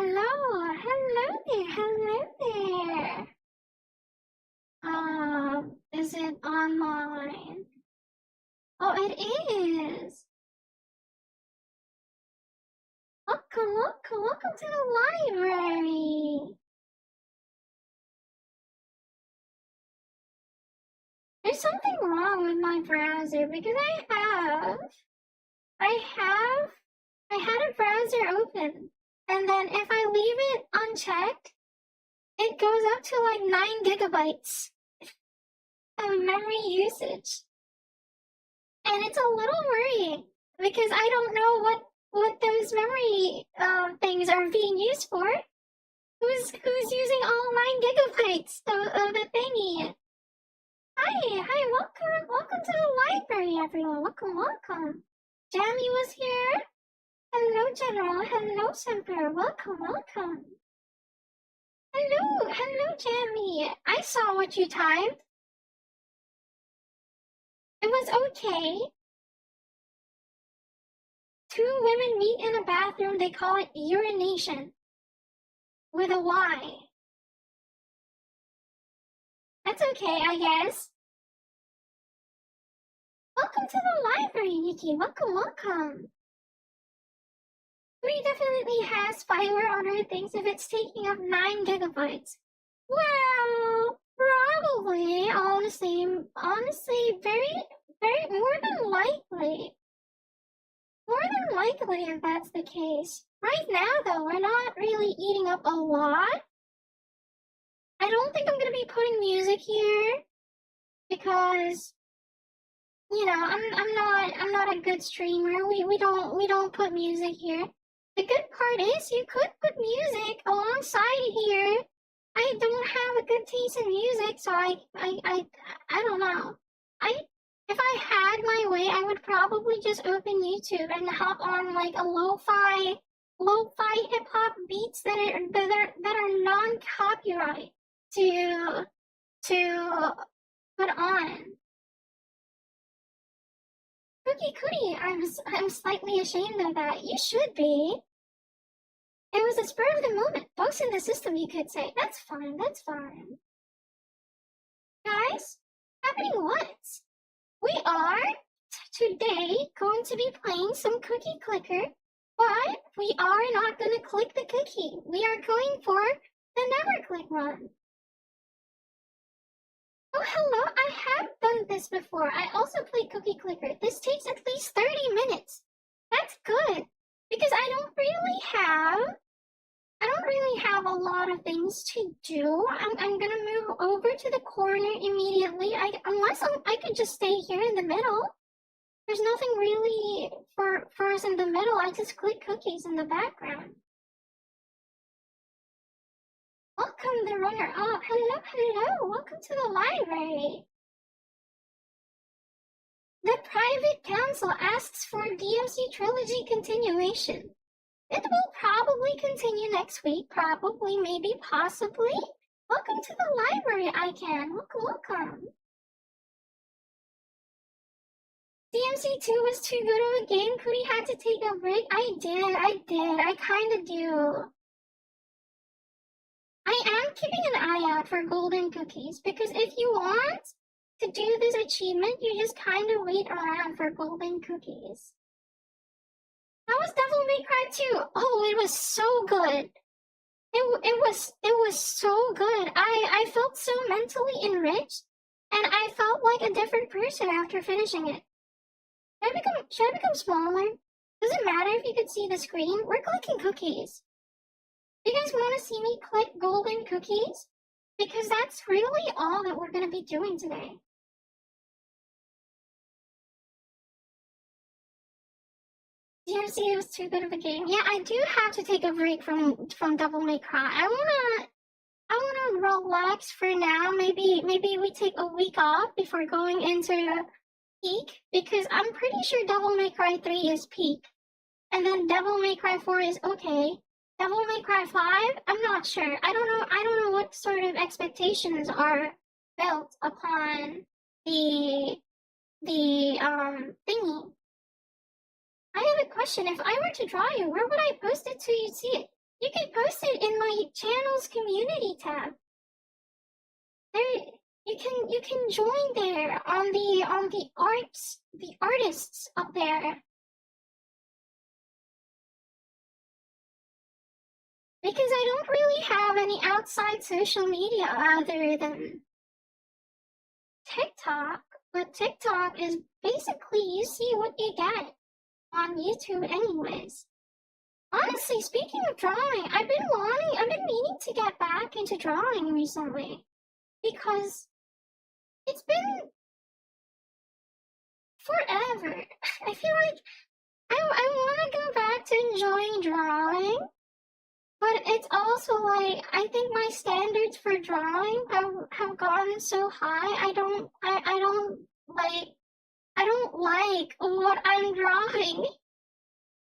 hello there. Is it online? Oh, it is. Welcome to the library. There's something wrong with my browser because I had a browser open, and then if I leave it unchecked, it goes up to like 9 gigabytes of memory usage. And it's a little worrying because I don't know what those memory things are being used for. Who's using all 9 gigabytes of the thingy? Hi, welcome to the library, everyone. Welcome. Jamie was here. Hello, General. Hello, Semper. Welcome. Hello, Jamie. I saw what you typed. It was okay. 2 women meet in a bathroom. They call it urination. With a Y. That's okay, I guess. Welcome to the library, Nikki. Welcome. Kuri definitely has fiber on her things if it's taking up 9 gigabytes. Well, probably, honestly, very more than likely. More than likely if that's the case. Right now, though, we're not really eating up a lot. I don't think I'm gonna be putting music here because, you know, I'm not a good streamer. We don't put music here. The good part is you could put music alongside here. I don't have a good taste in music, so I don't know. If I had my way, I would probably just open YouTube and hop on like a lo-fi hip hop beats that are non-copyright to put on. Kuri, I'm slightly ashamed of that. You should be. It was a spur of the moment. Bugs in the system, you could say. That's fine. Guys, happening what? We are today going to be playing some cookie clicker, but we are not going to click the cookie. We are going for the never click run. Oh, hello, I have done this before. I also played cookie clicker. This takes at least 30 minutes. That's good, because I don't really have a lot of things to do. I'm gonna move over to the corner immediately. Unless I could just stay here in the middle. There's nothing really for us in the middle. I just click cookies in the background. Welcome the runner up. Hello. Welcome to the library. The private council asks for DMC trilogy continuation. It will probably continue next week. Probably, maybe, possibly. Welcome to the library, ICANN. Welcome. DMC2 was too good of a game. Kuri had to take a break. I did. I kinda do. I am keeping an eye out for golden cookies, because if you want to do this achievement, you just kinda wait around for golden cookies. How was Devil May Cry 2? Oh, it was so good. It was so good. I felt so mentally enriched, and I felt like a different person after finishing it. Should I become smaller? Does it matter if you could see the screen? We're clicking cookies. You guys want to see me click golden cookies? Because that's really all that we're going to be doing today. DMC was too good of a game. Yeah, I do have to take a break from Devil May Cry. I wanna relax for now. Maybe we take a week off before going into peak, because I'm pretty sure Devil May Cry 3 is peak, and then Devil May Cry 4 is okay. Devil May Cry 5, I'm not sure. I don't know what sort of expectations are built upon the thingy. I have a question. If I were to draw you, where would I post it so you'd see it? You can post it in my channel's community tab. There, you can join there on the artists up there. Because I don't really have any outside social media other than TikTok. But TikTok is basically you see what you get on YouTube anyways. Honestly, speaking of drawing, I've been meaning to get back into drawing recently. Because it's been forever. I feel like I want to go back to enjoying drawing. But it's also like, I think my standards for drawing have gotten so high, I don't like what I'm drawing.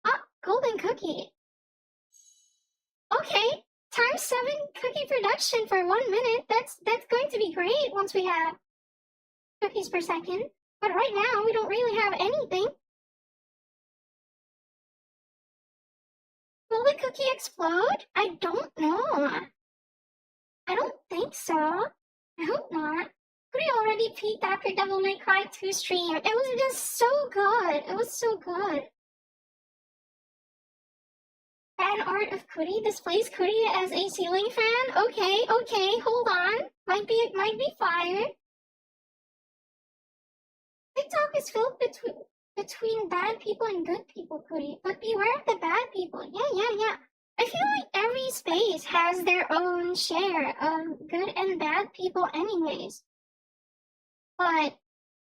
Ah, golden cookie. Okay, times 7 cookie production for 1 minute. That's going to be great once we have cookies per second. But right now, we don't really have anything. Will the cookie explode? I don't know. I don't think so. I hope not. Kuri already peaked after Devil May Cry 2 stream. It was just so good. It was so good. Fan art of Kuri displays Kuri as a ceiling fan. Okay, hold on. Might be fire. TikTok is filled between bad people and good people, Kuri. But beware of the bad people. Yeah. I feel like every space has their own share of good and bad people anyways. But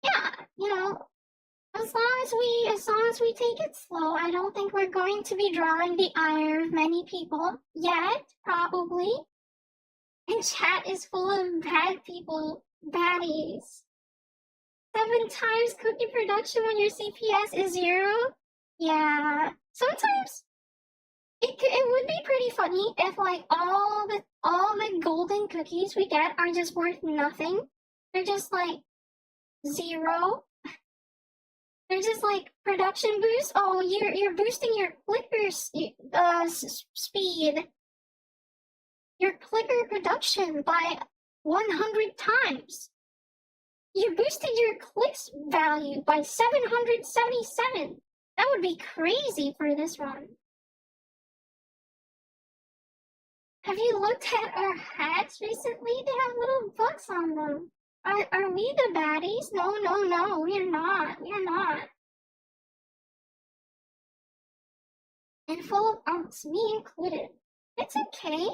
yeah, as long as we take it slow, I don't think we're going to be drawing the ire of many people yet, probably. And chat is full of bad people, baddies. 7 times cookie production when your CPS is 0? Yeah. Sometimes it would be pretty funny if like all the golden cookies we get are just worth nothing. They're just like 0. They're just like production boost. Oh, you're boosting your clicker speed. Your clicker production by 100 times. You boosted your clicks value by 777. That would be crazy for this run. Have you looked at our hats recently? They have little books on them. Are we the baddies? No, we're not. We're not. And full of unks, me included. It's okay.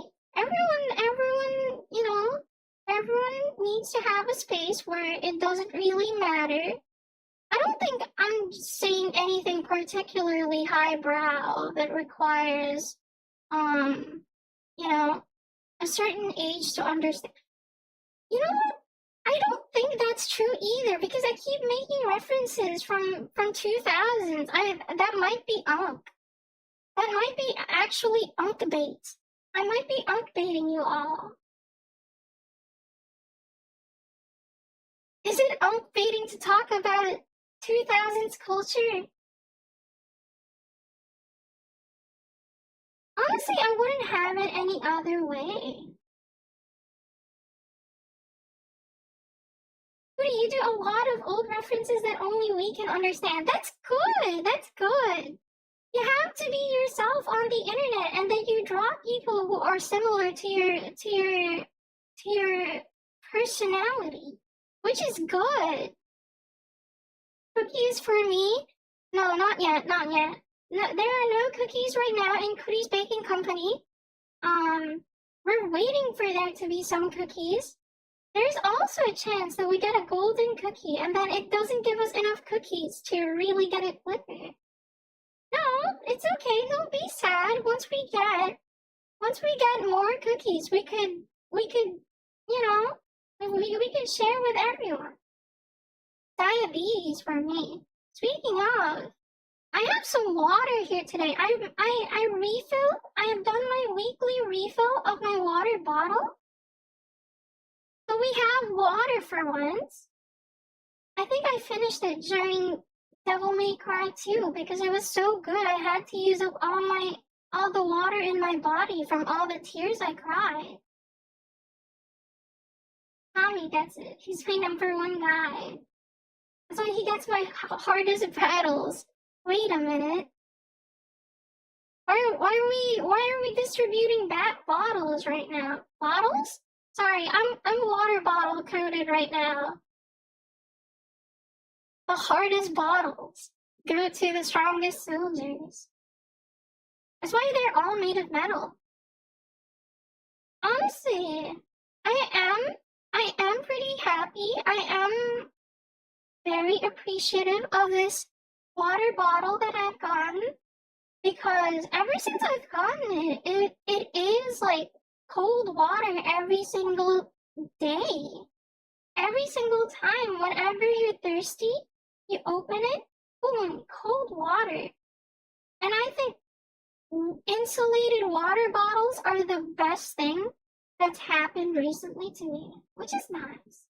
Everyone needs to have a space where it doesn't really matter. I don't think I'm saying anything particularly highbrow that requires, a certain age to understand. You know what? I don't think that's true either, because I keep making references from 2000s. That might be unk. That might be actually unk bait. I might be unk baiting you all. Is it unk baiting to talk about 2000s culture? Honestly, I wouldn't have it any other way. You do a lot of old references that only we can understand. That's good. That's good. You have to be yourself on the internet, and then you draw people who are similar to your personality, which is good. Cookies for me? No, not yet. No, there are no cookies right now in Kuri's Baking Company. We're waiting for there to be some cookies. There's also a chance that we get a golden cookie, and then it doesn't give us enough cookies to really get it flicker. No, it's okay. Don't be sad. Once we get more cookies, we could, we could share with everyone. Diabetes for me. Speaking of, I have some water here today. I have done my weekly refill of my water bottle. So we have water for once. I think I finished it during Devil May Cry 2 because it was so good. I had to use up all my all the water in my body from all the tears I cried. Tommy gets it. He's my #1 guy. That's why he gets my hardest battles. Wait a minute. Why are we distributing back bottles right now? Bottles? Sorry, I'm water bottle coded right now. The hardest bottles go to the strongest soldiers. That's why they're all made of metal. Honestly, I am pretty happy. I am very appreciative of this water bottle that I've gotten, because ever since I've gotten it is like cold water every single day. Every single time, whenever you're thirsty, you open it, boom, cold water. And I think insulated water bottles are the best thing that's happened recently to me, which is nice.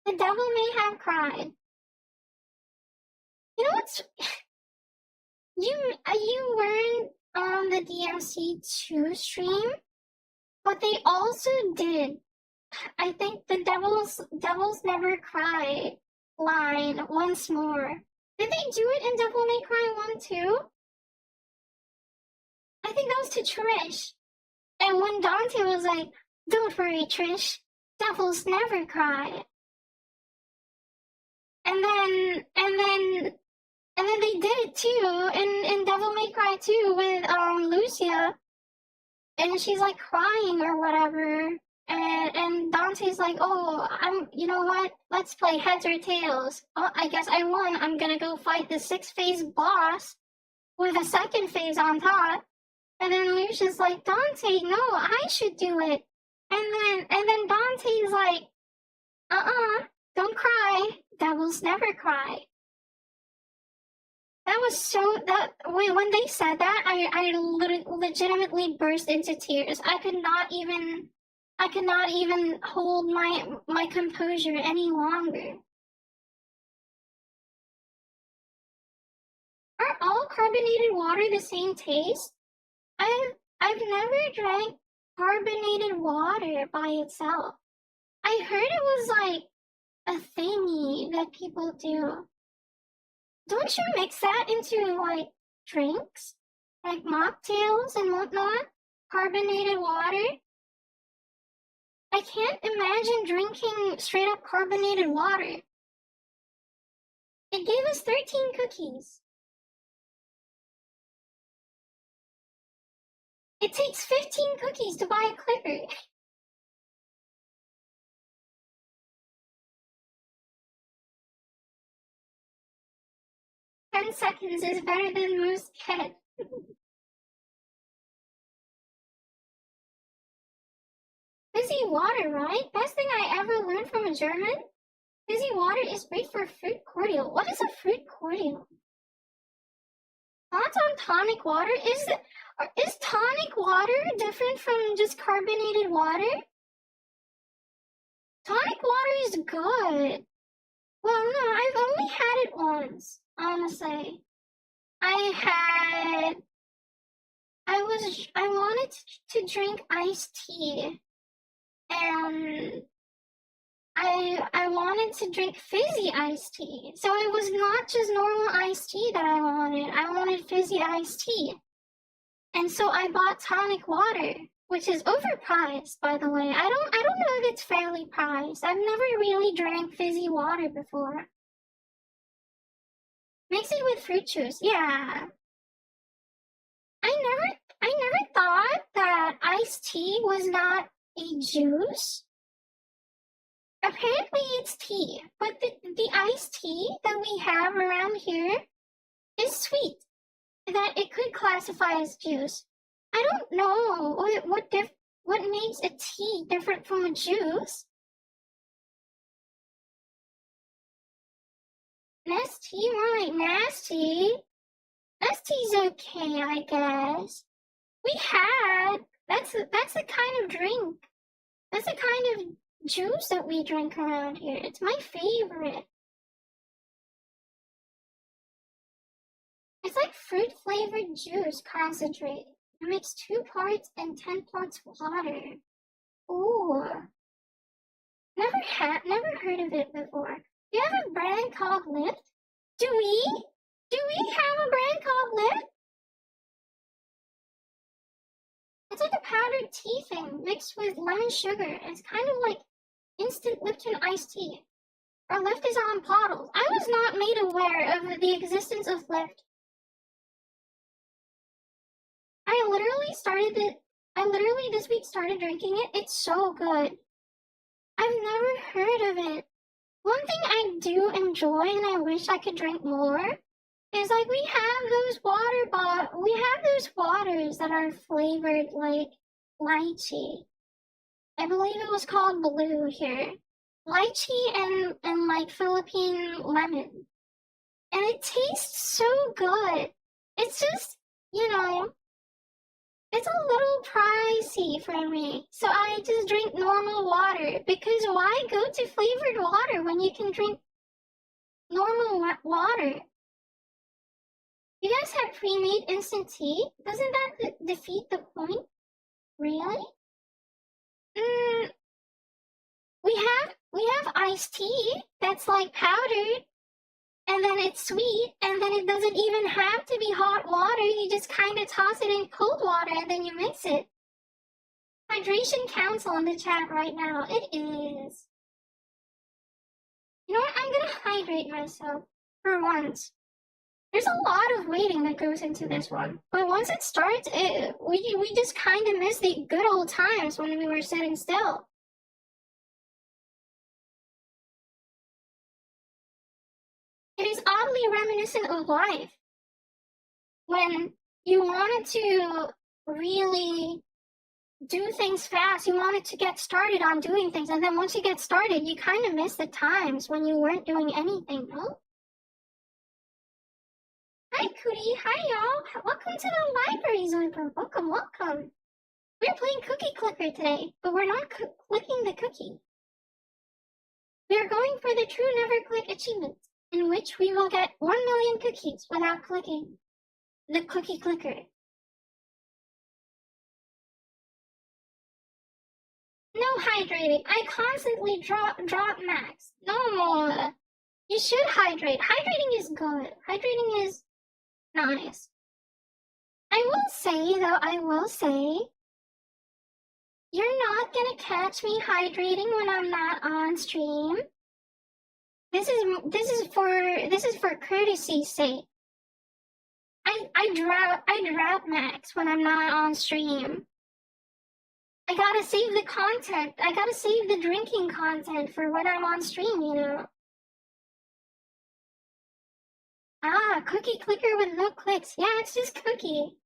The devil may have cried. You know what's... You weren't on the DMC2 stream, but they also did, I think, the Devils Never Cry line once more. Did they do it in Devil May Cry 1 too? I think that was to Trish. And when Dante was like, "Don't worry, Trish, devils never cry." And then they did it too in Devil May Cry 2 with Lucia, and she's like crying or whatever, and Dante's like, "Oh, you know what? Let's play heads or tails. Oh, I guess I won. I'm gonna go fight the 6-phase boss with a 2nd phase on top." And then Lucia's like, "Dante, no, I should do it." And then Dante's like, don't cry. Devils never cry. That was so, when they said that, I legitimately burst into tears. I could not even hold my composure any longer. Are all carbonated water the same taste? I've never drank carbonated water by itself. I heard it was like a thingy that people do. Don't you mix that into like drinks? Like mocktails and whatnot? Carbonated water? I can't imagine drinking straight up carbonated water. It gave us 13 cookies. It takes 15 cookies to buy a clipper. "10 seconds is better than most get." Fizzy water, right? Best thing I ever learned from a German? Fizzy water is great for fruit cordial. What is a fruit cordial? Thoughts on tonic water? Is tonic water different from just carbonated water? Tonic water is good. Well, no, I've only had it once, honestly. I wanted to drink iced tea, and I wanted to drink fizzy iced tea. So it was not just normal iced tea that I wanted fizzy iced tea. And so I bought tonic water, which is overpriced, by the way. I don't know if it's fairly priced. I've never really drank fizzy water before. Mix it with fruit juice, yeah. I never thought that iced tea was not a juice. Apparently it's tea, but the iced tea that we have around here is sweet, that it could classify as juice. I don't know what makes a tea different from a juice. Nasty, more like nasty. Nasty's okay, I guess. That's the kind of drink. That's the kind of juice that we drink around here. It's my favorite. It's like fruit flavored juice concentrate. It makes 2 parts and 10 parts water. Ooh. Never heard of it before. Do you have a brand called Lift? Do we? Do we have a brand called Lift? It's like a powdered tea thing mixed with lemon sugar. It's kind of like instant Lipton iced tea. Or Lift is on bottles. I was not made aware of the existence of Lift. I literally this week started drinking it. It's so good. I've never heard of it. One thing I do enjoy and I wish I could drink more is like we have those waters that are flavored like lychee. I believe it was called Blue here. Lychee and like Philippine lemon. And it tastes so good. It's just, it's a little pricey for me. So I just drink normal water because why go to flavored water when you can drink normal water? You guys have pre-made instant tea? Doesn't that defeat the point? Really? We have iced tea that's like powdered, and then it's sweet, and then it doesn't even have to be hot water. You just kind of toss it in cold water, and then you mix it. Hydration council in the chat right now. It is. You know what? I'm gonna hydrate myself for once. There's a lot of waiting that goes into this one, but once it starts, we just kind of miss the good old times when we were sitting still. It is oddly reminiscent of life. When you wanted to really do things fast, you wanted to get started on doing things, and then once you get started, you kind of miss the times when you weren't doing anything, no? Hi, Kuri. Hi, y'all. Welcome to the library, Zoiper. Welcome. We're playing Cookie Clicker today, but we're not clicking the cookie. We are going for the True Never Click achievement, in which we will get 1 million cookies without clicking the Cookie Clicker. No hydrating. I constantly drop max. No. You should hydrate. Hydrating is good. Hydrating is nice. I will say, you're not gonna catch me hydrating when I'm not on stream. This is for courtesy's sake. I drop max when I'm not on stream. I gotta save the content. I gotta save the drinking content for when I'm on stream, you know. Ah, Cookie Clicker with no clicks. Yeah, it's just Cookie.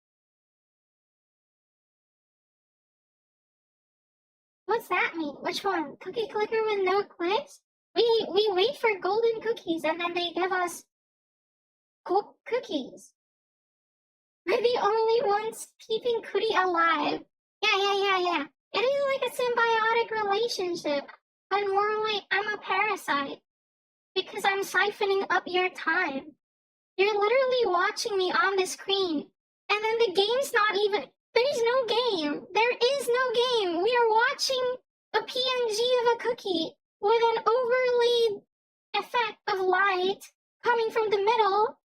What's that mean? Which one? Cookie Clicker with no clicks? We wait for golden cookies and then they give us cookies. We're the only ones keeping Kuri alive. Yeah. It is like a symbiotic relationship, but more like I'm a parasite because I'm siphoning up your time. You're literally watching me on the screen, and then the game's not even. There's no game. There is no game. We are watching a PNG of a cookie with an overlaid effect of light coming from the middle.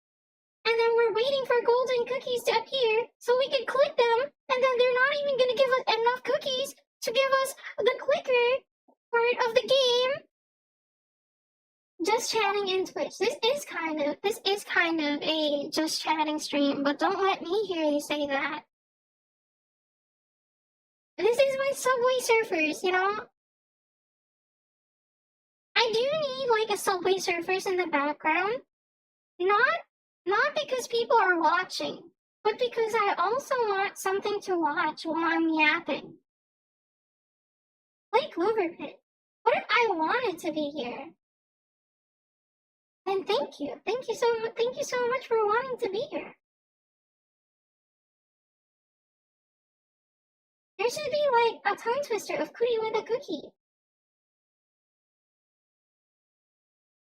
And then we're waiting for golden cookies to appear so we can click them, and then they're not even going to give us enough cookies to give us the clicker part of the game. Just chatting in Twitch. This is kind of a just chatting stream, but don't let me hear you say that. This is my Subway Surfers, you know? I do need like a Subway Surfers in the background. Not because people are watching, but because I also want something to watch while I'm yapping. Like Clover Pit. What if I wanted to be here? Then thank you. Thank you so much for wanting to be here. There should be like a tongue twister of Kuri with a cookie.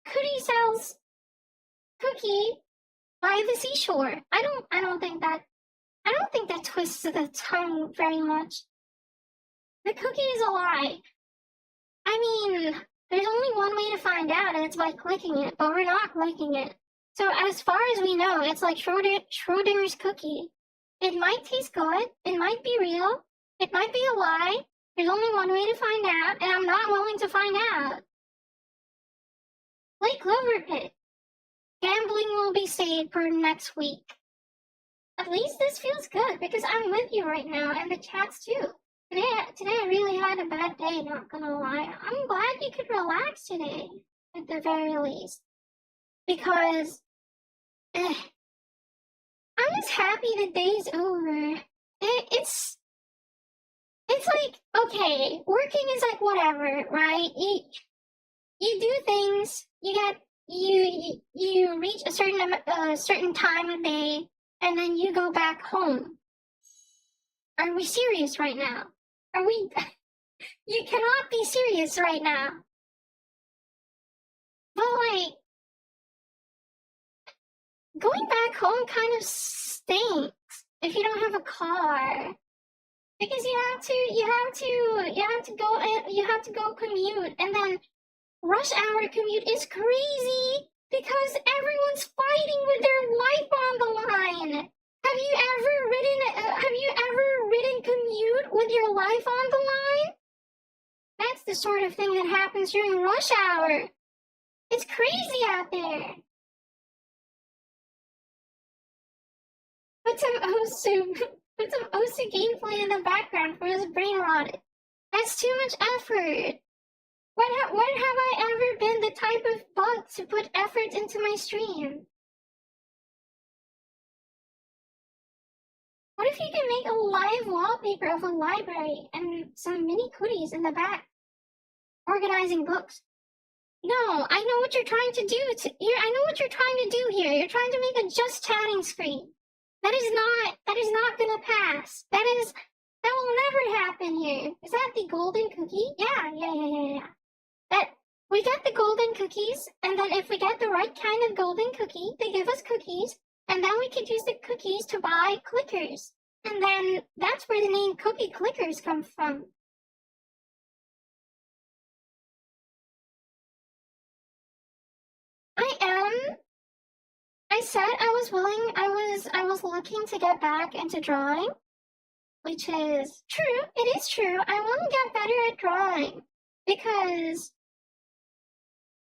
Kuri sells cookie by the seashore. I don't think that twists the tongue very much. The cookie is a lie. I mean, there's only one way to find out, and it's by clicking it, but we're not clicking it. So as far as we know, it's like Schrodinger's cookie. It might taste good, it might be real, it might be a lie. There's only one way to find out, and I'm not willing to find out. Play Clover Pit. Gambling will be saved for next week. At least this feels good, because I'm with you right now, and the chats too. Today I really had a bad day, not gonna lie. I'm glad you could relax today, at the very least. Because, I'm just happy the day's over. It's like, okay, working is like whatever, right? You do things, you reach a certain time of day, and then you go back home. Are we serious right now? You cannot be serious right now. But like, going back home kind of stinks if you don't have a car. Because you have to go commute, and then rush hour commute is crazy because everyone's fighting with their life on the line. Have you ever ridden commute with your life on the line? That's the sort of thing that happens during rush hour. It's crazy out there. Put some Osu gameplay in the background for his brain rot. That's too much effort. When have I ever been the type of bug to put effort into my stream? What if you can make a live wallpaper of a library and some mini Kuris in the back, organizing books? No, I know what you're trying to do. I know what you're trying to do here. You're trying to make a just chatting screen. That is not gonna pass. That will never happen here. Is that the golden cookie? Yeah. That we get the golden cookies, and then if we get the right kind of golden cookie, they give us cookies, and then we could use the cookies to buy clickers. And then that's where the name cookie clickers comes from. I said I was willing, I was looking to get back into drawing, which is true, it is true. I want to get better at drawing because,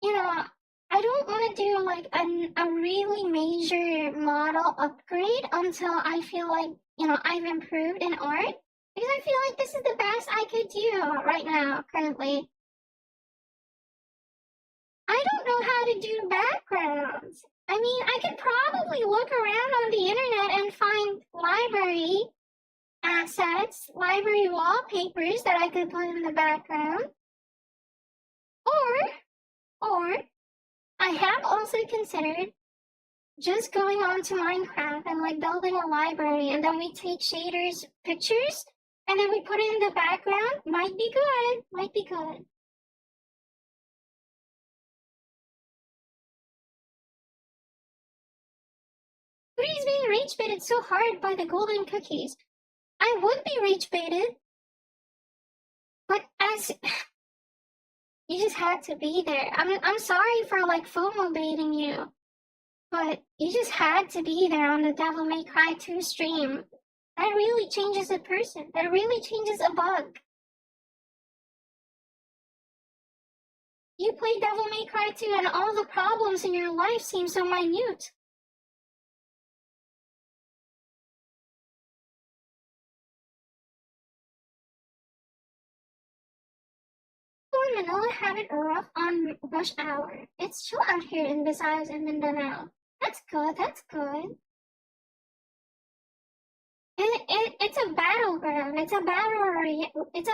I don't want to do like a really major model upgrade until I feel like, I've improved in art. Because I feel like this is the best I could do right now, currently. I don't know how to do backgrounds. I mean, I could probably look around on the internet and find library assets, library wallpapers that I could put in the background. Or I have also considered just going on to Minecraft and like building a library, and then we take shaders pictures and then we put it in the background. Might be good. Kuri's being rage baited so hard by the golden cookies. I would be rage baited, but as you just had to be there. I'm sorry for like FOMO baiting you, but you just had to be there on the Devil May Cry 2 stream. That really changes a person. That really changes a bug. You play Devil May Cry 2 and all the problems in your life seem so minute. People in Manila have it rough on rush hour. It's chill out here in Visayas and Mindanao. That's good. It's a battleground. It's a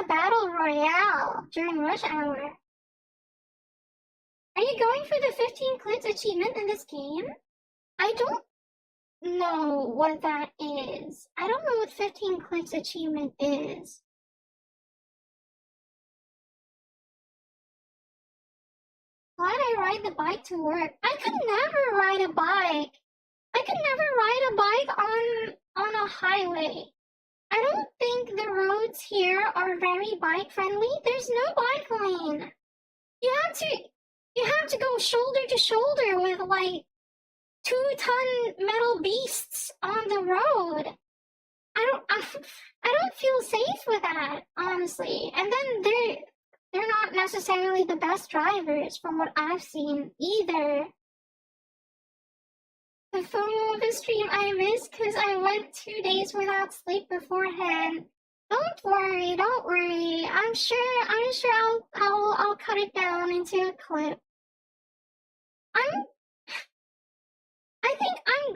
battle royale during rush hour. Are you going for the 15 clips achievement in this game? I don't know what that is. I don't know what 15 clips achievement is. Glad I ride the bike to work. I could never ride a bike. I could never ride a bike on a highway. I don't think the roads here are very bike friendly. There's no bike lane. You have to you have to go shoulder to shoulder with like 2-ton metal beasts on the road. I don't feel safe with that, honestly. And then they're not necessarily the best drivers from what I've seen either. The FOMO of the stream I missed because I went 2 days without sleep beforehand. Don't worry, don't worry. I'm sure I'll cut it down into a clip. I'm I think I'm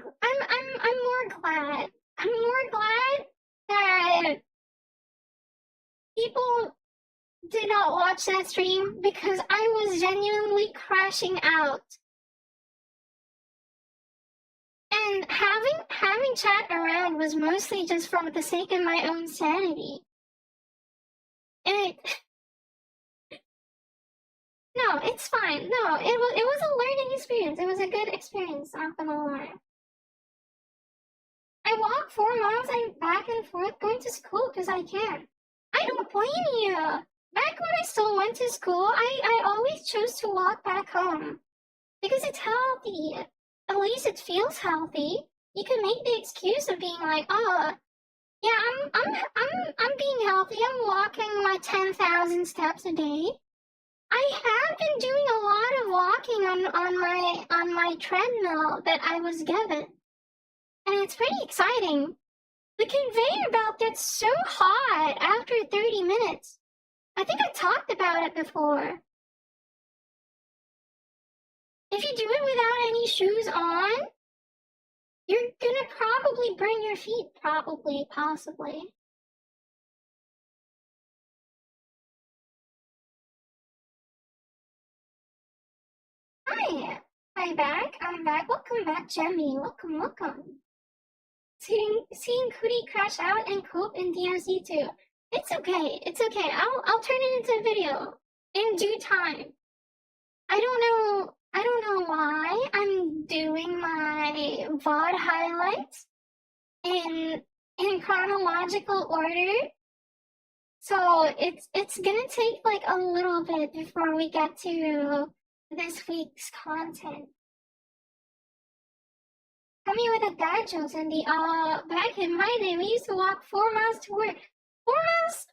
more glad. I'm more glad that people did not watch that stream because I was genuinely crashing out. And having chat around was mostly just for the sake of my own sanity. And no, it's fine. No, it was a learning experience. It was a good experience, not gonna lie. I walk 4 miles and back and forth going to school because I can. I don't blame you. Back when I still went to school, I always chose to walk back home because it's healthy. At least it feels healthy. You can make the excuse of being like, oh, yeah, I'm being healthy. I'm walking my 10,000 steps a day. I have been doing a lot of walking on my treadmill that I was given. And it's pretty exciting. The conveyor belt gets so hot after 30 minutes. I think I talked about it before. If you do it without any shoes on, you're gonna probably burn your feet. Probably, possibly. Hi, I'm back. Welcome back, Jemmy. Welcome. Seeing Kuri crash out and cope in DMC too. It's okay. I'll turn it into a video in due time. I don't know why I'm doing my VOD highlights in chronological order. So it's gonna take like a little bit before we get to this week's content. Coming with a dad jokes, Andy. Back in my day, we used to walk 4 miles to work. 4 miles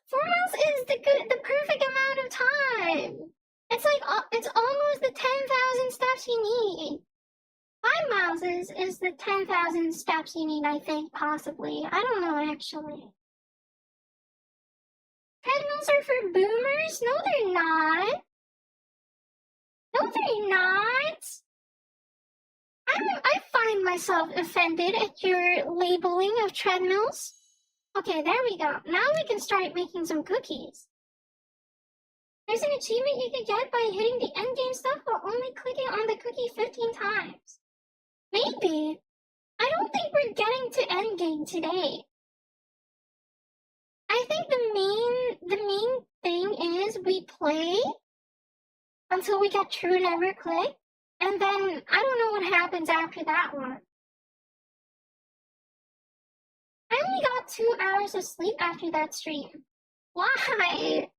is the perfect amount of time. It's like it's almost the 10,000 steps you need. 5 miles is the 10,000 steps you need, I think, possibly. I don't know, actually. Treadmills are for boomers? No, they're not. No, they're not. I find myself offended at your labeling of treadmills. Okay, there we go. Now we can start making some cookies. There's an achievement you can get by hitting the endgame stuff while only clicking on the cookie 15 times. Maybe. I don't think we're getting to endgame today. I think the main thing is we play until we get true never click, and then I don't know what happens after that one. I only got 2 hours of sleep after that stream. Why?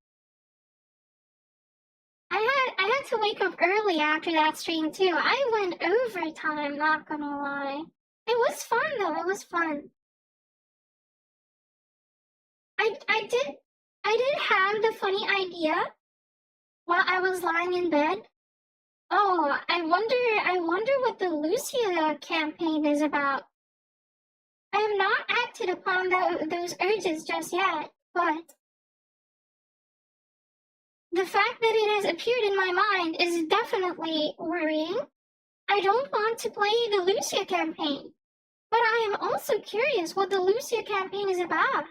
I had to wake up early after that stream too. I went overtime, not gonna lie. It was fun though, it was fun. I did have the funny idea while I was lying in bed. Oh, I wonder what the Lucia campaign is about. I have not acted upon those urges just yet, but the fact that it has appeared in my mind is definitely worrying. I don't want to play the Lucia campaign, but I am also curious what the Lucia campaign is about.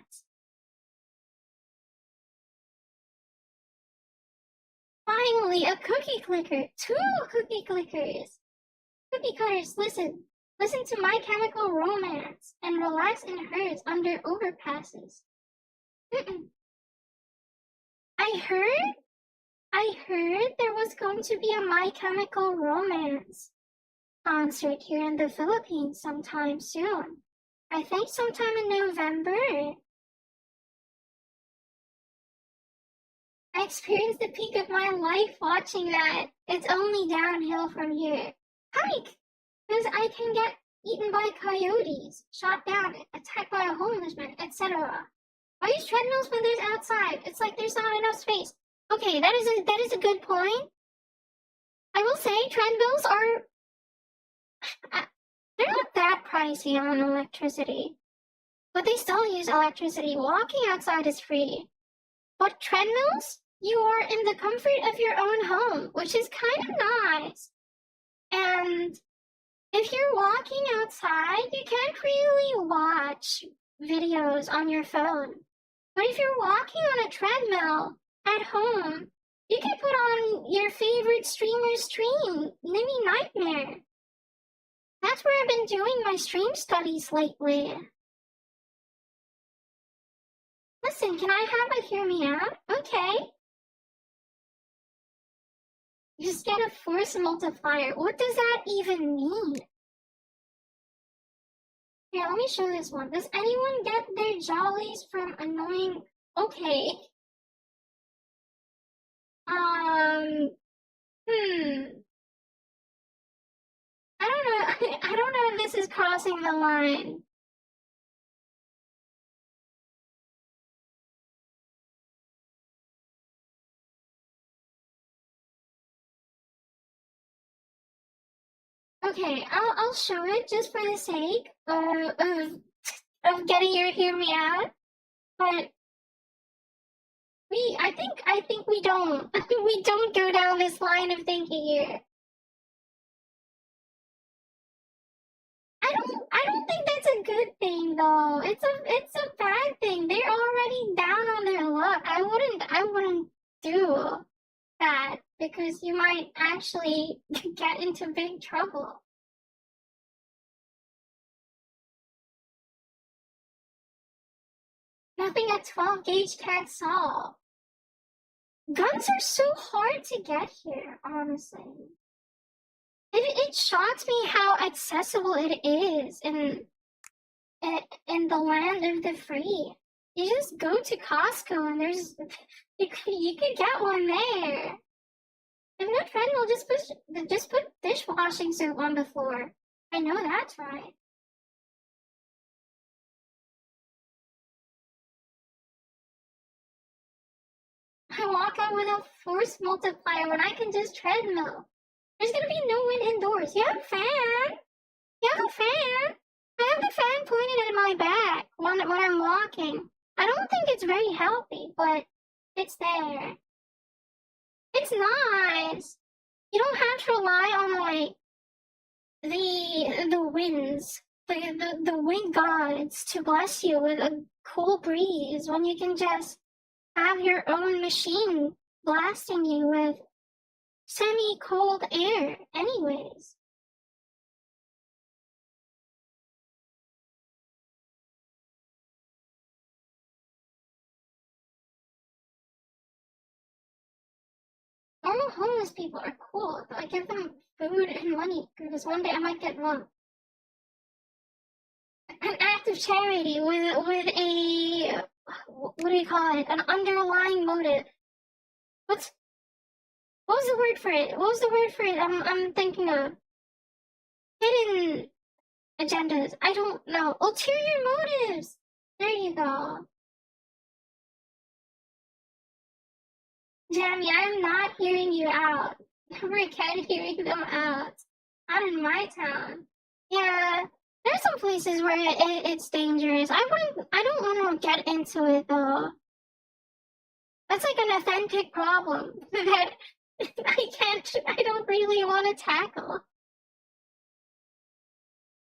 Finally, a cookie clicker. 2 cookie clickers. Cookie cutters, listen. Listen to My Chemical Romance and relax in hers under overpasses. I heard there was going to be a My Chemical Romance. concert here in the Philippines sometime soon. I think sometime in November. I experienced the peak of my life watching that. It's only downhill from here. Hike! Because I can get eaten by coyotes, shot down, attacked by a homeless man, etc. Why use treadmills when there's outside? It's like there's not enough space. Okay, that is a good point. I will say treadmills are they're not that pricey on electricity. But they still use electricity. Walking outside is free. But treadmills? You are in the comfort of your own home, which is kind of nice. And if you're walking outside, you can't really watch videos on your phone. But if you're walking on a treadmill at home, you can put on your favorite streamer's stream, Mini Nightmare. That's where I've been doing my stream studies lately. Listen, can I have a hear me out? Okay. Just get a force multiplier. What does that even mean? Here, let me show this one. Does anyone get their jollies from annoying... Okay. I don't know. I don't know if this is crossing the line. Okay, I'll show it just for the sake of getting you to hear me out. But I think we don't we don't go down this line of thinking here. I don't think that's a good thing though. It's a bad thing. They're already down on their luck. I wouldn't do that because you might actually get into big trouble. Nothing a 12 gauge can't solve. Guns are so hard to get here, honestly. It shocks me how accessible it is in the land of the free. You just go to Costco and there's you could get one there. If no treadmill, just put dishwashing soap on the floor. I know that's right. I walk out with a force multiplier when I can just treadmill. There's gonna be no one indoors. You have a fan? You have a fan? I have the fan pointed at my back when I'm walking. I don't think it's very healthy, but it's there. It's nice. You don't have to rely on like the winds, the wind gods to bless you with a cool breeze when you can just have your own machine blasting you with semi-cold air anyways. Normal homeless people are cool. I give them food and money because one day I might get one. An act of charity with a what do you call it? An underlying motive. What was the word for it? What was the word for it? I'm thinking of hidden agendas. I don't know. Ulterior motives. There you go. Jamie, I'm not hearing you out. Never again hearing them out. Not in my town. Yeah, there's some places where it's dangerous. I don't want to get into it though. That's like an authentic problem that I don't really want to tackle.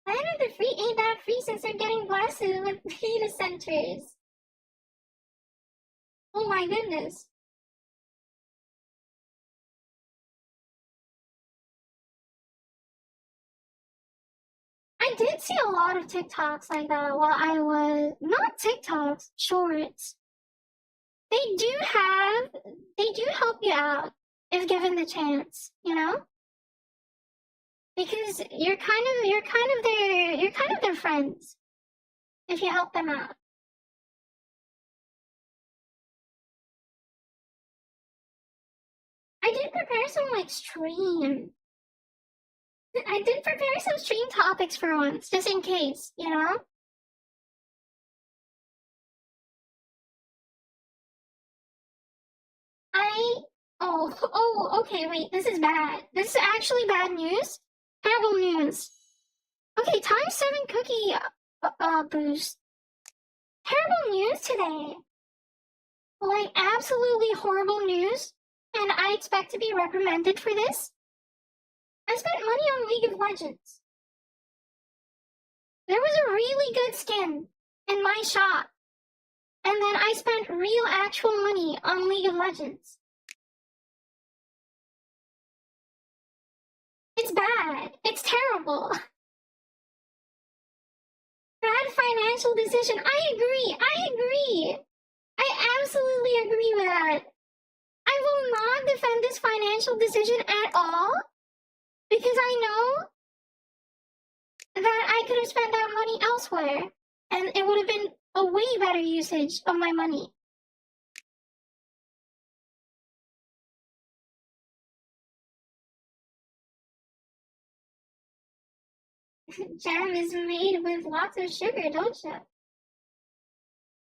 Land of the free ain't that free since they're getting blasted with data centers. Oh my goodness. I did see a lot of TikToks like that while I was not TikToks, shorts. They do help you out if given the chance, you know? Because you're kind of their friends if you help them out. I did prepare some like stream. I did prepare some stream topics for once, just in case, you know? I okay, wait, this is bad. This is actually bad news. Terrible news. Okay, times 7 cookie boost. Terrible news today. Like absolutely horrible news, and I expect to be reprimanded for this. I spent money on League of Legends. There was a really good skin in my shop, and then I spent real actual money on League of Legends. It's bad. It's terrible. Bad financial decision. I agree. I absolutely agree with that. I will not defend this financial decision at all because I know that I could have spent that money elsewhere and it would have been a way better usage of my money. Jam is made with lots of sugar, don't you?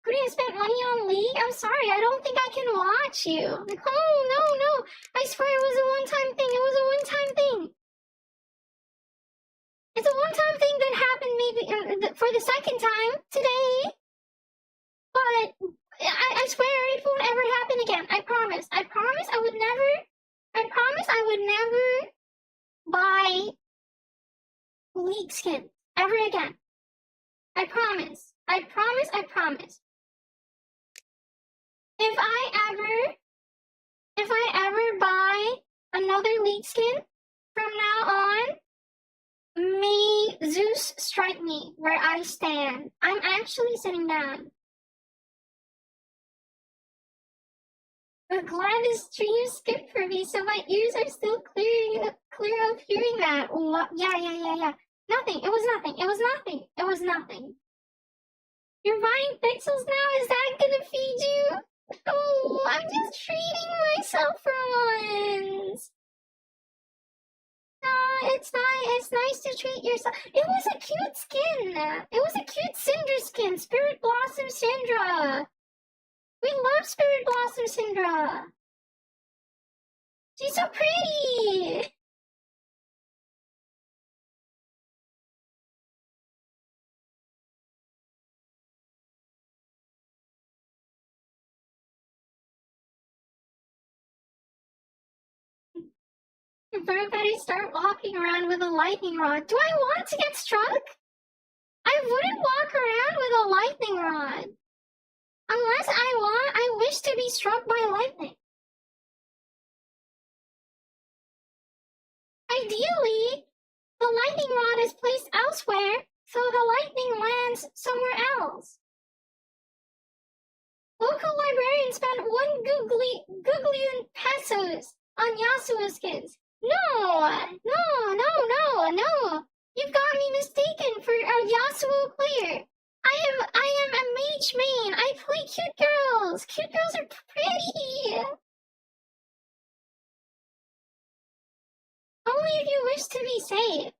Could I spent money on League? I'm sorry, I don't think I can watch you. Oh, no. I swear it was a one-time thing. It was a one-time thing. It's a one-time thing that happened maybe for the second time today. But I swear it won't ever happen again. I promise. I promise I would never buy League skin ever again. I promise. If I ever buy another League skin from now on, may Zeus strike me where I stand. I'm actually sitting down. But glad this stream skipped for me, so my ears are still clear of hearing that. Yeah. Nothing. It was nothing. You're buying pixels now? Is that gonna feed you? Oh, I'm just treating myself for once. No, it's not. It's nice to treat yourself. It was a cute skin. It was a cute Syndra skin. Spirit Blossom Syndra. We love Spirit Blossom Syndra. She's so pretty. Bro better start walking around with a lightning rod. Do I want to get struck? I wouldn't walk around with a lightning rod. Unless I wish to be struck by lightning. Ideally, the lightning rod is placed elsewhere, so the lightning lands somewhere else. Local librarian spent 1 googly pesos on Yasuo skins. No! You've got me mistaken for a Yasuo player. I am a mage main. I play cute girls. Cute girls are pretty. Only if you wish to be safe.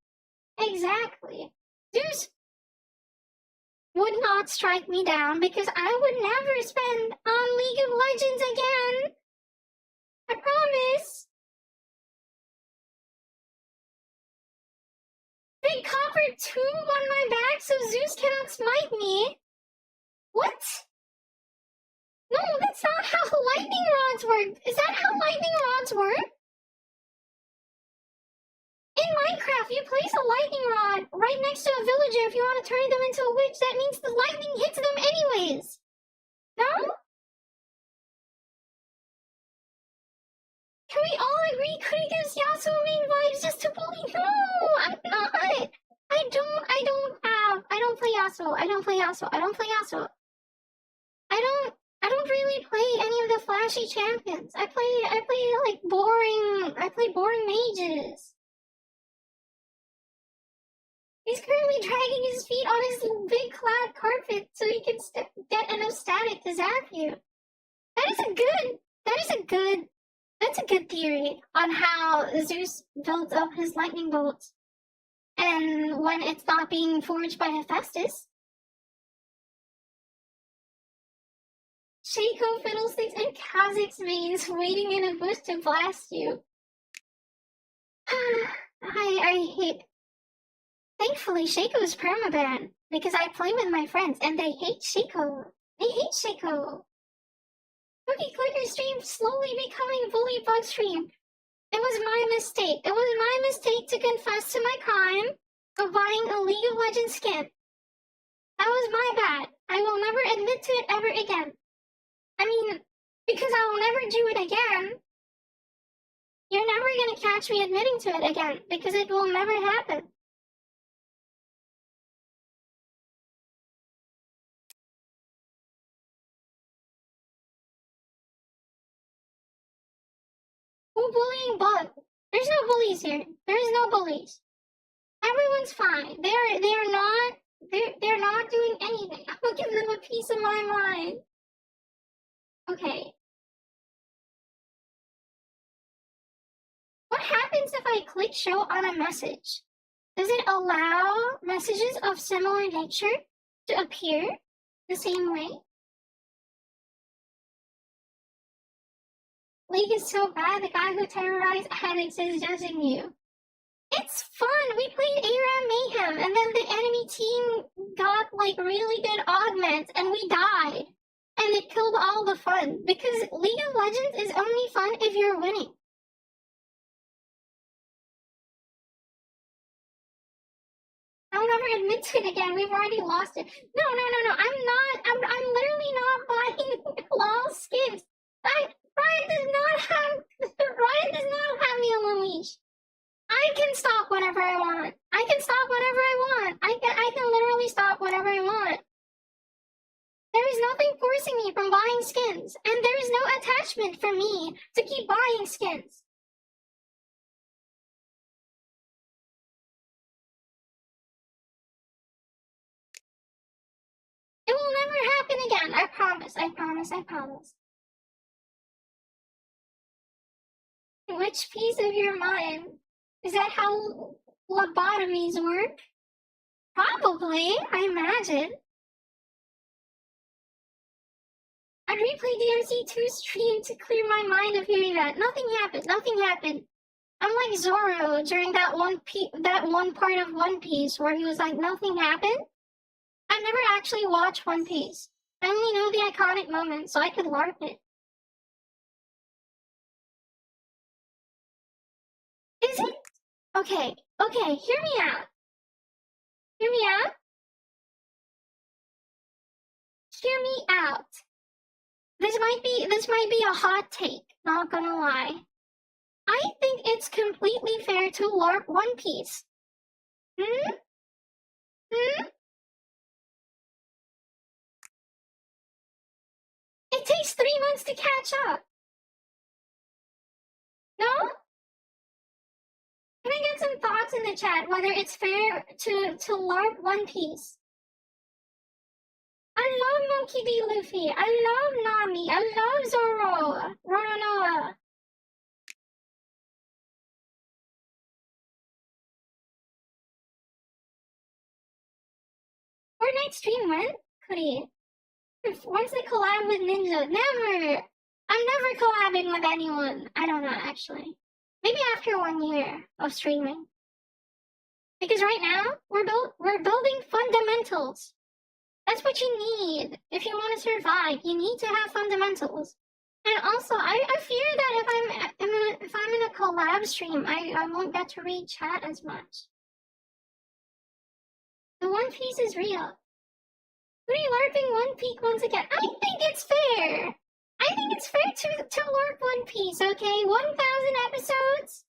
Exactly. Zeus would not strike me down because I would never spend on League of Legends again. I promise. Big copper tube on my back so Zeus cannot smite me. What? No, that's not how lightning rods work. Is that how lightning rods work? In Minecraft, you place a lightning rod right next to a villager if you want to turn them into a witch. That means the lightning hits them anyways. No? Can we all agree Kuri gives Yasuo main vibes just to bully? No, I'm not. I don't play Yasuo. I don't really play any of the flashy champions. I play boring mages. He's currently dragging his feet on his big cloud carpet so he can get enough static to zap you. That's a good theory on how Zeus builds up his lightning bolts. And when it's not being forged by Hephaestus. Shaco, Fiddlesticks, and Kha'Zix mains waiting in a bush to blast you. I hate... Thankfully, Shaco is permaban, because I play with my friends, and they hate Shaco. They hate Shaco. Cookie Clicker stream slowly becoming Bully Bug stream. It was my mistake. It was my mistake to confess to my crime of buying a League of Legends skin. That was my bad. I will never admit to it ever again. I mean, because I'll never do it again. You're never gonna catch me admitting to it again, because it will never happen. Who bullying Bug? There's no bullies here. There's no bullies. Everyone's fine. They're not doing anything. I'll give them a piece of my mind. Okay. What happens if I click show on a message? Does it allow messages of similar nature to appear the same way? League is so bad, the guy who terrorized addicts is judging you. It's fun! We played ARAM Mayhem, and then the enemy team got, like, really good augments, and we died. And it killed all the fun, because League of Legends is only fun if you're winning. I'll never admit to it again, we've already lost it. No, I'm literally not buying LOL skins. Riot does not have me on the leash. I can stop whenever I want. I can literally stop whenever I want. There is nothing forcing me from buying skins, and there is no attachment for me to keep buying skins. It will never happen again. I promise. Which piece of your mind? Is that how lobotomies work? Probably, I imagine. I replayed DMC2 stream to clear my mind of hearing that. Nothing happened. I'm like Zoro during that one part of One Piece where he was like, nothing happened. I've never actually watched One Piece. I only know the iconic moments, so I could LARP it. Is it? Okay, hear me out. This might be a hot take, not gonna lie. I think it's completely fair to LARP One Piece. It takes 3 months to catch up. No? Can I get some thoughts in the chat whether it's fair to LARP One Piece? I love Monkey D. Luffy. I love Nami. I love Zoro. Roronoa. Fortnite stream when? Kuri. When's the collab with Ninja? Never! I'm never collabing with anyone. I don't know, actually. Maybe after 1 year of streaming. Because right now, we're building fundamentals. That's what you need. If you want to survive, you need to have fundamentals. And also, I fear that if I'm in a collab stream, I won't get to read chat as much. The One Piece is real. LARPing One Piece once again. I think it's fair. I think it's fair to LARP One Piece, okay? 1,000 episodes?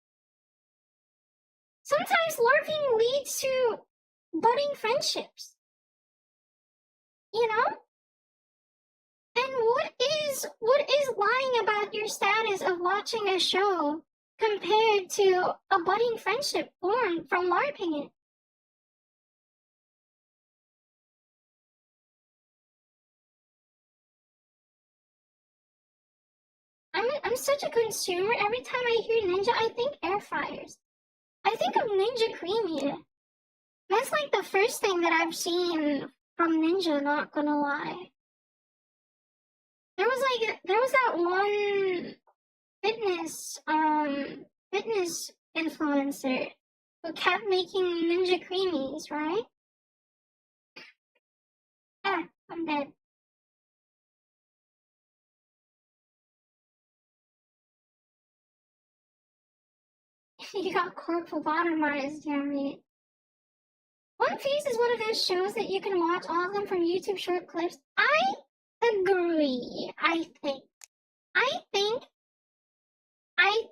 Sometimes LARPing leads to budding friendships. You know? And what is lying about your status of watching a show compared to a budding friendship born from LARPing it? I'm such a consumer. Every time I hear ninja, I think air fryers. I think of Ninja Creamy. That's like the first thing that I've seen from Ninja, not gonna lie. There was that one fitness influencer who kept making Ninja Creamies, right? Ah, I'm dead. You got corporal bottomized, damn it. One Piece is one of those shows that you can watch all of them from YouTube short clips. I agree. I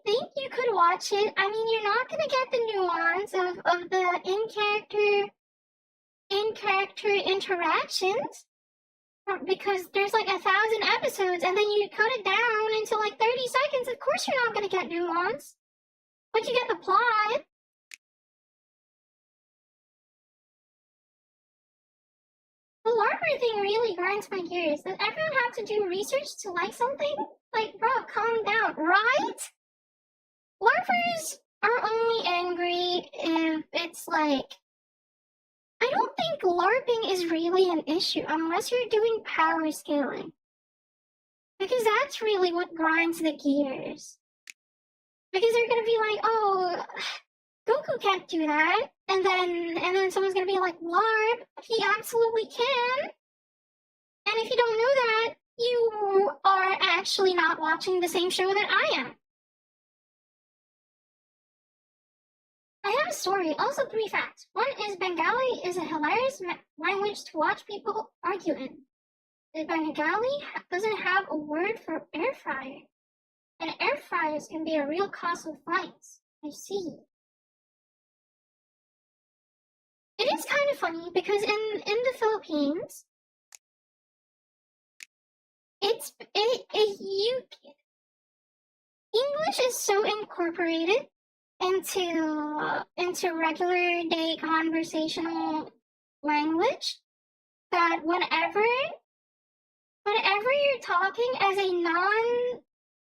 think you could watch it. I mean, you're not gonna get the nuance of the in character interactions because there's like 1,000 episodes, and then you cut it down into like 30 seconds. Of course, you're not gonna get nuance, but you get the plot. The LARPer thing really grinds my gears. Does everyone have to do research to like something? Like, bro, calm down, right? LARPers are only angry if it's like. I don't think LARPing is really an issue unless you're doing power scaling. Because that's really what grinds the gears. Because they're gonna be like, oh, Goku can't do that. And then someone's gonna be like, LARP, he absolutely can. And if you don't know that, you are actually not watching the same show that I am. I have a story, also 3 facts. One is Bengali is a hilarious language to watch people argue in. The Bengali doesn't have a word for air fryer. And air fryers can be a real cause of fights. I see. It is kind of funny because in the Philippines, English is so incorporated into regular day conversational language that whenever you're talking as a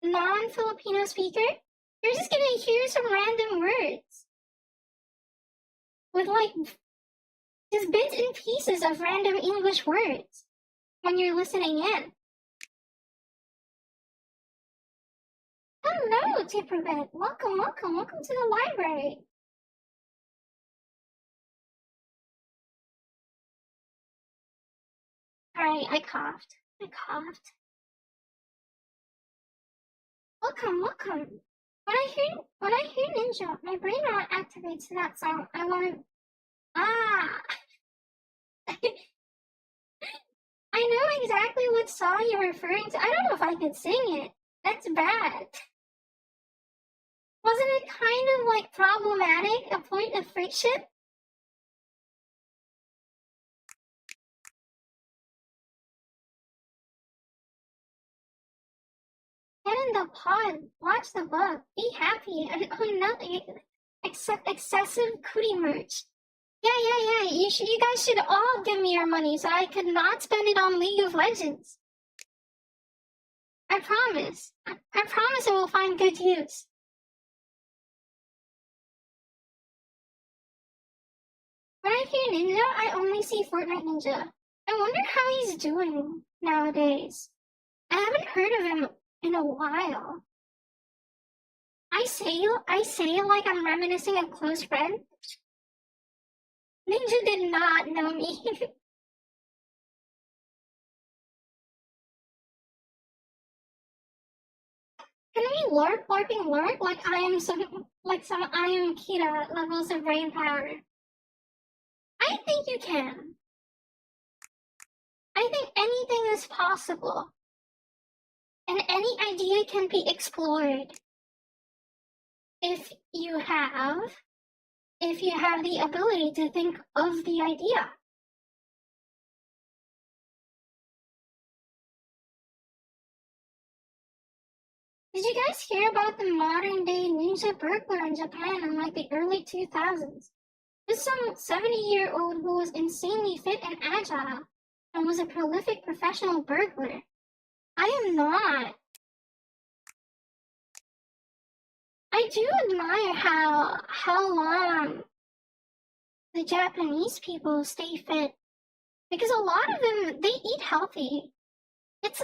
non-Filipino speaker, you're just gonna hear some random words with like just bits and pieces of random English words when you're listening in. Hello, Tipperbed. Welcome to the library. Alright, I coughed. Welcome. When I hear ninja, my brain activates to that song. I wanna I know exactly what song you're referring to. I don't know if I could sing it. That's bad. Wasn't it kind of like problematic, a point of friction? Get in the pod, watch the book, be happy, and own nothing except excessive Kuri merch. Yeah. You guys should all give me your money so I could not spend it on League of Legends. I promise. I promise it will find good use. When I hear Ninja, I only see Fortnite Ninja. I wonder how he's doing nowadays. I haven't heard of him in a while. I say like I'm reminiscing a close friend. Ninja did not know me. Can we LARPing LARP like I am Kita levels of brain power? I think you can. I think anything is possible. And any idea can be explored if you have the ability to think of the idea. Did you guys hear about the modern day ninja burglar in Japan in like the early 2000s? This some 70-year-old who was insanely fit and agile and was a prolific professional burglar. I am not. I do admire how long the Japanese people stay fit, because a lot of them, they eat healthy. It's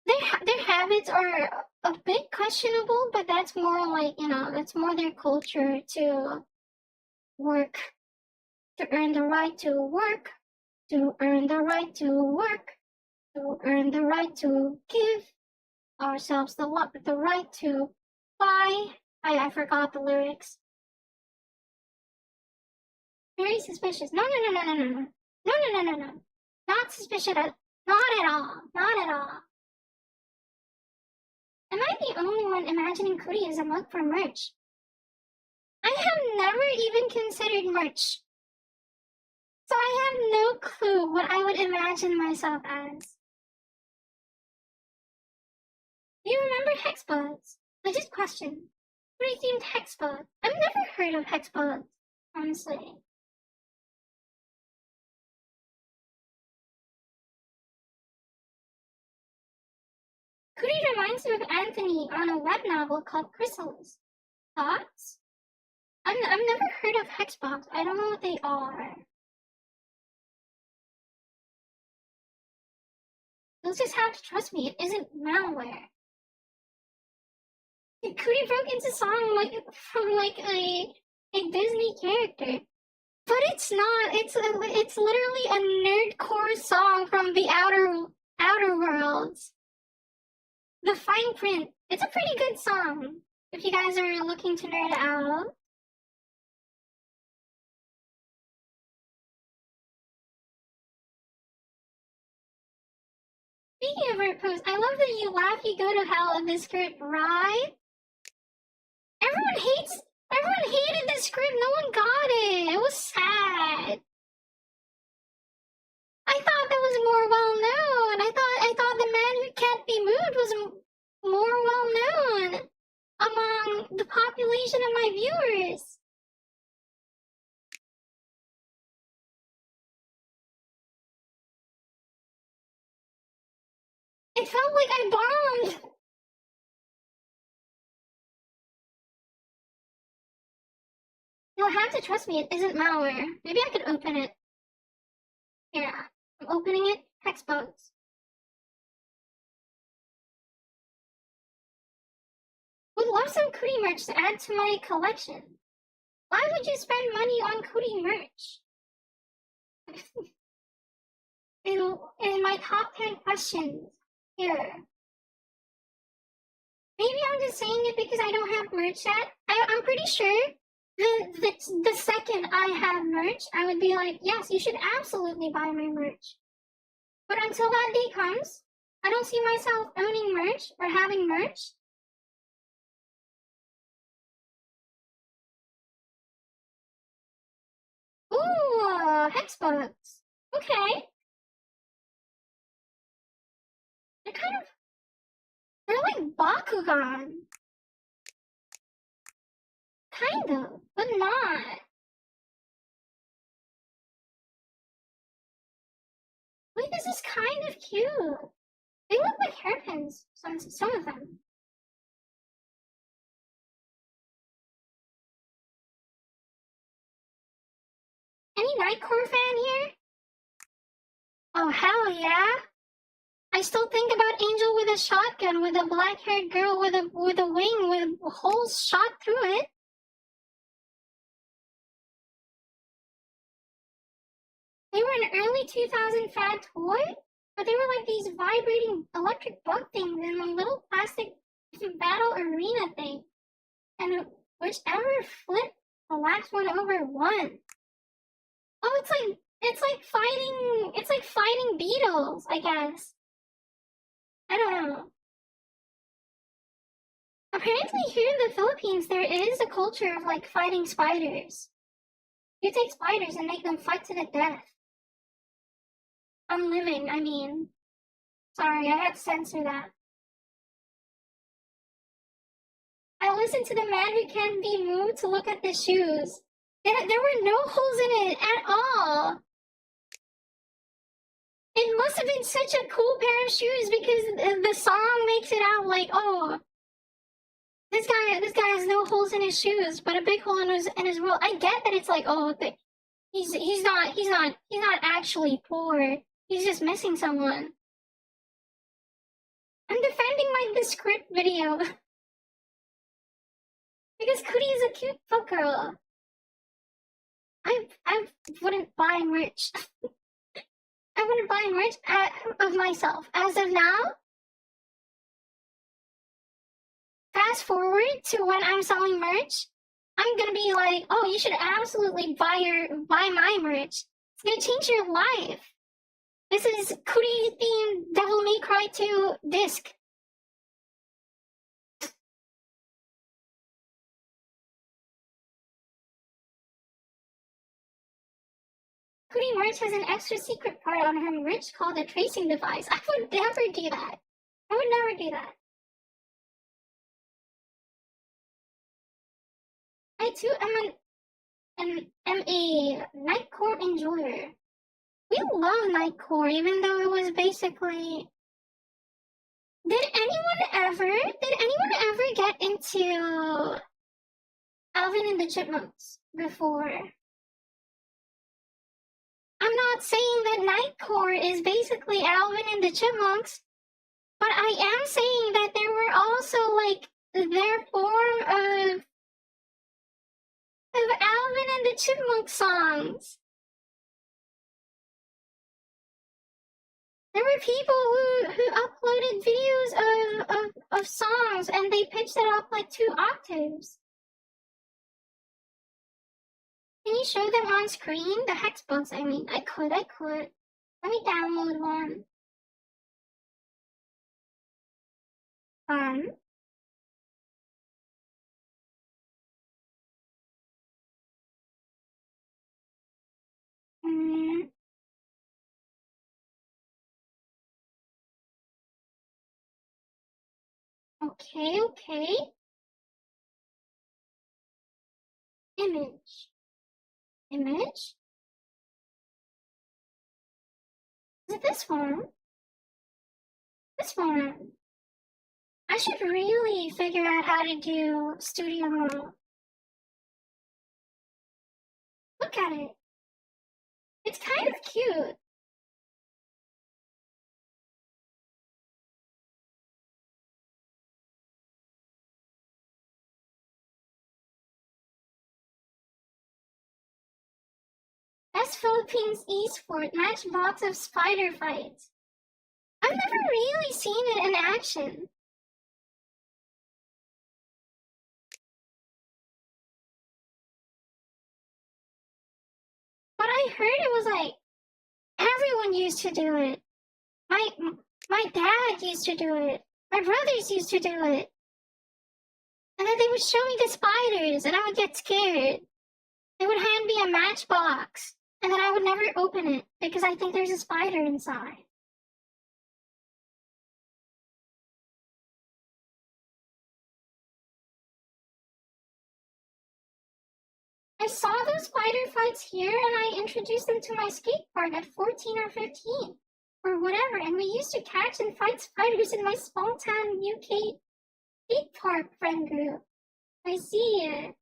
their habits are a bit questionable, but that's more like, that's more their culture to work, to earn the right to work, to earn the right to work, to earn the right to give ourselves the right to buy. I forgot the lyrics. Very suspicious. No, no, no, no, no, no, no, no, no, no, no, no. Not suspicious. Not at all. Not at all. Am I the only one imagining Kuri as a mug for merch? I have never even considered merch, so I have no clue what I would imagine myself as. Do you remember hex bugs? Legit question. Kuri themed hex bugs. I've never heard of hex bugs, honestly. Kuri reminds me of Anthony on a web novel called Chrysalis. Thoughts? I've never heard of hexbox. I don't know what they are. You'll just have to trust me. It isn't malware. Kuri broke into song from a Disney character, but it's not. It's literally a nerdcore song from the outer worlds. The Fine Print. It's a pretty good song if you guys are looking to nerd out. Speaking of her post, I love that you laugh, you go to hell in this script, right? Everyone hated this script, no one got it. It was sad. I thought that was more well known. I thought The Man Who Can't Be Moved was more well known among the population of my viewers. It felt like I bombed. You'll have to trust me, it isn't malware. Maybe I could open it. Here, I'm opening it. Hexbugs. Would love some Kuri merch to add to my collection. Why would you spend money on Kuri merch? in my top 10 questions. Here. Maybe I'm just saying it because I don't have merch yet. I'm pretty sure the second I have merch, I would be like, yes, you should absolutely buy my merch. But until that day comes, I don't see myself owning merch or having merch. Ooh, hexbugs. Okay. They're like Bakugan. Kind of, but not. Wait, this is kind of cute. They look like hairpins, some of them. Any Nightcore fan here? Oh, hell yeah. I still think about Angel with a shotgun with a black-haired girl with a wing with holes shot through it. They were an early 2000 fad toy, but they were like these vibrating electric bug things in a little plastic battle arena thing. And whichever flipped the last one over won. Oh, it's like fighting beetles, I guess. I don't know. Apparently here in the Philippines there is a culture of like fighting spiders. You take spiders and make them fight to the death. Unliving, I mean. Sorry, I had to censor that. I listened to The Man Who Can't Be Moved to look at the shoes. There were no holes in it at all. It must have been such a cool pair of shoes because the song makes it out like, oh, This guy has no holes in his shoes, but a big hole in his world. I get that it's like, oh, he's not actually poor. He's just missing someone. I'm defending the script video because Kuri is a cute fuck girl. I wouldn't buy merch. I wouldn't buy merch of myself. As of now, fast forward to when I'm selling merch, I'm gonna be like, oh, you should absolutely buy my merch. It's gonna change your life. This is Kuri themed Devil May Cry 2 disc. Kuri merch has an extra secret part on her merch called a tracing device. I would never do that. I would never do that. I too am a Nightcore enjoyer. We love Nightcore, even though it was basically. Did anyone ever get into Alvin and the Chipmunks before? I'm not saying that Nightcore is basically Alvin and the Chipmunks, but I am saying that there were also like their form of Alvin and the Chipmunk songs. There were people who uploaded videos of songs and they pitched it up like 2 octaves. Can you show them on screen? The hexbooks, I mean. I could. Let me download one. Mm, okay. Image. Is it this one? This one. I should really figure out how to do studio mode. Look at it. It's kind of cute. Best Philippines esport matchbox of spider fights. I've never really seen it in action. But I heard it was like everyone used to do it. My dad used to do it. My brothers used to do it. And then they would show me the spiders and I would get scared. They would hand me a matchbox and then I would never open it because I think there's a spider inside. I saw those spider fights here and I introduced them to my skate park at 14 or 15 or whatever, and we used to catch and fight spiders in my small town UK skate park friend group. I see it.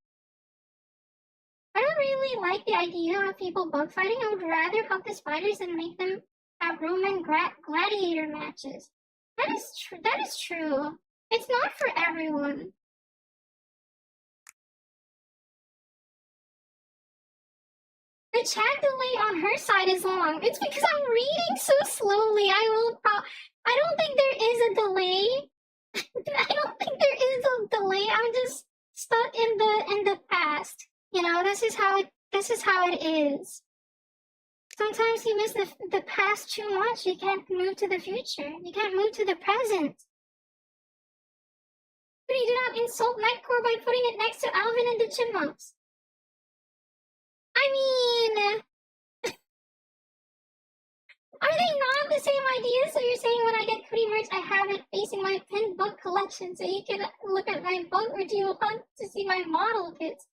I don't really like the idea of people bug fighting. I would rather hunt the spiders and make them have Roman gladiator matches. That is true. It's not for everyone. The chat delay on her side is long. It's because I'm reading so slowly. I don't think there is a delay. I don't think there is a delay. I'm just stuck in the past. You know, this is how it is. Sometimes you miss the past too much. You can't move to the future. You can't move to the present. But you do not insult Nightcore by putting it next to Alvin and the Chipmunks. I mean, are they not the same idea? So you're saying when I get Kuri merch, I have it facing my pinned book collection so you can look at my book, or do you want to see my model kits?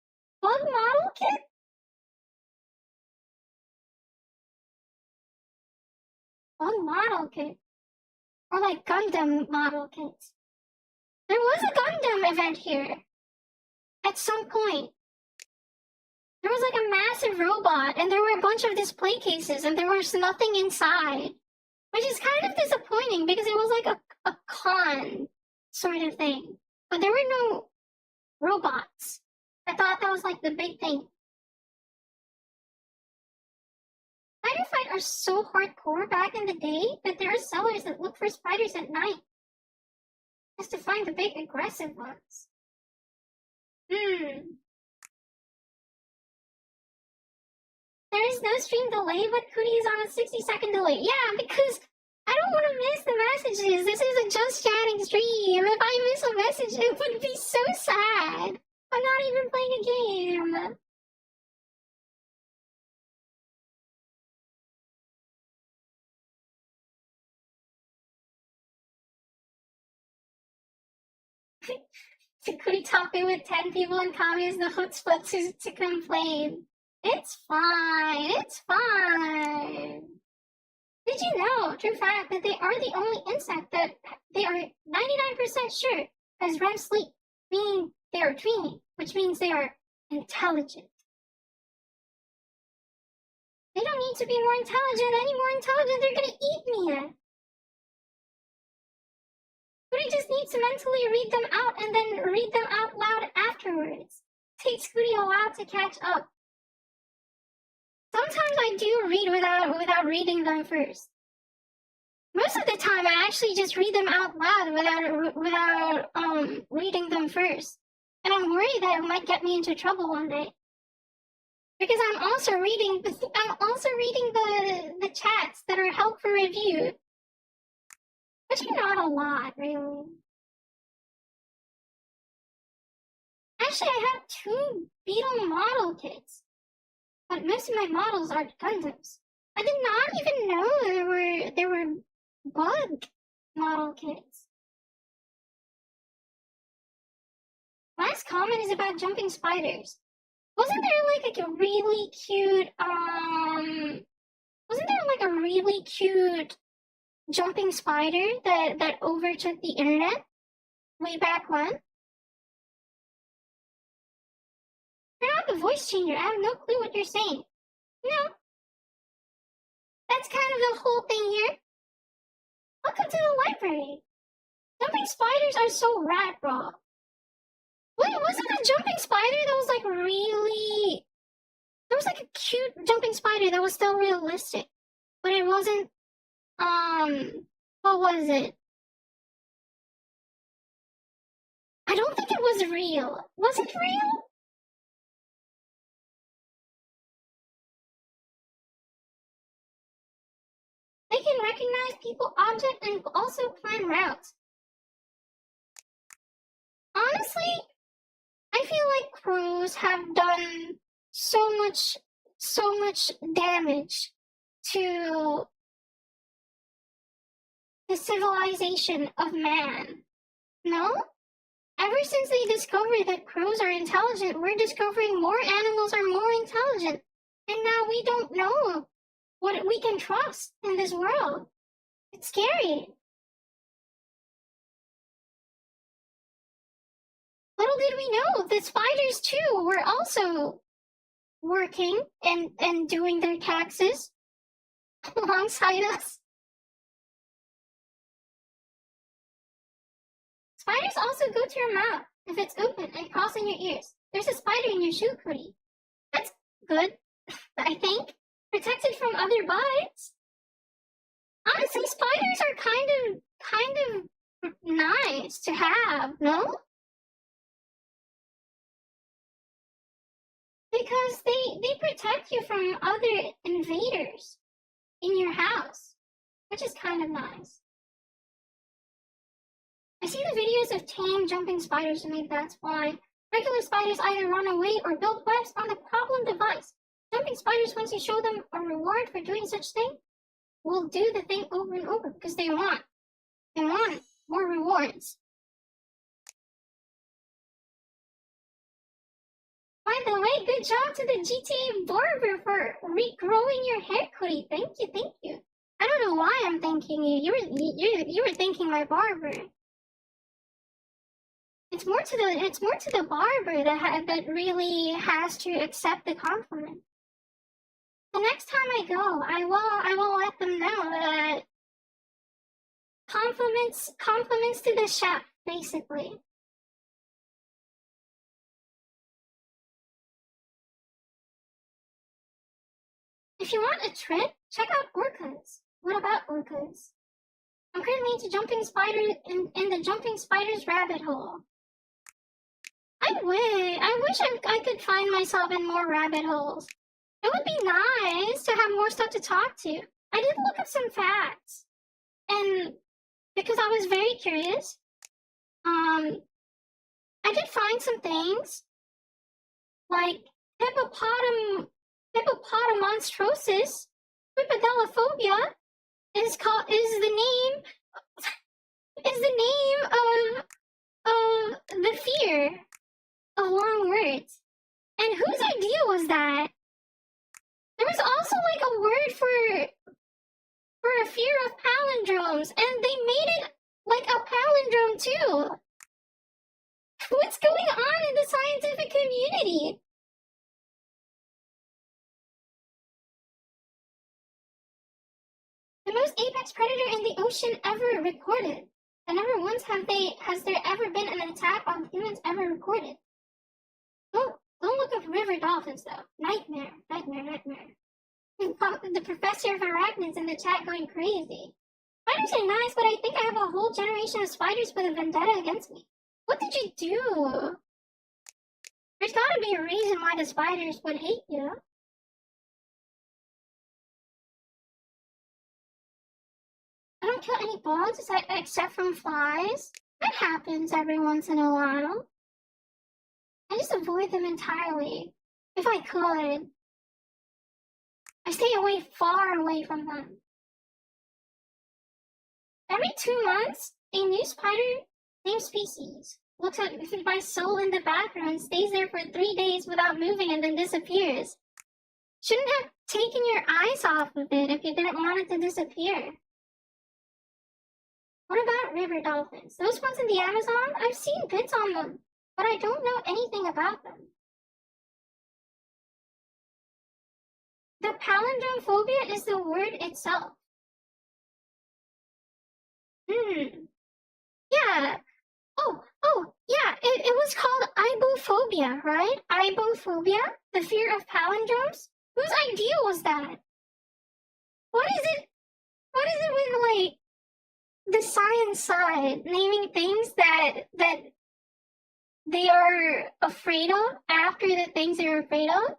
Bug model kit? Bug model kit? Or like Gundam model kits? There was a Gundam event here at some point. There was like a massive robot, and there were a bunch of display cases, and there was nothing inside, which is kind of disappointing because it was like a con sort of thing. But there were no robots. I thought that was like the big thing. Spider fight are so hardcore back in the day that there are sellers that look for spiders at night just to find the big aggressive ones. There is no stream delay, but Kuri is on a 60-second delay. Yeah, because I don't want to miss the messages. This is a just chatting stream. If I miss a message, it would be so sad. I'm not even playing a game. To Kuri topic with 10 people in comments, the chutzpah to complain. It's fine. It's fine. Did you know, true fact, that they are the only insect that they are 99% sure has REM sleep, meaning they are dreaming, which means they are intelligent. They don't need to be more intelligent. Any more intelligent, they're gonna eat me. Kuri just needs to mentally read them out and then read them out loud afterwards. It takes Kuri a while to catch up. Sometimes I do read without reading them first. Most of the time, I actually just read them out loud without reading them first. And I'm worried that it might get me into trouble one day. Because I'm also reading the chats that are help for review. Which are not a lot, really. Actually, I have 2 Beetle model kits. But most of my models are Gundams. I did not even know there were bug model kits. Last comment is about jumping spiders. Wasn't there like a really cute jumping spider that overtook the internet way back when? You're not the voice changer. I have no clue what you're saying. No. That's kind of the whole thing here. Welcome to the library. Jumping spiders are so rad, bro. Wait, wasn't a jumping spider that was like really... There was like a cute jumping spider that was still realistic. But it wasn't... What was it? I don't think it was real. Was it real? They can recognize people, objects, and also plan routes. Honestly, I feel like crows have done so much damage to the civilization of man. No? Ever since they discovered that crows are intelligent, we're discovering more animals are more intelligent. And now we don't know what we can trust in this world. It's scary. Little did we know that spiders too were also working and doing their taxes alongside us. Spiders also go to your mouth if it's open and cross in your ears. There's a spider in your shoe, Kuri. That's good, I think. Protected from other bites. Honestly, spiders are kind of nice to have, no? Because they protect you from other invaders in your house, which is kind of nice. I see the videos of tame jumping spiders, and maybe that's why. Regular spiders either run away or build webs on the problem device. Jumping spiders, once you show them a reward for doing such thing, will do the thing over and over because they want more rewards. By the way, good job to the GTA barber for regrowing your hair, Kuri. Thank you. I don't know why I'm thanking you. You were thanking my barber. It's more to the barber that really has to accept the compliment. The next time I go, I will let them know that compliments to the chef, basically. If you want a trip, check out orcas. What about orcas? I'm currently into jumping spider in the jumping spider's rabbit hole. I wish I could find myself in more rabbit holes. It would be nice to have more stuff to talk to. I did look up some facts, and because I was very curious, I did find some things like hippopotamonstrosis, hippodelophobia is the name of the fear of long words. And whose idea was that? There was also like a word for a fear of palindromes, and they made it like a palindrome too. What's going on in the scientific community? The most apex predator in the ocean ever recorded. And never once has there ever been an attack on humans ever recorded. Don't look up river dolphins though. Nightmare. The professor of arachnids in the chat going crazy. Spiders are nice, but I think I have a whole generation of spiders with a vendetta against me. What did you do? There's gotta be a reason why the spiders would hate you. I don't kill any bugs except from flies. That happens every once in a while. I just avoid them entirely. If I could. I stay far away from them. Every 2 months, a new spider, same species, looks at my soul in the background, stays there for 3 days without moving and then disappears. Shouldn't have taken your eyes off of it if you didn't want it to disappear. What about river dolphins? Those ones in the Amazon? I've seen bits on them, but I don't know anything about them. The palindrome phobia is the word itself. Yeah. Yeah. It was called ibophobia, right? Ibophobia? The fear of palindromes? Whose idea was that? What is it with, like, the science side, naming things that they are afraid of after the things they're afraid of?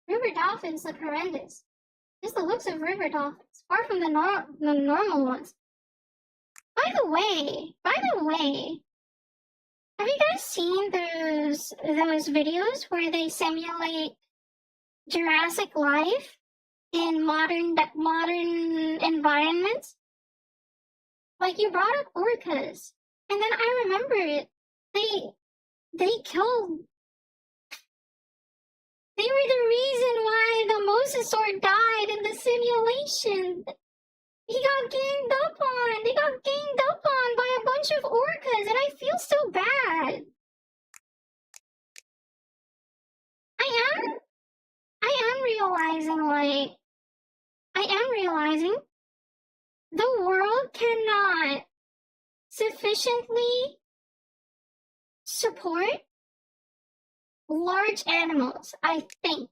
River dolphins look horrendous. Just the looks of river dolphins, far from the normal ones. By the way, have you guys seen those videos where they simulate Jurassic life in modern environments? Like, you brought up orcas, and then I remember they killed. They were the reason why the mosasaur died in the simulation. They got ganged up on by a bunch of orcas, and I feel so bad. I am realizing the world cannot sufficiently support large animals, I think.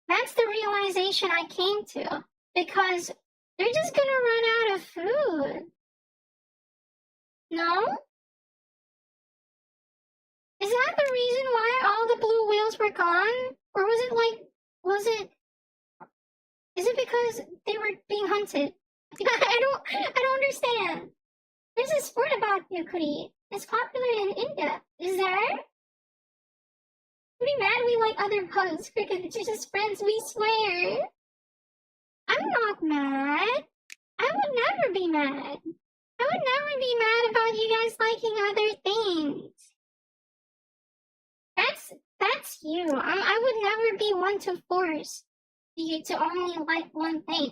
That's the realization I came to, because they're just gonna run out of food. No? Is that the reason why all the blue whales were gone? Or is it because they were being hunted? I don't understand. There's a sport about you, Kuri. It's popular in India. Is there? Pretty mad we like other bugs. Cricket, they're just friends, we swear. I'm not mad. I would never be mad. I would never be mad about you guys liking other things. That's that's you. I would never be one to force you to only like one thing.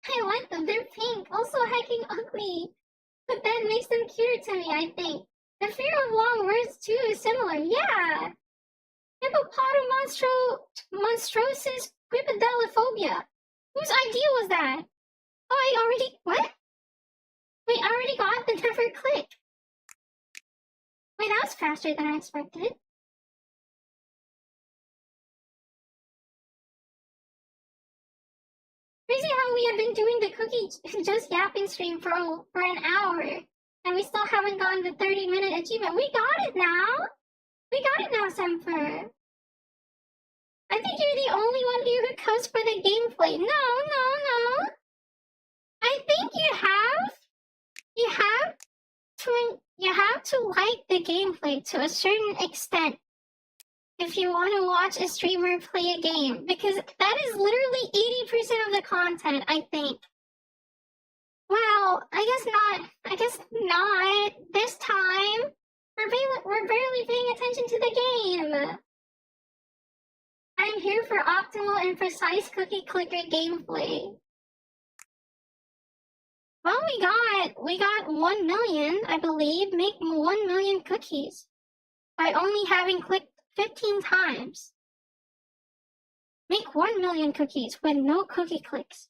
I like them. They're pink. Also hecking ugly. But that makes them cute to me, I think. The fear of long words, too, is similar. Yeah! Monstrosis quipedalophobia. Whose idea was that? Oh, I already... What? Wait, I already got the never click. Wait, that was faster than I expected. Crazy how we have been doing the cookie just yapping stream for an hour, and we still haven't gotten the 30-minute achievement. We got it now! We got it now, Semper. I think you're the only one here who comes for the gameplay. No, no, no. I think you have to like the gameplay to a certain extent if you want to watch a streamer play a game, because that is literally 80% of the content, I think. Well, I guess not. I guess not. This time, we're barely paying attention to the game. I'm here for optimal and precise cookie clicker gameplay. Well, we got 1 million, I believe. Make 1 million cookies by only having clicked 15 times. Make 1 million cookies with no cookie clicks.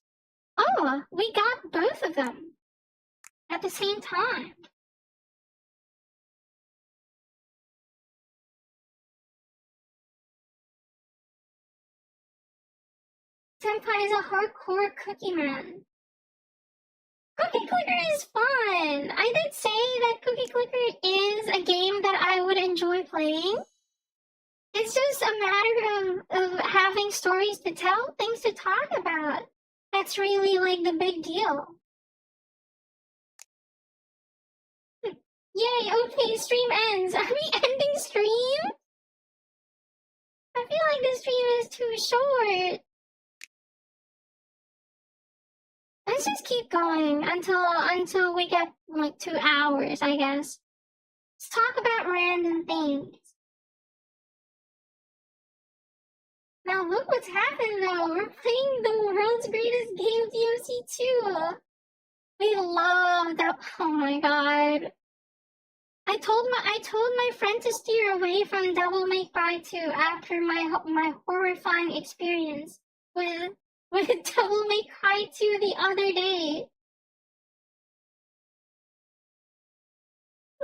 Oh, we got both of them at the same time. Senpai is a hardcore cookie man. Cookie Clicker is fun! I did say that Cookie Clicker is a game that I would enjoy playing. It's just a matter of having stories to tell, things to talk about. That's really like the big deal. Yay, okay, stream ends. Are we ending stream? I feel like the stream is too short. Let's just keep going until we get like 2 hours, I guess. Let's talk about random things. Now look what's happened though. We're playing the world's greatest game, DOC 2. We love that. Oh my god. I told my friend to steer away from Devil May Cry 2 after my horrifying experience with Devil May Cry 2 the other day.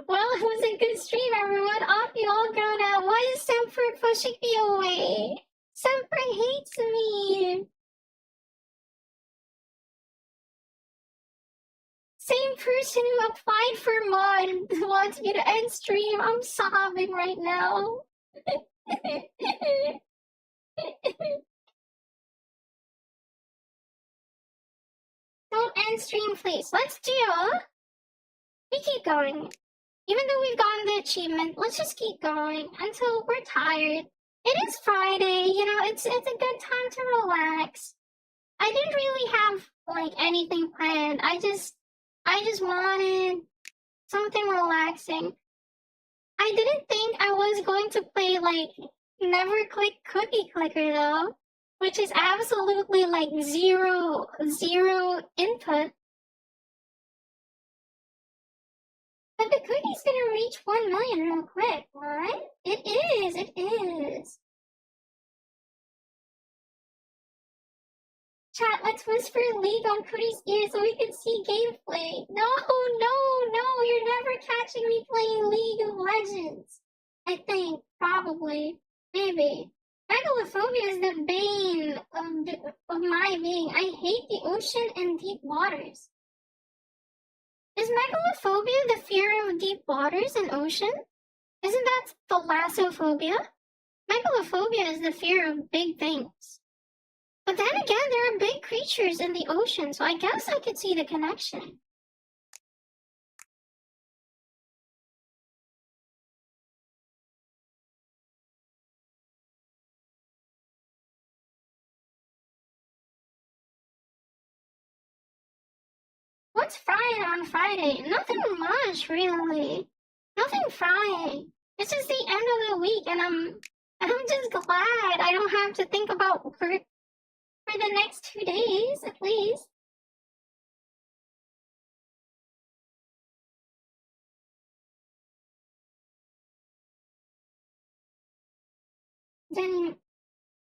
Well, it was a good stream, everyone. Off you all go now. Why is Semper pushing me away? Semper hates me. Same person who applied for mod wants me to end stream. I'm sobbing right now. Don't end stream, please. Let's do. We keep going. Even though we've gotten the achievement, let's just keep going until we're tired. It is Friday, it's a good time to relax. I didn't really have like anything planned. I just wanted something relaxing. I didn't think I was going to play like Never Click Cookie Clicker though, which is absolutely like zero input. But the cookie's gonna reach 1 million real quick, right? It is. Chat, let's whisper League on Kuri's ear so we can see gameplay. No, you're never catching me playing League of Legends. I think, probably, maybe. Megalophobia is the bane of my being. I hate the ocean and deep waters. Is megalophobia the fear of deep waters and ocean? Isn't that thalassophobia? Megalophobia is the fear of big things. But then again, there are big creatures in the ocean, so I guess I could see the connection. What's frying on Friday? Nothing much, really. Nothing frying. It's just the end of the week, and I'm just glad I don't have to think about work for the next 2 days, at least. Then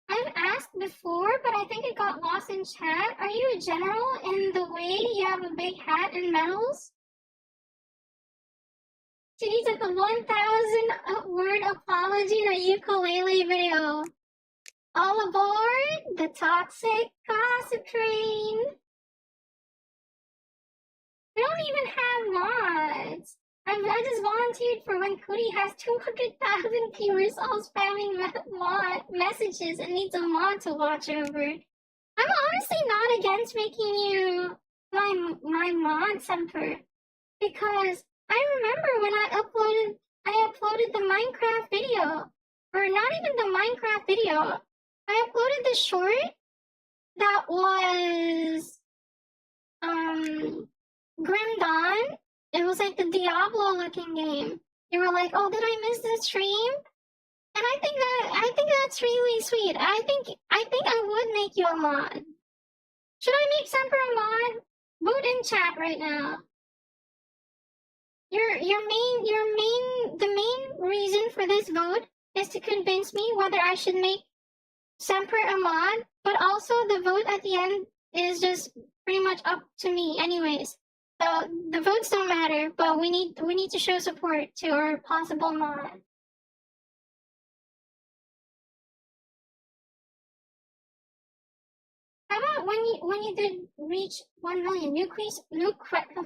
I've asked before, but I think it got lost in chat. Are you a general in the way you have a big hat and medals? She took a 1,000 word apology in a ukulele video. All aboard the toxic gossip train. We don't even have mods. I just volunteered for when Kuri has 200,000 viewers all spamming messages and needs a mod to watch over. I'm honestly not against making you my mod, Semper, because I remember when I uploaded the Minecraft video, or not even the Minecraft video. I uploaded the short that was Grim Dawn. It was like the Diablo looking game. You were like, "Oh, did I miss the stream?" And I think that's really sweet. I think I would make you a mod. Should I make Semper a mod? Vote in chat right now. The main reason for this vote is to convince me whether I should make Semper a mod, but also the vote at the end is just pretty much up to me anyways. So the votes don't matter, but we need to show support to our possible mod. How about when you did reach 1 million?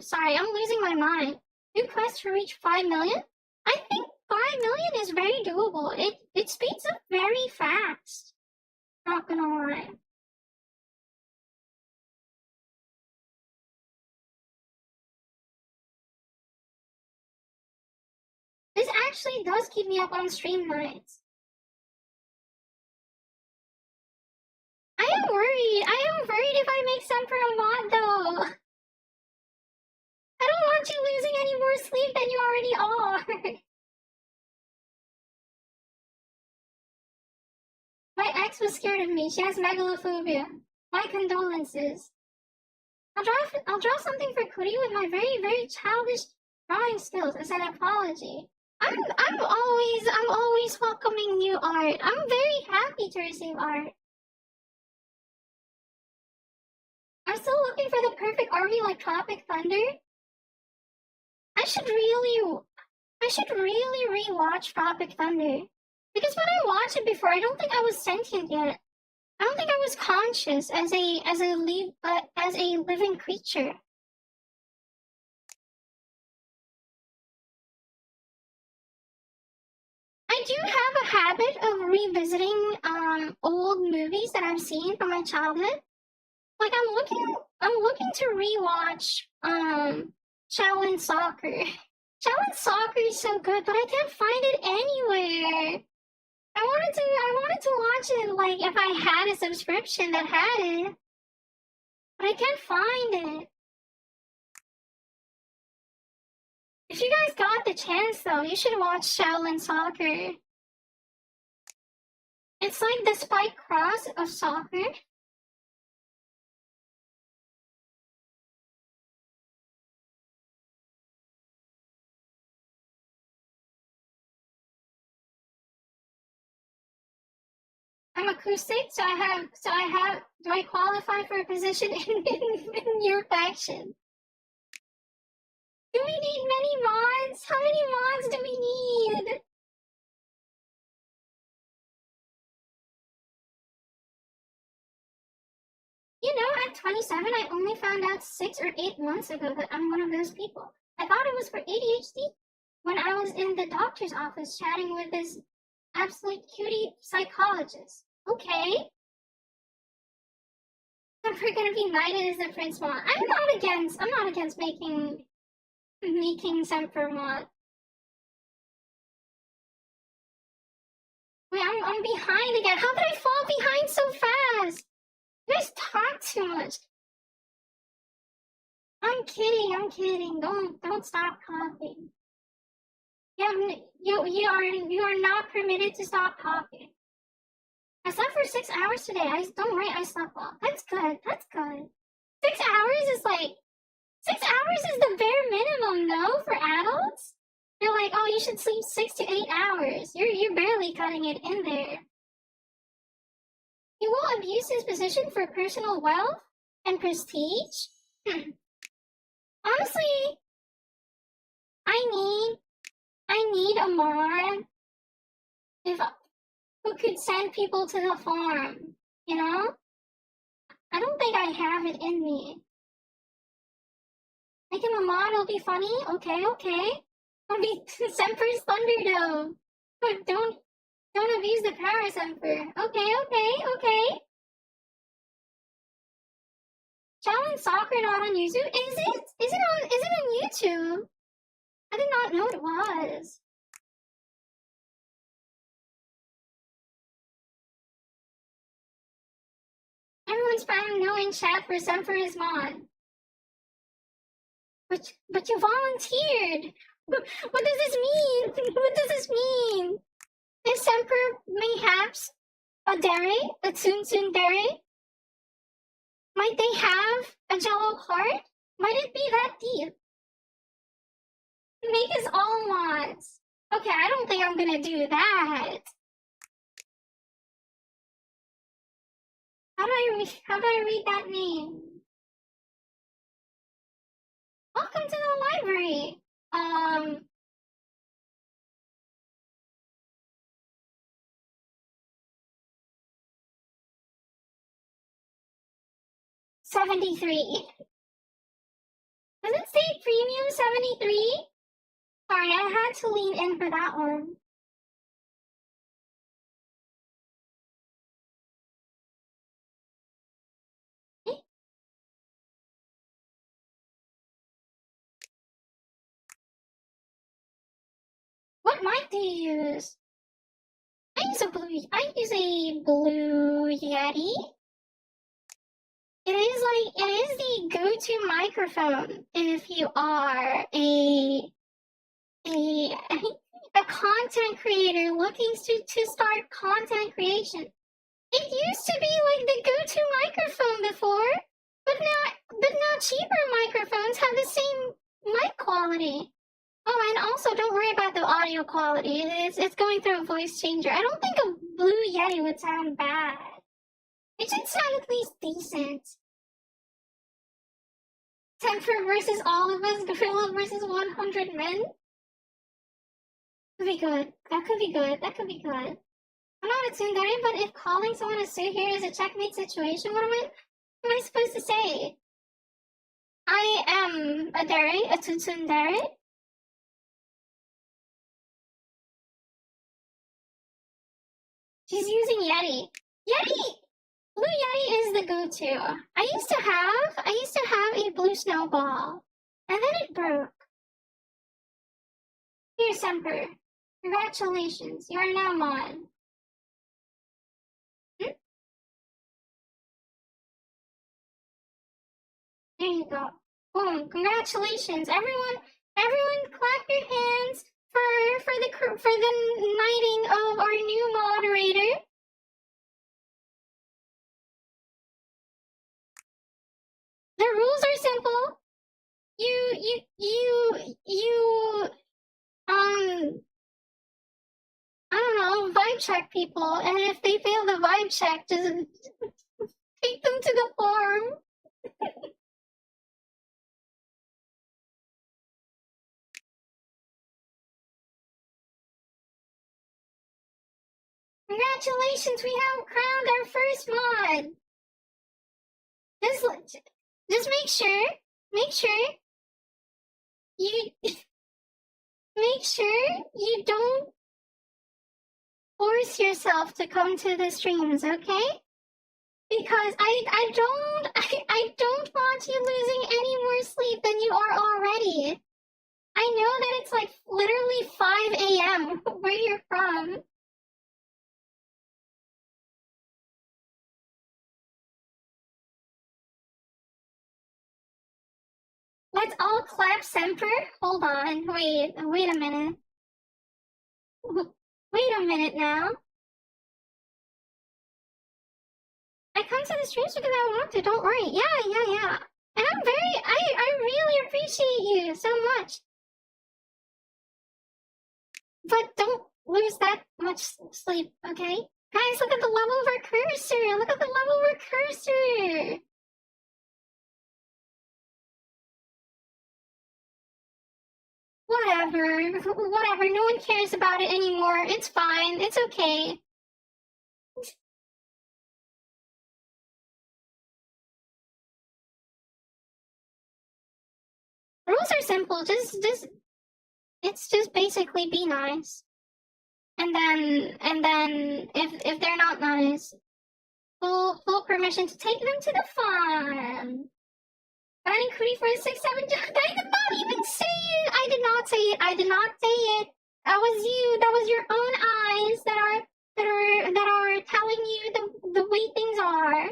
Sorry, I'm losing my mind. New quest to reach 5 million? I think 5 million is very doable. It speeds up very fast. Not gonna lie. This actually does keep me up on stream nights. I am worried if I make Semper a mod though. I don't want you losing any more sleep than you already are. My ex was scared of me. She has megalophobia. My condolences. I'll draw something for Kuri with my very, very childish drawing skills as an apology. I'm always welcoming new art. I'm very happy to receive art. I'm still looking for the perfect army like Tropic Thunder. I should really rewatch Tropic Thunder. Because when I watched it before, I don't think I was sentient yet. I don't think I was conscious as a living creature. I do have a habit of revisiting old movies that I've seen from my childhood. Like I'm looking to rewatch Shaolin Soccer. Shaolin Soccer is so good, but I can't find it anywhere. I wanted to watch it like if I had a subscription that had it, but I can't find it. If you guys got the chance though, you should watch Shaolin Soccer. It's like the Spike Cross of soccer. I'm acoustic, do I qualify for a position in your faction? Do we need many mods? How many mods do we need? You know, at 27, I only found out 6 or 8 months ago that I'm one of those people. I thought it was for ADHD when I was in the doctor's office chatting with this absolute cutie psychologist. Okay. We're gonna be knighted as the prince mod. I'm not against making Semper mod. Wait, I'm behind again. How did I fall behind so fast? You guys talk too much. I'm I'm kidding, I'm kidding. Don't stop talking. You are not permitted to stop talking. I slept for 6 hours today. Don't worry, I slept well. That's good. That's good. 6 hours is like 6 hours is the bare minimum, no, for adults. They're like, oh, you should sleep 6 to 8 hours. You're barely cutting it in there. He will abuse his position for personal wealth and prestige. Honestly, I need a mod if who could send people to the farm. You know, I don't think I have it in me. Make him a mod, it'll be funny. Okay, okay. It'll be Semper's Thunderdome. But don't abuse the power, Semper. Okay, okay, okay. Challenge soccer not on YouTube. Is it on YouTube? I did not know it was. Everyone's spamming no in chat for Semper is mod. But you volunteered. What does this mean? What does this mean? Is Semper mayhaps a dere? A tsundere? Might they have a jello heart? Might it be that deep? Make us all mods. Okay, I don't think I'm gonna do that. How do I read that name? Welcome to the library. 73. Does it say premium 73? Sorry, I had to lean in for that one. What mic do you use? I use a blue Yeti. It is the go-to microphone if you are a content creator looking to start content creation. It used to be like the go-to microphone before, but now cheaper microphones have the same mic quality. Oh, and also don't worry about the audio quality. It's going through a voice changer. I don't think a blue Yeti would sound bad. It should sound at least decent. Temper versus all of us, Gorilla versus 100 men. Could be good. That could be good. That could be good. I'm not a tsundere, but if calling someone a here is a checkmate situation, what am I supposed to say? I am a dere, a tsundere. She's using Yeti. Yeti! Blue Yeti is the go-to. I used to have a blue snowball, and then it broke. Here, Semper. Congratulations, you are now mine. There you go. Boom! Congratulations, everyone! Everyone, clap your hands for the knighting of our new moderator. The rules are simple. You I don't know, vibe check people, and if they fail the vibe check, just take them to the farm. Congratulations, we have crowned our first mod. Just make sure you make sure you don't force yourself to come to the streams, okay? Because I don't want you losing any more sleep than you are already. I know that it's like literally 5 a.m. where you're from. Let's all clap Semper. Hold on. Wait a minute. Wait a minute now. I come to the streams because I want to, don't worry. Yeah. And I really appreciate you so much. But don't lose that much sleep, okay? Guys, look at the level of our cursor. Look at the level of our cursor. Whatever. No one cares about it anymore. It's fine. It's okay. Rules are simple. It's just basically be nice. And then if they're not nice, full permission to take them to the farm. Finding Kuri for 6-7. I did not even say it. I did not say it. That was you. That was your own eyes that are telling you the way things are.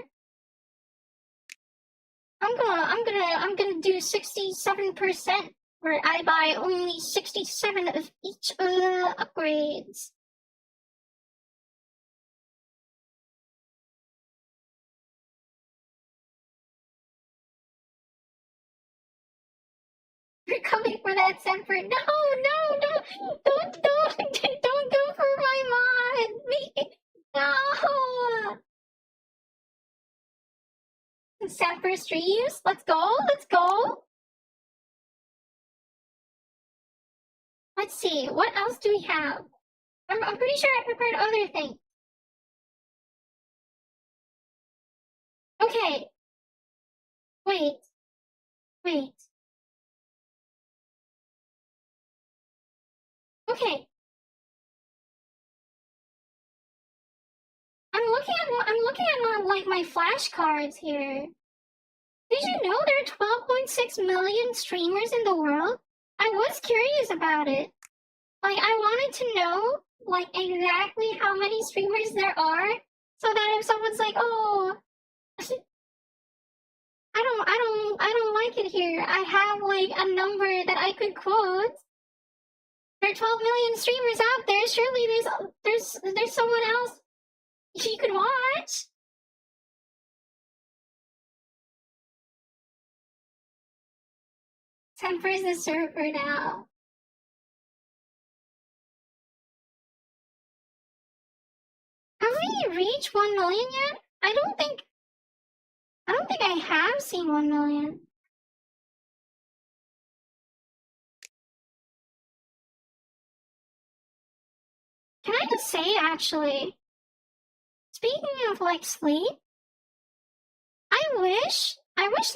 I'm gonna do 67%, where I buy only 67 of each of the upgrades. You're coming for that Semper. No, don't go for my mod. No. Semper streams. Let's go. Let's see. What else do we have? I'm pretty sure I prepared other things. Okay. Wait. Okay. I'm looking at like my flashcards here. Did you know there are 12.6 million streamers in the world? I was curious about it. Like, I wanted to know, like, exactly how many streamers there are, so that if someone's like, oh, I don't like it here. I have like a number that I could quote. There are 12 million streamers out there. Surely there's someone else you could watch. Temper's the server now. Have we reached 1 million yet? I don't think I have seen 1 million. Can I just say, actually, speaking of like sleep, I wish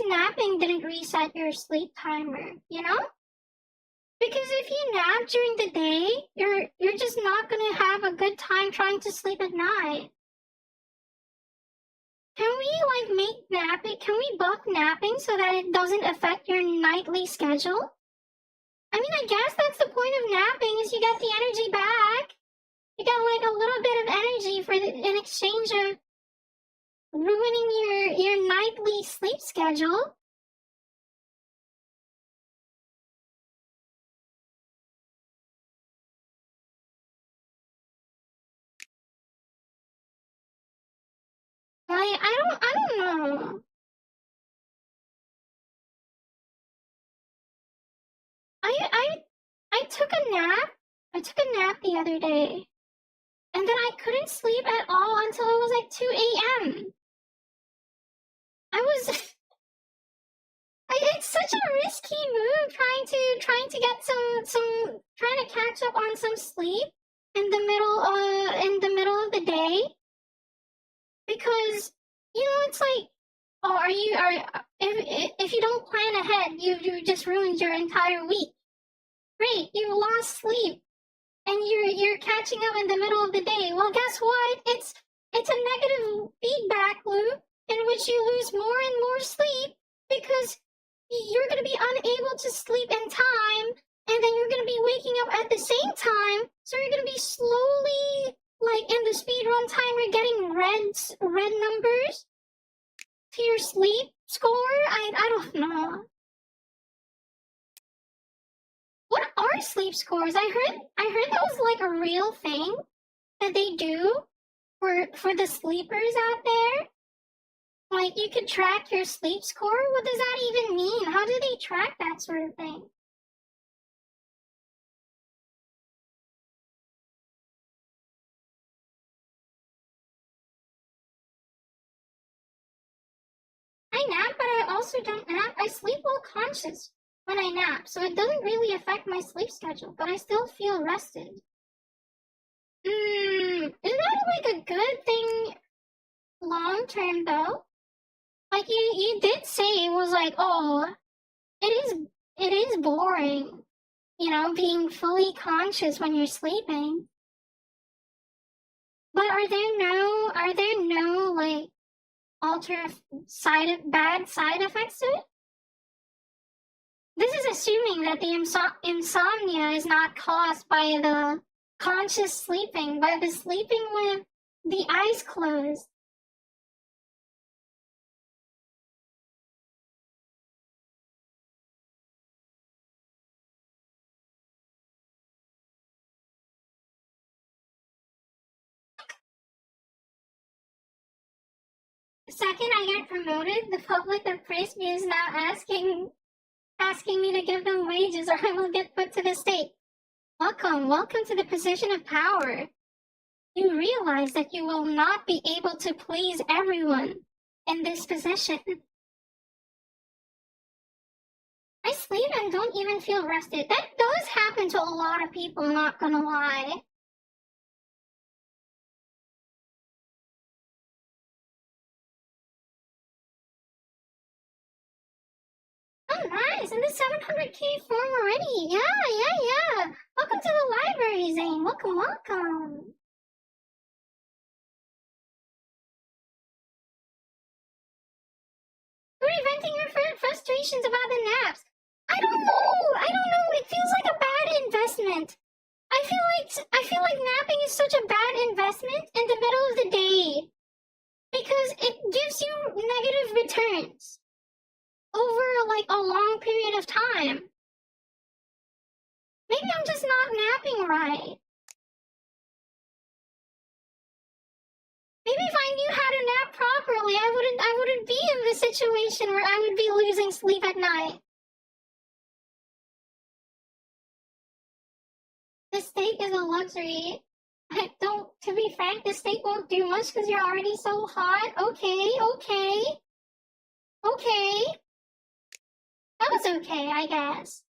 napping didn't reset your sleep timer, you know? Because if you nap during the day, you're just not gonna have a good time trying to sleep at night. Can we like make napping? Can we buff napping so that it doesn't affect your nightly schedule? I mean, I guess that's the point of napping is you get the energy back. You get like a little bit of energy in exchange of ruining your nightly sleep schedule. I don't know. I took a nap. I took a nap the other day. And then I couldn't sleep at all until it was like 2 a.m. It's such a risky move trying to get trying to catch up on some sleep in the middle of the day. Because, you know, it's like, oh, if you don't plan ahead, you just ruined your entire week. Great, you lost sleep and you're catching up in the middle of the day. Well, guess what? It's a negative feedback loop in which you lose more and more sleep because you're going to be unable to sleep in time, and then you're going to be waking up at the same time. So you're going to be slowly, like in the speedrun timer, getting red numbers to your sleep score. I don't know. are sleep scores? I heard that was like a real thing that they do for the sleepers out there. Like you could track your sleep score? What does that even mean? How do they track that sort of thing? I nap, but I also don't nap. I sleep while conscious when I nap, so it doesn't really affect my sleep schedule, but I still feel rested. Is that like a good thing long term though? Like you did say it was like, oh, it is it is boring, being fully conscious when you're sleeping. But are there no like bad side effects to it? This is assuming that the insomnia is not caused by the conscious sleeping, by the sleeping with the eyes closed. The second I get promoted, the public that praised me is now asking me to give them wages or I will get put to the stake. Welcome to the position of power. You realize that you will not be able to please everyone in this position. I sleep and don't even feel rested. That does happen to a lot of people, not gonna lie. Oh, nice! In the 700K form already. Yeah. Welcome to the library, Zane. Welcome. You're venting your frustrations about the naps. I don't know. It feels like a bad investment. I feel like napping is such a bad investment in the middle of the day because it gives you negative returns over like a long period of time. Maybe I'm just not napping right. Maybe if I knew how to nap properly, I wouldn't be in this situation where I would be losing sleep at night. The steak is a luxury. I don't, to be frank, the steak won't do much because you're already so hot. Okay. That was okay, I guess.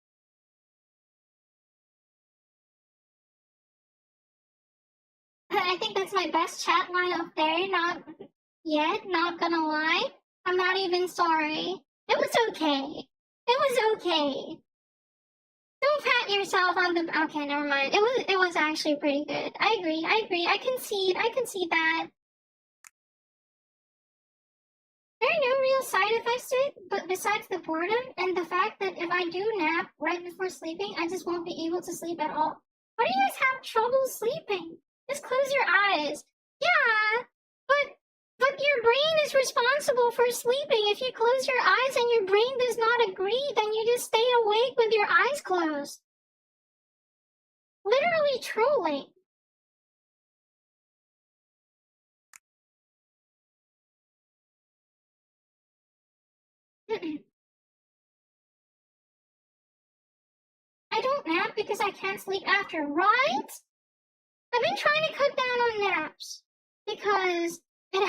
I think that's my best chat line up there. Not yet, not gonna lie. I'm not even sorry. It was okay. It was okay. Don't pat yourself on the. Okay, never mind. It was actually pretty good. I agree. I concede that. There are no real side effects to it, but besides the boredom and the fact that if I do nap right before sleeping, I just won't be able to sleep at all. Why do you guys have trouble sleeping? Just close your eyes. Yeah, but your brain is responsible for sleeping. If you close your eyes and your brain does not agree, then you just stay awake with your eyes closed. Literally trolling. I don't nap because I can't sleep after, right? I've been trying to cut down on naps because it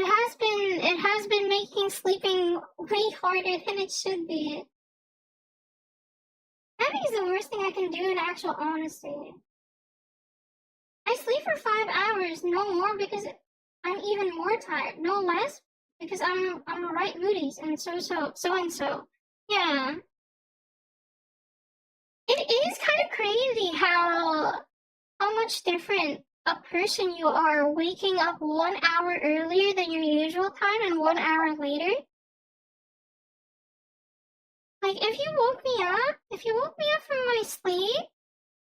has been making sleeping way harder than it should be. Napping is the worst thing I can do in actual honesty. I sleep for 5 hours, no more because I'm even more tired. No less because I'm right moodies and so. Yeah. It is kind of crazy how much different a person you are waking up 1 hour earlier than your usual time and 1 hour later. Like if you woke me up from my sleep,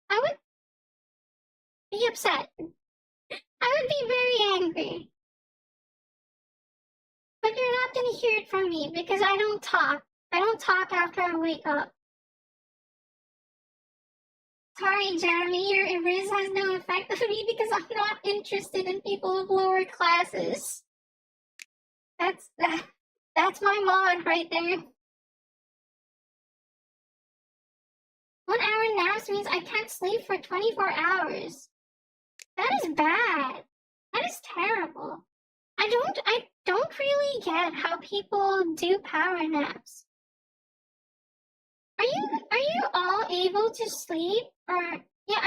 I would be upset. I would be very angry. But you're not gonna hear it from me because I don't talk. I don't talk after I wake up. Sorry, Jeremy, your erase has no effect on me because I'm not interested in people of lower classes. That's my mod right there. 1 hour naps means I can't sleep for 24 hours. That is bad. That is terrible. I don't really get how people do power naps. Are you all able to sleep? Or yeah,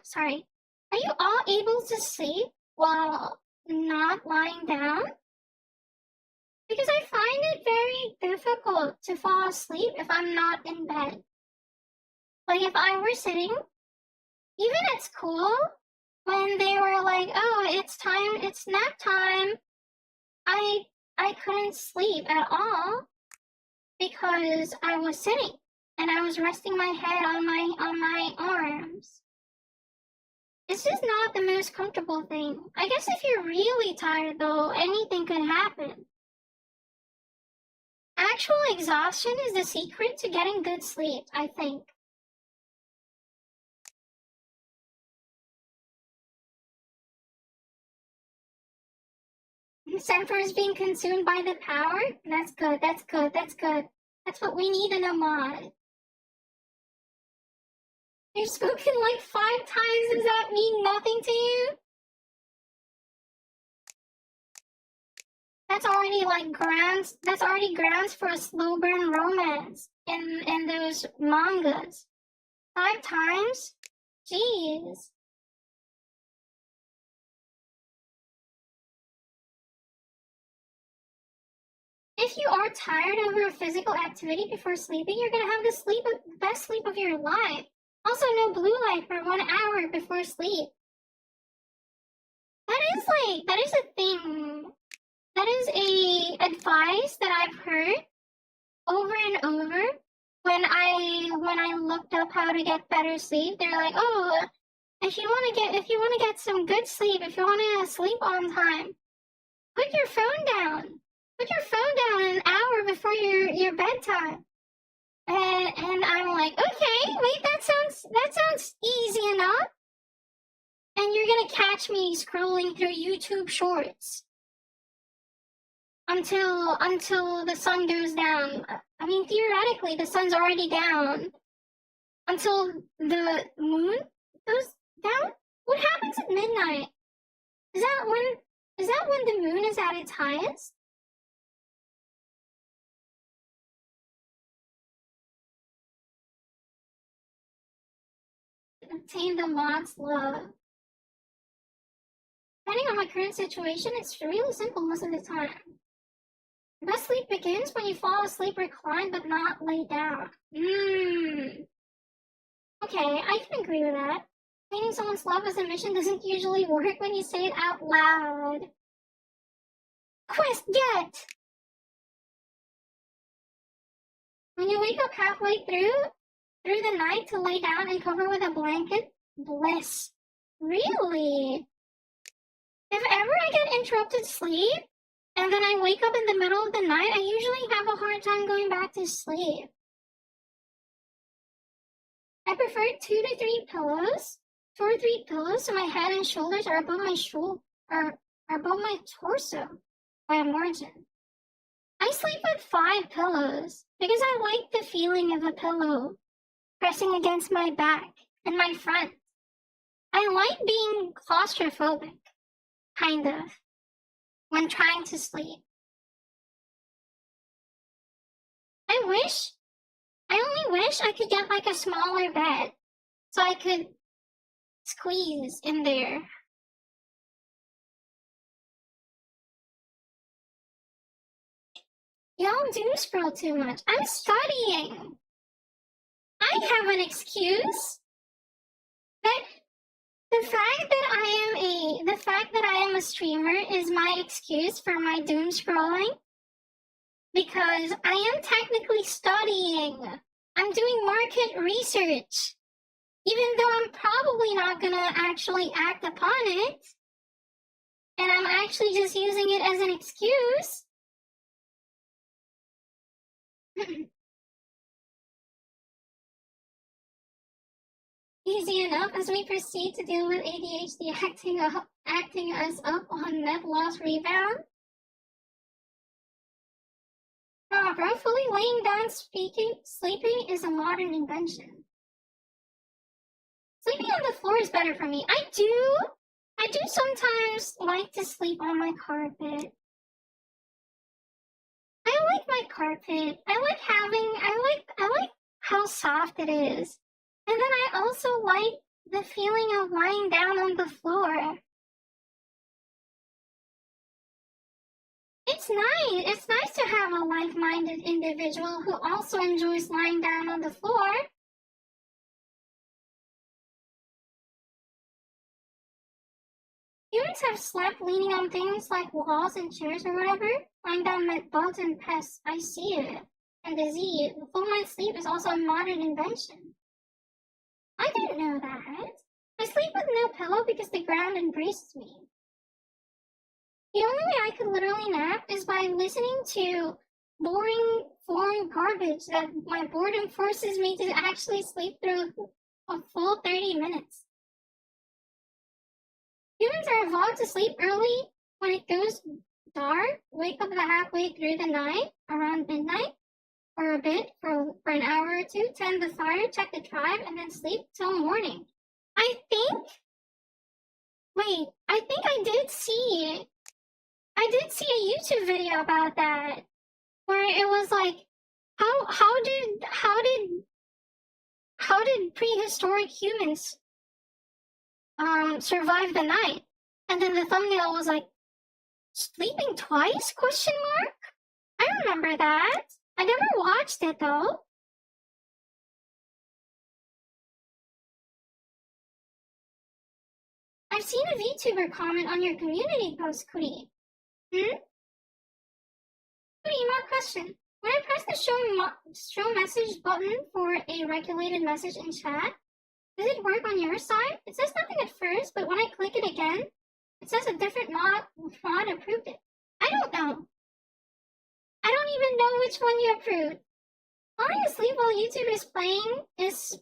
sorry. Are you all able to sleep while not lying down? Because I find it very difficult to fall asleep if I'm not in bed. Like if I were sitting, even at school, when they were like, "Oh, it's nap time," I couldn't sleep at all because I was sitting and I was resting my head on my arms. It's just not the most comfortable thing. I guess if you're really tired though, anything could happen. Actual exhaustion is the secret to getting good sleep, I think. Cipher is being consumed by the power? That's good, that's good, that's good. That's what we need in a mod. You've spoken like 5 times, does that mean nothing to you? That's already grounds for a slow burn romance in those mangas. 5 times? Jeez. If you are tired over a physical activity before sleeping, you're gonna have the best sleep of your life. Also, no blue light for 1 hour before sleep. That is a thing. That is a advice that I've heard over and over when I looked up how to get better sleep. They're like, oh, if you want to get some good sleep, if you want to sleep on time, put your phone down. Put your phone down an hour before your bedtime. And I'm like, okay, wait, that sounds easy enough. And you're gonna catch me scrolling through YouTube shorts until the sun goes down. I mean, theoretically, the sun's already down until the moon goes down. What happens at midnight? Is that when the moon is at its highest? Obtain the mod's love. Depending on my current situation, it's really simple most of the time. Best sleep begins when you fall asleep reclined but not lay down. Okay, I can agree with that. Obtaining someone's love as a mission doesn't usually work when you say it out loud. Quest get! When you wake up halfway through the night to lay down and cover with a blanket, bliss. Really? If ever I get interrupted sleep, and then I wake up in the middle of the night, I usually have a hard time going back to sleep. I prefer 2 to 3 pillows. 2 or 3 pillows so my head and shoulders are above my above my torso by a margin. I sleep with 5 pillows because I like the feeling of a pillow pressing against my back and my front. I like being claustrophobic, kind of, when trying to sleep. I only wish I could get like a smaller bed so I could squeeze in there. Y'all do scroll too much. I'm studying. I have an excuse. But the fact that I am a streamer is my excuse for my doom scrolling. Because I am technically studying. I'm doing market research. Even though I'm probably not gonna actually act upon it. And I'm actually just using it as an excuse. Easy enough as we proceed to deal with ADHD acting us up on net loss rebound. Nah, bro, fully laying down sleeping is a modern invention. Sleeping on the floor is better for me. I do sometimes like to sleep on my carpet. I like my carpet. I like how soft it is. And then I also like the feeling of lying down on the floor. It's nice. It's nice to have a like-minded individual who also enjoys lying down on the floor. Humans have slept leaning on things like walls and chairs or whatever. Lying down met bugs and pests. I see it. And disease. The full night's sleep is also a modern invention. I didn't know that. I sleep with no pillow because the ground embraces me. The only way I could literally nap is by listening to boring foreign garbage that my boredom forces me to actually sleep through a full 30 minutes. Humans are evolved to sleep early when it goes dark, wake up about halfway through the night, around midnight, or a bit for an hour or two, tend the fire, check the tribe, and then sleep till morning. I think I did see a YouTube video about that, where it was like, how did prehistoric humans survive the night? And then the thumbnail was like, sleeping twice? Question mark? I remember that. I never watched it though. I've seen a VTuber comment on your community post, Kuri. Kuri, more question. When I press the show message button for a regulated message in chat, does it work on your side? It says nothing at first, but when I click it again, it says a different mod approved it. I don't know. I don't even know which one you approved. Falling asleep while YouTube is playing is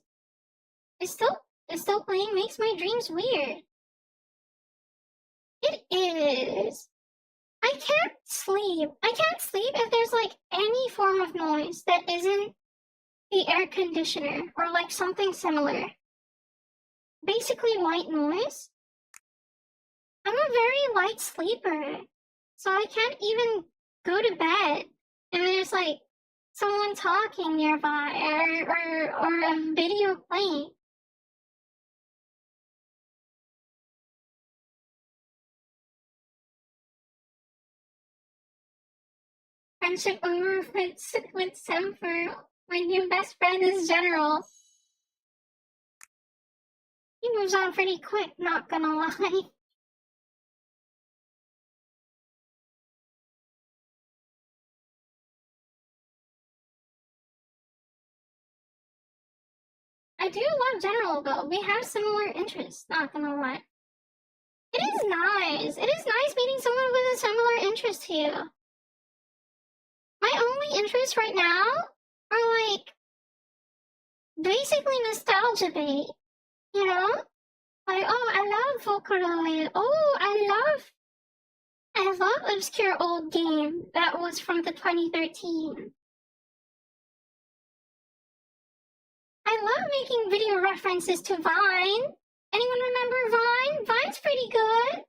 still playing makes my dreams weird. It is. I can't sleep. I can't sleep if there's like any form of noise that isn't the air conditioner or like something similar. Basically white noise. I'm a very light sleeper, so I can't even go to bed if there's like someone talking nearby or a video playing. Friendship over with Semper. My new best friend is General. He moves on pretty quick, not gonna lie. I do love General though. We have similar interests, not gonna lie. It is nice. It is nice meeting someone with a similar interest to you. My only interests right now are like basically nostalgia bait, you know? Like, oh, I love Vocaloid. Oh, I love obscure old game that was from the 2013. I love making video references to Vine. Anyone remember Vine? Vine's pretty good.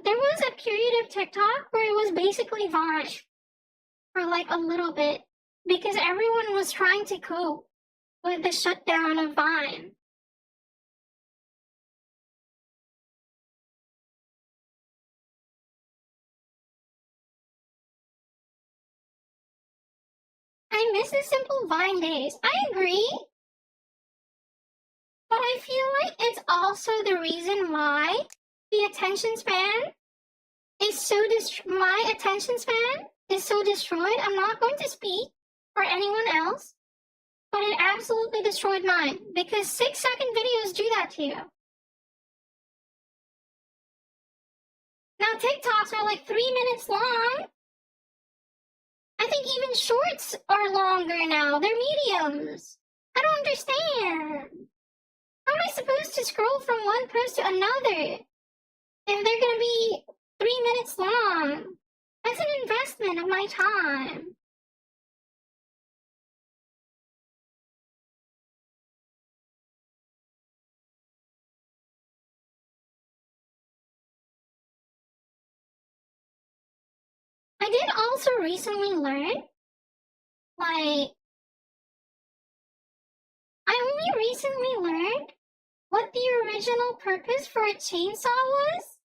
There was a period of TikTok where it was basically Vine for like a little bit because everyone was trying to cope with the shutdown of Vine. I miss the simple Vine days. I agree. But I feel like it's also the reason why the attention span is so my attention span is so destroyed. I'm not going to speak for anyone else, but it absolutely destroyed mine because 6-second videos do that to you. Now TikToks are like 3 minutes long. I think even shorts are longer now. They're mediums. I don't understand. How am I supposed to scroll from one post to another if they're gonna be 3 minutes long? That's an investment of my time. I did also recently learn, like, I only recently learned what the original purpose for a chainsaw was.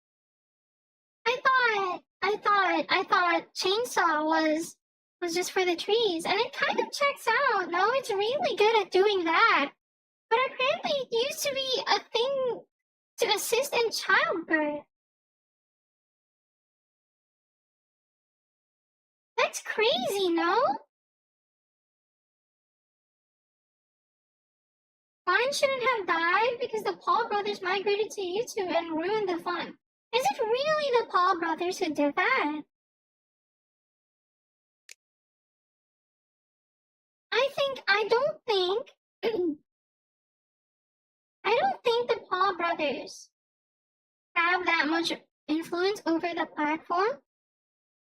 I thought chainsaw was just for the trees, and it kind of checks out. No, it's really good at doing that. But apparently it used to be a thing to assist in childbirth. That's crazy, no? Vine shouldn't have died because the Paul brothers migrated to YouTube and ruined the fun. Is it really the Paul brothers who did that? I don't think the Paul brothers have that much influence over the platform.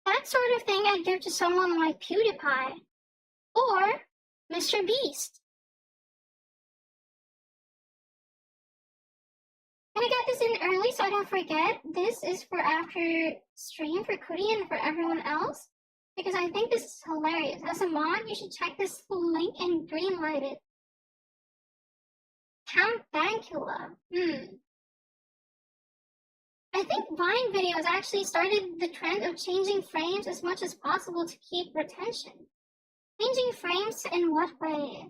That sort of thing I'd give to someone like PewDiePie or Mr. Beast. And I got this in early so I don't forget. This is for after stream for Kuri and for everyone else. Because I think this is hilarious. As a mod, you should check this link and greenlight it. Count Dankula. I think Vine videos actually started the trend of changing frames as much as possible to keep retention. Changing frames in what way?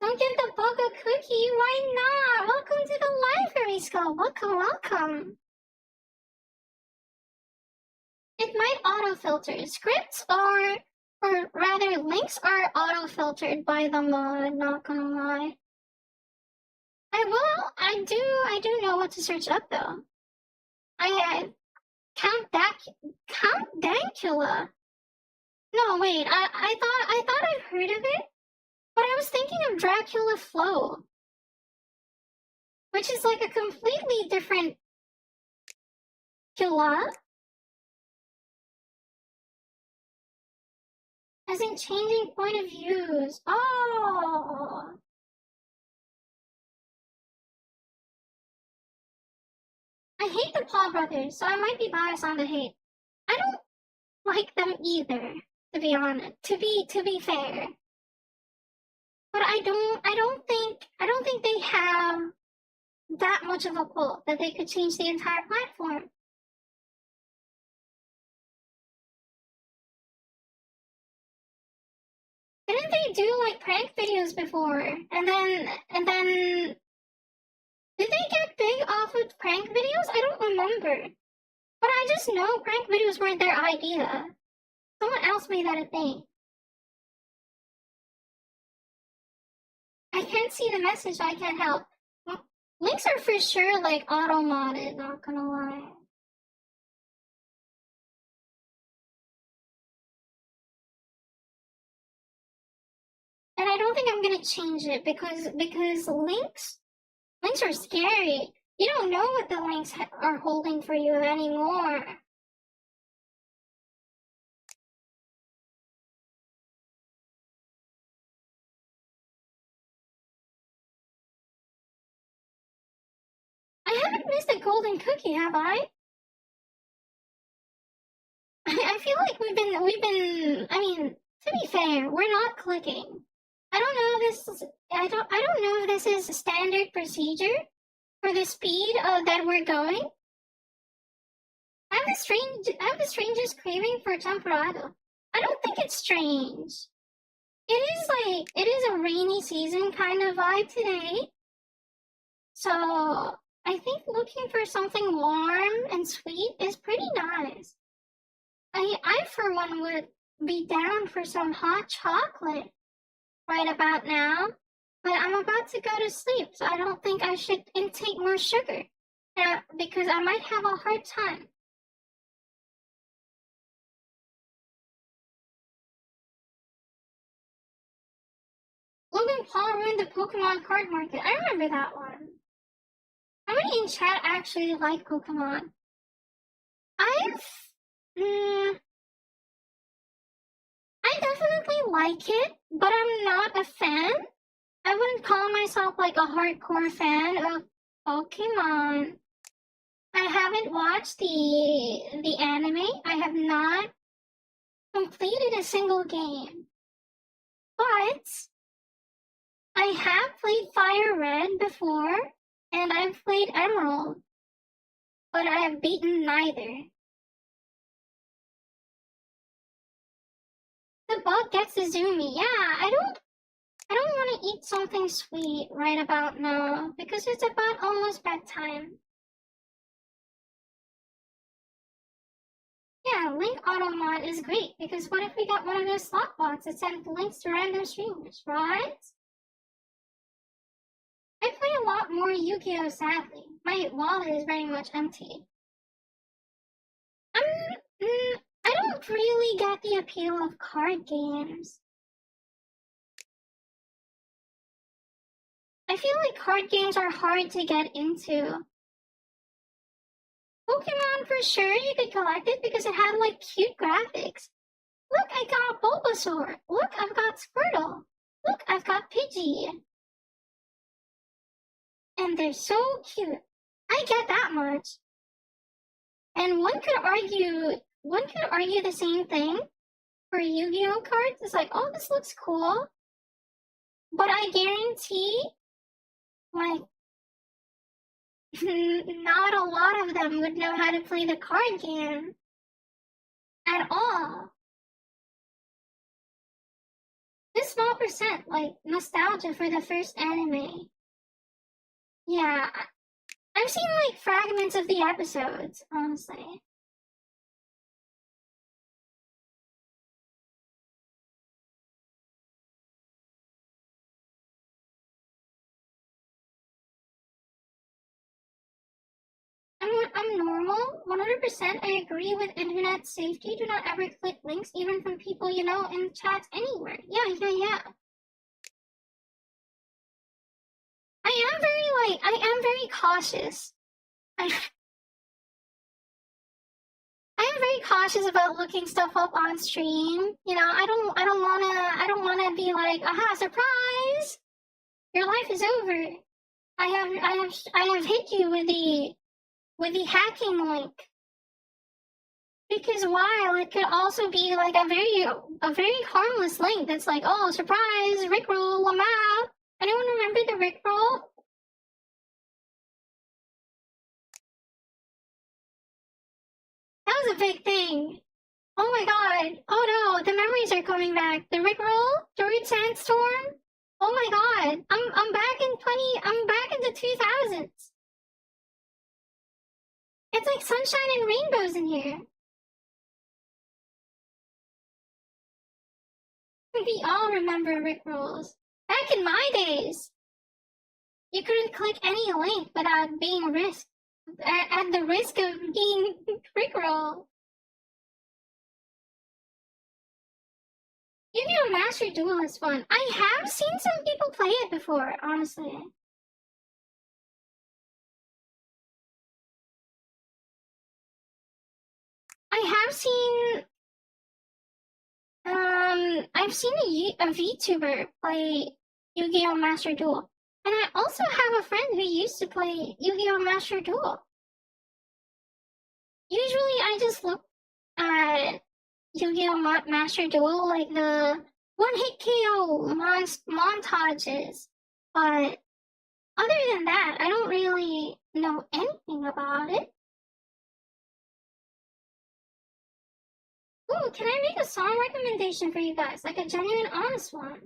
Don't give the bug a cookie, why not? Welcome to the library school. Welcome. It might auto-filter. Scripts are, or rather links are auto-filtered by the mod, not gonna lie. I do know what to search up though. Count Dankula. No, wait, I thought I've heard of it, but I was thinking of Dracula Flow, which is like a completely different killer. As in changing point of views. Oh. I hate the Paul brothers, so I might be biased on the hate. I don't like them either, to be honest. To be fair. But I don't think they have that much of a pull that they could change the entire platform. Didn't they do like prank videos before? And then did they get big off of prank videos? I don't remember. But I just know prank videos weren't their idea. Someone else made that a thing. I can't see the message, I can't help. Links are for sure like auto-modded, not gonna lie. And I don't think I'm gonna change it because links are scary. You don't know what the links are holding for you anymore. I haven't missed a golden cookie, have I? I feel like we've been. I mean, to be fair, we're not clicking. I don't know if this is a standard procedure for the speed that we're going. I have the strangest craving for temporado. I don't think it's strange. It is a rainy season kind of vibe today. So I think looking for something warm and sweet is pretty nice. I for one would be down for some hot chocolate right about now, but I'm about to go to sleep, so I don't think I should intake more sugar. because I might have a hard time. Logan Paul ruined the Pokemon card market. I remember that one. How many in chat actually like Pokemon? I definitely like it, but I'm not a fan. I wouldn't call myself like a hardcore fan of Pokemon. I haven't watched the anime. I have not completed a single game. But I have played Fire Red before, and I've played Emerald, but I have beaten neither. The bug gets to Zoomy. Yeah, I don't want to eat something sweet right about now because it's about almost bedtime. Yeah, link automod is great because what if we got one of those slot bots that sends links to random streamers, right? I play a lot more Yu-Gi-Oh! Sadly. My wallet is very much empty. I don't really get the appeal of card games. I feel like card games are hard to get into. Pokemon for sure you could collect it because it had like cute graphics. Look, I got Bulbasaur. Look, I've got Squirtle. Look, I've got Pidgey. And they're so cute. I get that much. And one could argue the same thing for Yu-Gi-Oh cards. It's like, oh, this looks cool. But I guarantee, like, not a lot of them would know how to play the card game at all. This small percent, like, nostalgia for the first anime. Yeah, I've seen, like, fragments of the episodes, honestly. I'm normal, 100%. I agree with internet safety. Do not ever click links, even from people you know in chats anywhere. Yeah. I am very cautious. I am very cautious about looking stuff up on stream. You know, I don't wanna be like, aha, surprise! Your life is over. I have hit you with the hacking link. Because while it could also be like a very harmless link that's like, oh, surprise, Rickroll, I'm out. Anyone remember the Rickroll? That was a big thing. Oh my god. Oh no, the memories are coming back. The Rickroll, Druid Sandstorm. Oh my god. I'm back in the 2000s. It's like sunshine and rainbows in here. We all remember Rickrolls. Back in my days, you couldn't click any link without being at the risk of being Rickroll. Yu-Gi-Oh! Master Duel is fun. I have seen some people play it before, honestly. I've seen a VTuber play Yu-Gi-Oh! Master Duel. And I also have a friend who used to play Yu-Gi-Oh! Master Duel. Usually I just look at Yu-Gi-Oh! Master Duel, like the one-hit KO montages. But other than that, I don't really know anything about it. Ooh, can I make a song recommendation for you guys? Like a genuine, honest one.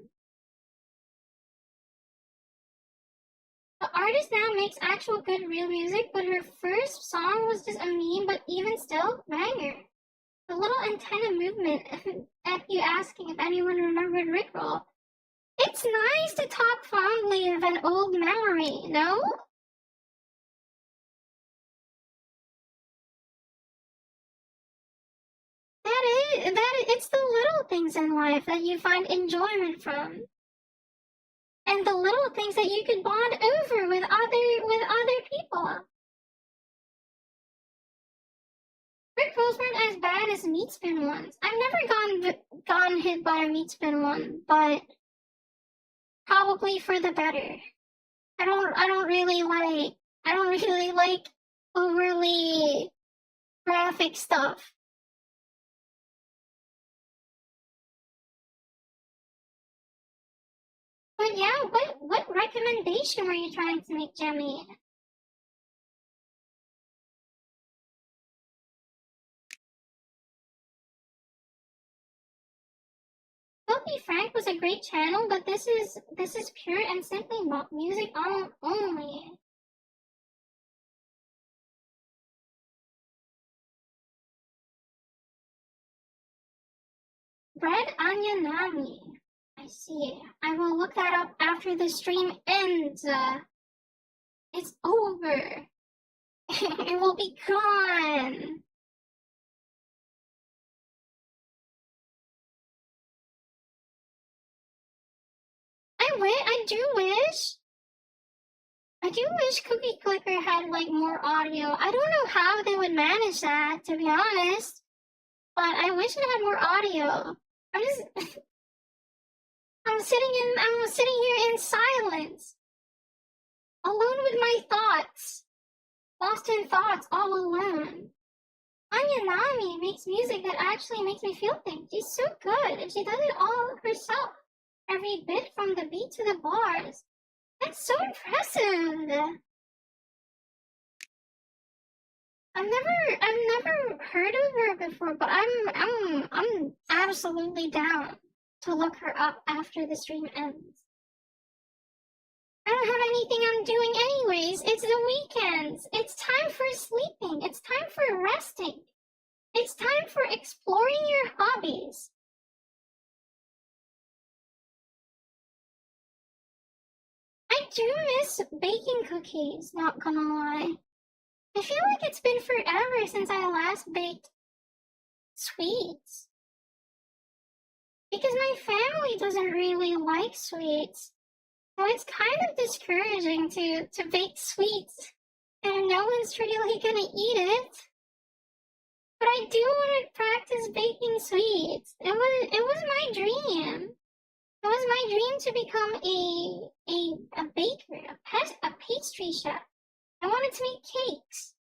The artist now makes actual good real music, but her first song was just a meme, but even still, banger. The little antenna movement, if you asking if anyone remembered Rickroll. It's nice to talk fondly of an old memory, no? it's the little things in life that you find enjoyment from. And the little things that you can bond over with other people. Rick rolls weren't as bad as meat spin ones. I've never gone hit by a meat spin one, but probably for the better. I don't really like overly graphic stuff. But yeah, what recommendation were you trying to make, Jemmy? Filthy Frank was a great channel, but this is pure and simply music only. Bread Onion Nami. I see. I will look that up after the stream ends. It's over. It will be gone. I do wish Cookie Clicker had like more audio. I don't know how they would manage that, to be honest. But I wish it had more audio. I'm sitting here in silence. Alone with my thoughts. Lost in thoughts, all alone. Anya Nami makes music that actually makes me feel things. She's so good, and she does it all herself. Every bit from the beat to the bars. That's so impressive. I've never heard of her before, but I'm absolutely down to look her up after the stream ends. I don't have anything I'm doing anyways. It's the weekends. It's time for sleeping. It's time for resting. It's time for exploring your hobbies. I do miss baking cookies, not gonna lie. I feel like it's been forever since I last baked sweets. Because my family doesn't really like sweets. So it's kind of discouraging to bake sweets and no one's really gonna eat it. But I do want to practice baking sweets. It was my dream. It was my dream to become a baker, a pastry chef. I wanted to make cakes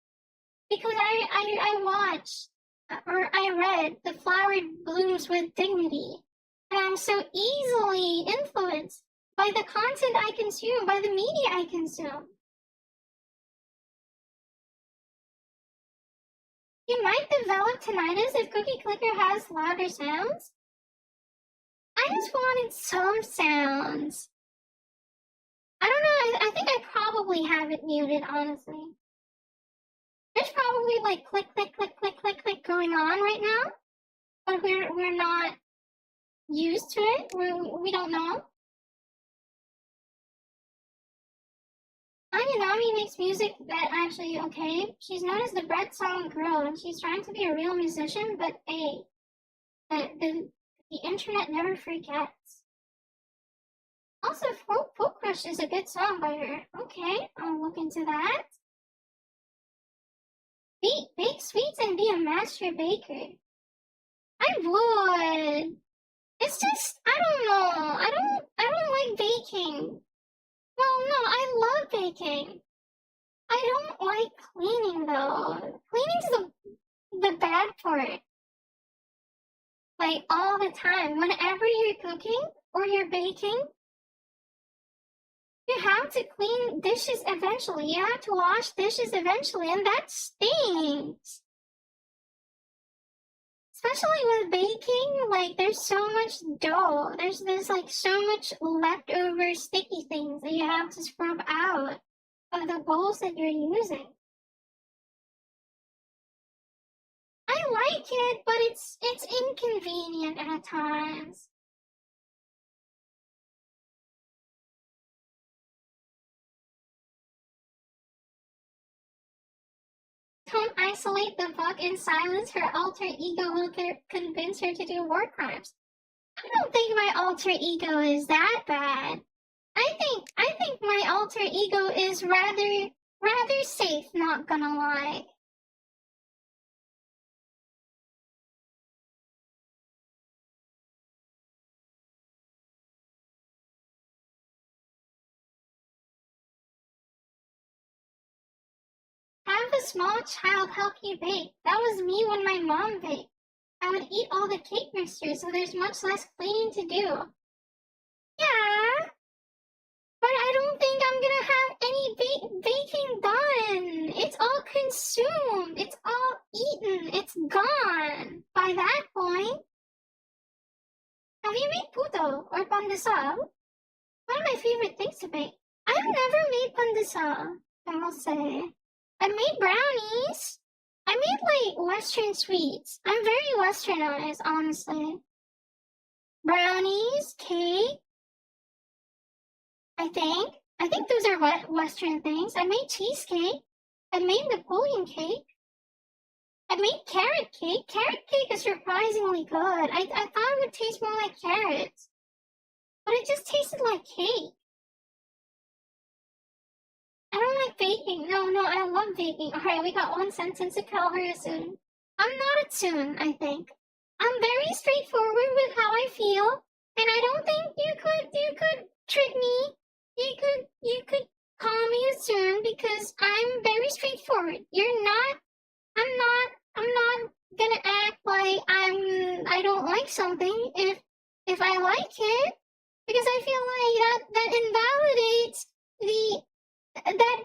because I watched or I read The Flower Blooms with Dignity, and I'm so easily influenced by the content I consume, by the media I consume. You might develop tinnitus if Cookie Clicker has louder sounds. I just wanted some sounds. I don't know, I think I probably have it muted, honestly. There's probably like click, click, click, click, click, click going on right now, but we're not used to it. We don't know. Anya Nami makes music that actually, okay, she's known as the Bread Song Girl, and she's trying to be a real musician, but hey, the internet never forgets. Also, Folk Crush is a good song by her. Okay, I'll look into that. Bake sweets and be a master baker. I would. It's just, I don't know. I don't like baking. Well, no, I love baking. I don't like cleaning though. Cleaning's the bad part. Like all the time. Whenever you're cooking or you're baking, you have to clean dishes eventually. You have to wash dishes eventually, and that stinks. Especially with baking, like there's so much dough. There's like so much leftover sticky things that you have to scrub out of the bowls that you're using. I like it, but it's inconvenient at times. don't isolate the book in silence, her alter ego will convince her to do war crimes. I don't think my alter ego is that bad. I think my alter ego is rather safe, not gonna lie. Have a small child help you bake. That was me when my mom baked. I would eat all the cake mixture, so there's much less cleaning to do. Yeah, but I don't think I'm gonna have any baking done. It's all consumed. It's all eaten. It's gone. By that point, have you made puto or pandesal? One of my favorite things to bake. I've never made pandesal, I will say. I made brownies. I made like Western sweets. I'm very westernized, honestly. Brownies, cake. I think those are Western things. I made cheesecake. I made Napoleon cake. I made carrot cake. Carrot cake is surprisingly good. I thought it would taste more like carrots, but it just tasted like cake. I don't like baking. No, I love baking. Alright, we got one sentence to call her a soon. I'm not a soon, I think. I'm very straightforward with how I feel, and I don't think you could trick me. You could call me a soon because I'm very straightforward. I'm not gonna act like I don't like something if I like it, because I feel like that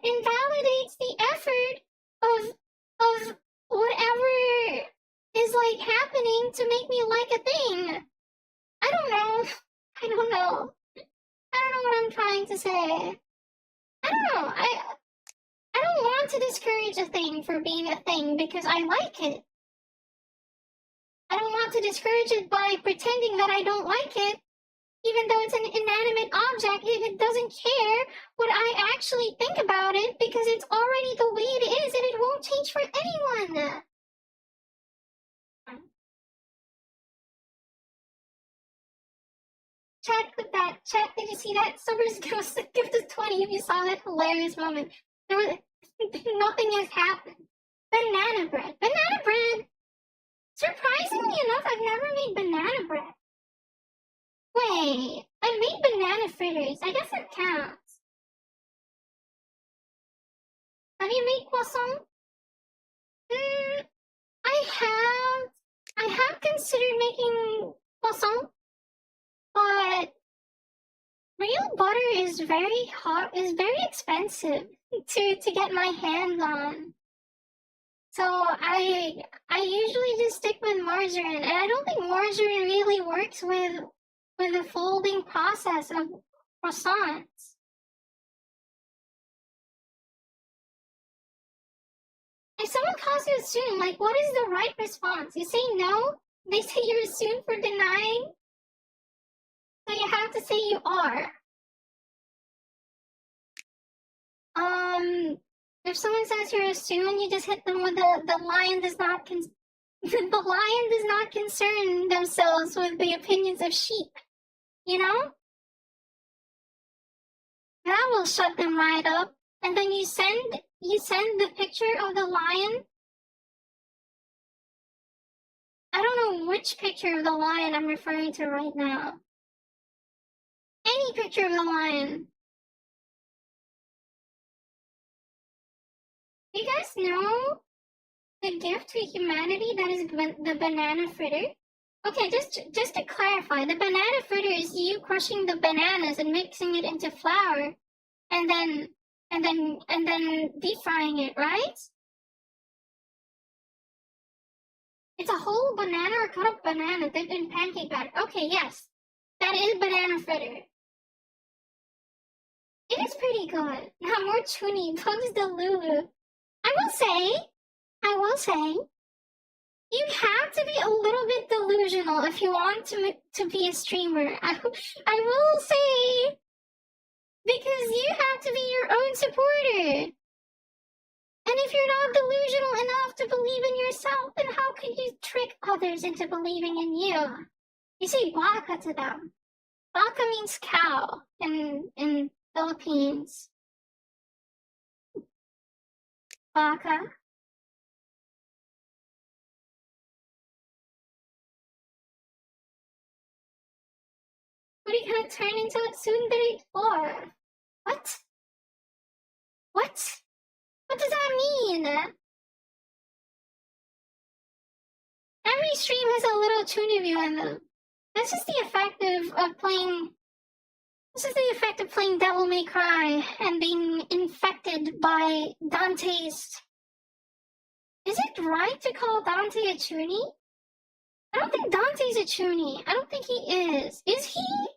invalidates the effort of whatever is like happening to make me like a thing. I don't know. I don't know what I'm trying to say. I don't know. I don't want to discourage a thing for being a thing because I like it. I don't want to discourage it by pretending that I don't like it, even though it's an inanimate object, if it doesn't care what I actually think about it, because it's already the way it is and it won't change for anyone. Chat, click that. Chat, did you see that? Summer's Ghost gift us 20 if you saw that hilarious moment. There was nothing has happened. Banana bread. Banana bread! Surprisingly enough, I've never made banana bread. Wait, I made banana fritters. I guess that counts. Have you made croissant? I have considered making croissant, but real butter is very expensive to get my hands on. So I usually just stick with margarine, and I don't think margarine really works with the folding process of croissants. If someone calls you a soon, like, what is the right response? You say no? They say you're a soon for denying? So you have to say you are. If someone says you're a soon, you just hit them with the lion does not the lion does not concern themselves with the opinions of sheep. You know? That will shut them right up. And then you send the picture of the lion. I don't know which picture of the lion I'm referring to right now. Any picture of the lion. You guys know the gift to humanity that is the banana fritter? Okay, just to clarify, the banana fritter is you crushing the bananas and mixing it into flour, and then deep frying it, right? It's a whole banana or cut up banana dipped in pancake batter. Okay, yes, that is banana fritter. It is pretty good. Not more Chuni, Bugs the Lulu. I will say, you have to be a little bit delusional if you want to be a streamer. I will say, because you have to be your own supporter. And if you're not delusional enough to believe in yourself, then how could you trick others into believing in you? You say baka to them. Baka means cow in Philippines. Baka. What are you gonna turn into a tsundere for? What? What? What does that mean? Every stream has a little tune view in them. This is the effect of playing. This is the effect of playing Devil May Cry and being infected by Dante's. Is it right to call Dante a chunie? I don't think Dante's a chunie. I don't think he is. Is he?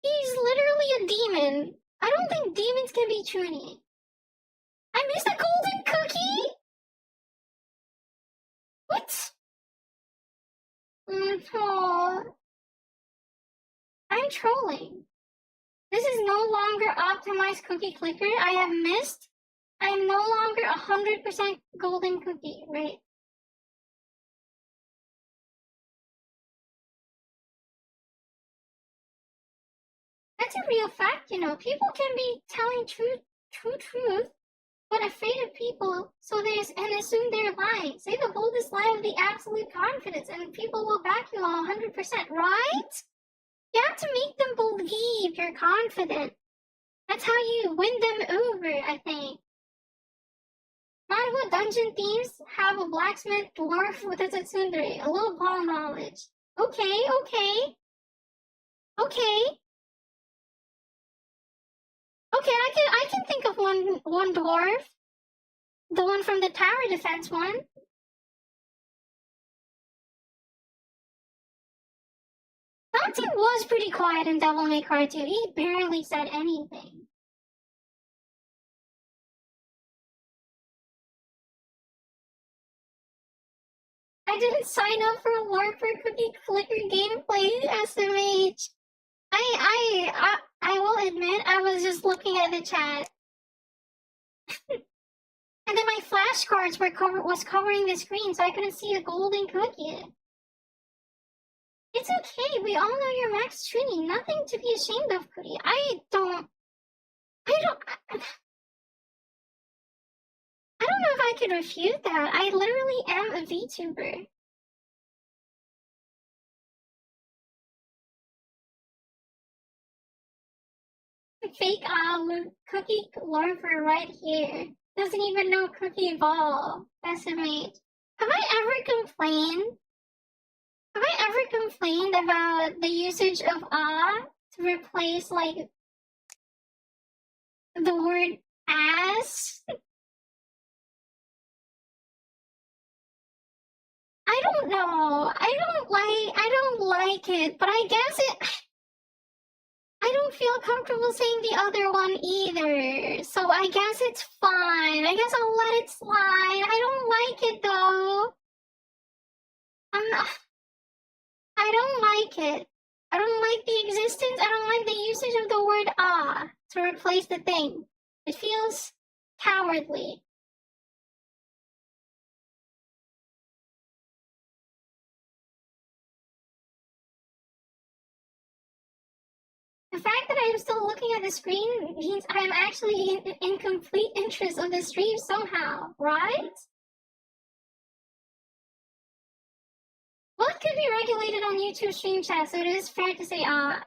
He's literally a demon. I don't think demons can be chunie. I missed a golden cookie? What? Oh. I'm trolling. This is no longer optimized cookie clicker. I have missed. I am no longer 100% golden cookie, right? That's a real fact, you know. People can be telling truth, but afraid of people, so and assume they're lying. Say the boldest lie with the absolute confidence, and people will back you all 100%, right? You have to make them believe you're confident. That's how you win them over, I think. Manhwa dungeon themes have a blacksmith dwarf with a tsundere. A little ball knowledge. Okay. Okay, I can think of one dwarf. The one from the tower defense one. Dante was pretty quiet in Devil May Cry 2. He barely said anything. I didn't sign up for a LARPer cookie clicker gameplay SMH. I will admit I was just looking at the chat. And then my flashcards was covering the screen, so I couldn't see a golden cookie. It's okay, we all know you're Max Trini. Nothing to be ashamed of, Kuri. I don't know if I could refute that. I literally am a VTuber. Fake cookie larper right here. Doesn't even know cookie ball. Decimate. Have I ever complained about the usage of to replace like the word ass? I don't know. I don't like it, but I guess I don't feel comfortable saying the other one either. So I guess it's fine. I guess I'll let it slide. I don't like it though. I don't like it. I don't like the existence. I don't like the usage of the word to replace the thing. It feels cowardly. The fact that I am still looking at the screen means I am actually in complete interest of the stream somehow, right? Well, it could be regulated on YouTube stream chat, so it is fair to say, I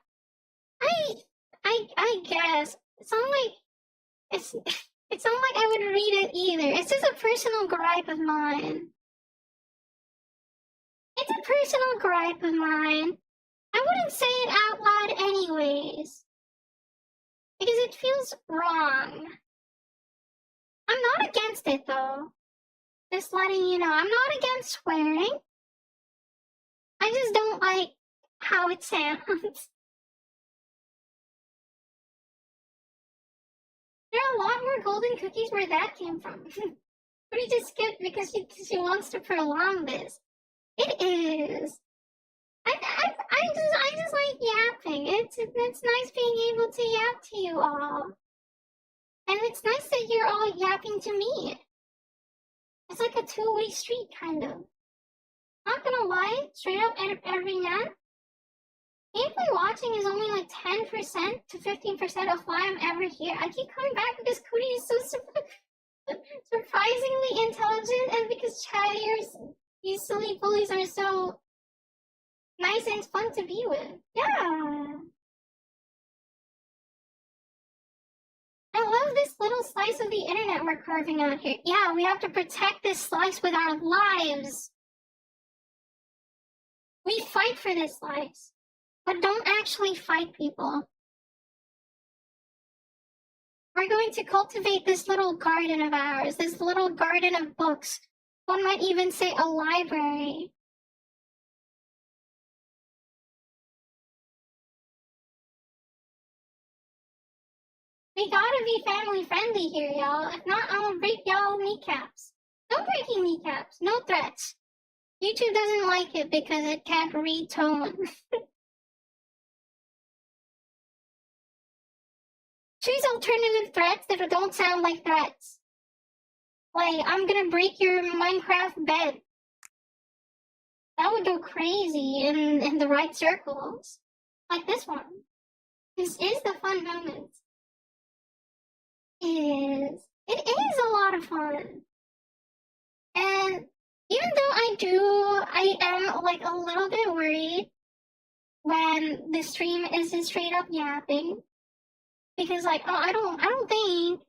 guess. It's not like I would read it either. It's just a personal gripe of mine. It's a personal gripe of mine. I wouldn't say it out loud anyways. Because it feels wrong. I'm not against it though. Just letting you know, I'm not against swearing. I just don't like how it sounds. There are a lot more golden cookies where that came from. But he just skipped because she wants to prolong this. It is. I just like yapping. It's nice being able to yap to you all. And it's nice that you're all yapping to me. It's like a two-way street, kind of. Not gonna lie, straight up every night, gameplay watching is only like 10% to 15% of why I'm ever here. I keep coming back because Kuri is so surprisingly intelligent, and because chattiers, these silly bullies are so nice and fun to be with. Yeah. I love this little slice of the internet we're carving out here. Yeah, we have to protect this slice with our lives. We fight for this slice, but don't actually fight people. We're going to cultivate this little garden of ours, this little garden of books. One might even say a library. We gotta be family friendly here, y'all. If not, I'm gonna break y'all kneecaps. No breaking kneecaps, no threats. YouTube doesn't like it because it can't read tone. Choose alternative threats that don't sound like threats. Like, I'm gonna break your Minecraft bed. That would go crazy in the right circles. Like this one. This is the fun moment. It is a lot of fun. And even though I am like a little bit worried when the stream isn't straight up yapping. Because like, oh, I don't think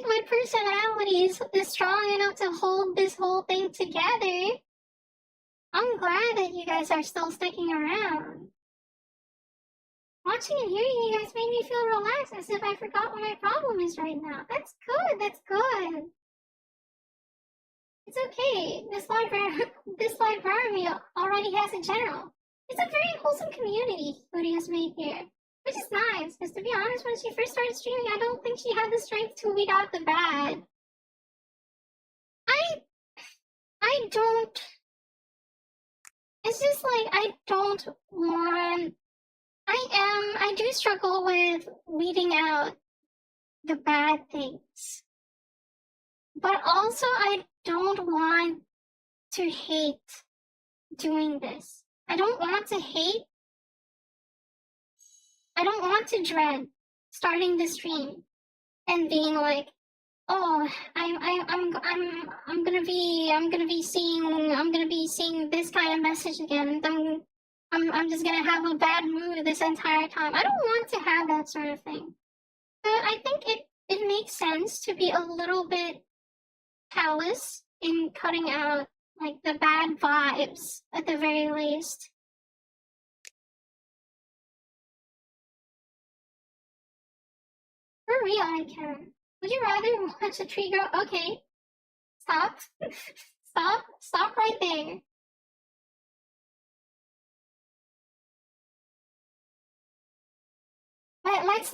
my personality is strong enough to hold this whole thing together. I'm glad that you guys are still sticking around. Watching and hearing you guys made me feel relaxed, as if I forgot what my problem is right now. That's good, that's good. It's okay. This library already has a general. It's a very wholesome community Kuri has made here. Which is nice, because to be honest, when she first started streaming, I don't think she had the strength to weed out the bad. I don't... It's just like, I don't want... I do struggle with weeding out the bad things. But also, I don't want to hate doing this. I don't want to hate. I don't want to dread starting the stream and being like, oh, I'm gonna be seeing this kind of message again. I'm just gonna have a bad mood this entire time. I don't want to have that sort of thing. But I think it makes sense to be a little bit callous in cutting out like the bad vibes at the very least. For real, I can. Would you rather watch a tree grow? Okay, stop, stop right there. Let's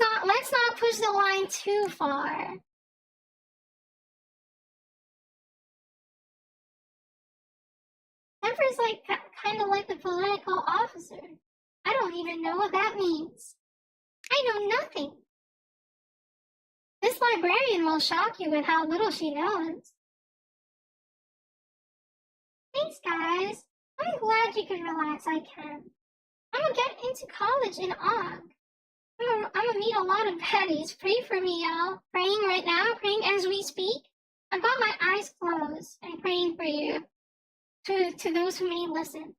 not push the line too far. Temper's like kind of like the political officer. I don't even know what that means. I know nothing. This librarian will shock you with how little she knows. Thanks, guys. I'm glad you can relax. I can. I'm gonna get into college in Aug. I'm gonna meet a lot of baddies. Pray for me, y'all. Praying right now, praying as we speak. I've got my eyes closed and praying for you. To those who may listen.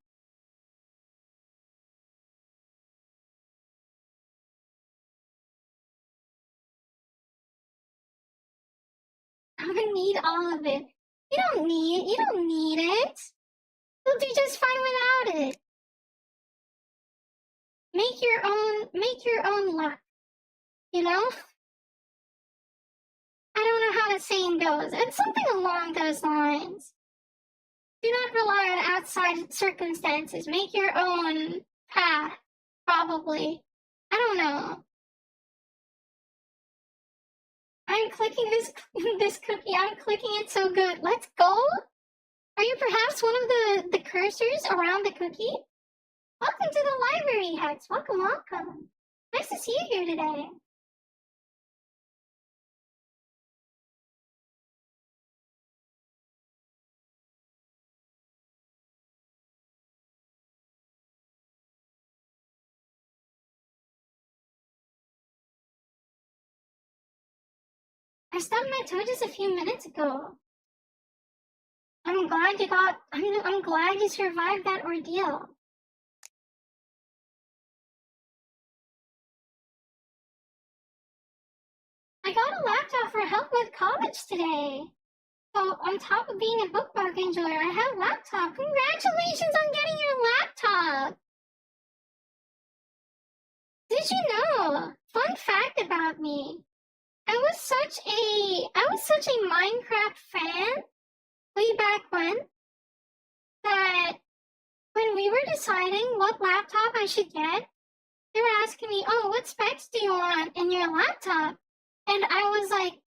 I'm gonna need all of it. You don't need it. You'll do just fine without it. Make your own luck. You know? I don't know how the saying goes. It's something along those lines. Do not rely on outside circumstances. Make your own path, probably. I don't know. I'm clicking this cookie. I'm clicking it so good. Let's go. Are you perhaps one of the cursors around the cookie? Welcome to the library, Hex. Welcome. Nice to see you here today. I stubbed my toe just a few minutes ago. I'm glad you survived that ordeal. I got a laptop for help with college today. So on top of being a bookmark enjoyer, I have a laptop. Congratulations on getting your laptop! Did you know? Fun fact about me. I was such a Minecraft fan way back when that when we were deciding what laptop I should get, they were asking me, "Oh, what specs do you want in your laptop?" And I was like,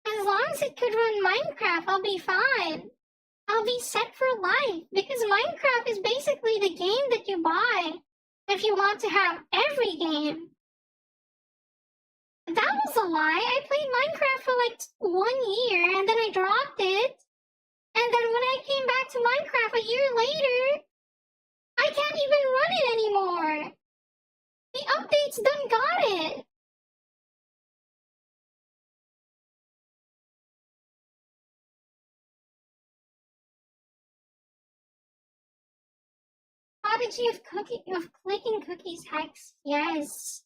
as long as it could run Minecraft, I'll be fine. I'll be set for life because Minecraft is basically the game that you buy if you want to have every game. That was a lie. I played Minecraft for like 1 year and then I dropped it. And then when I came back to Minecraft a year later, I can't even run it anymore. The updates done got it. Prodigy of clicking cookies hacks. Yes.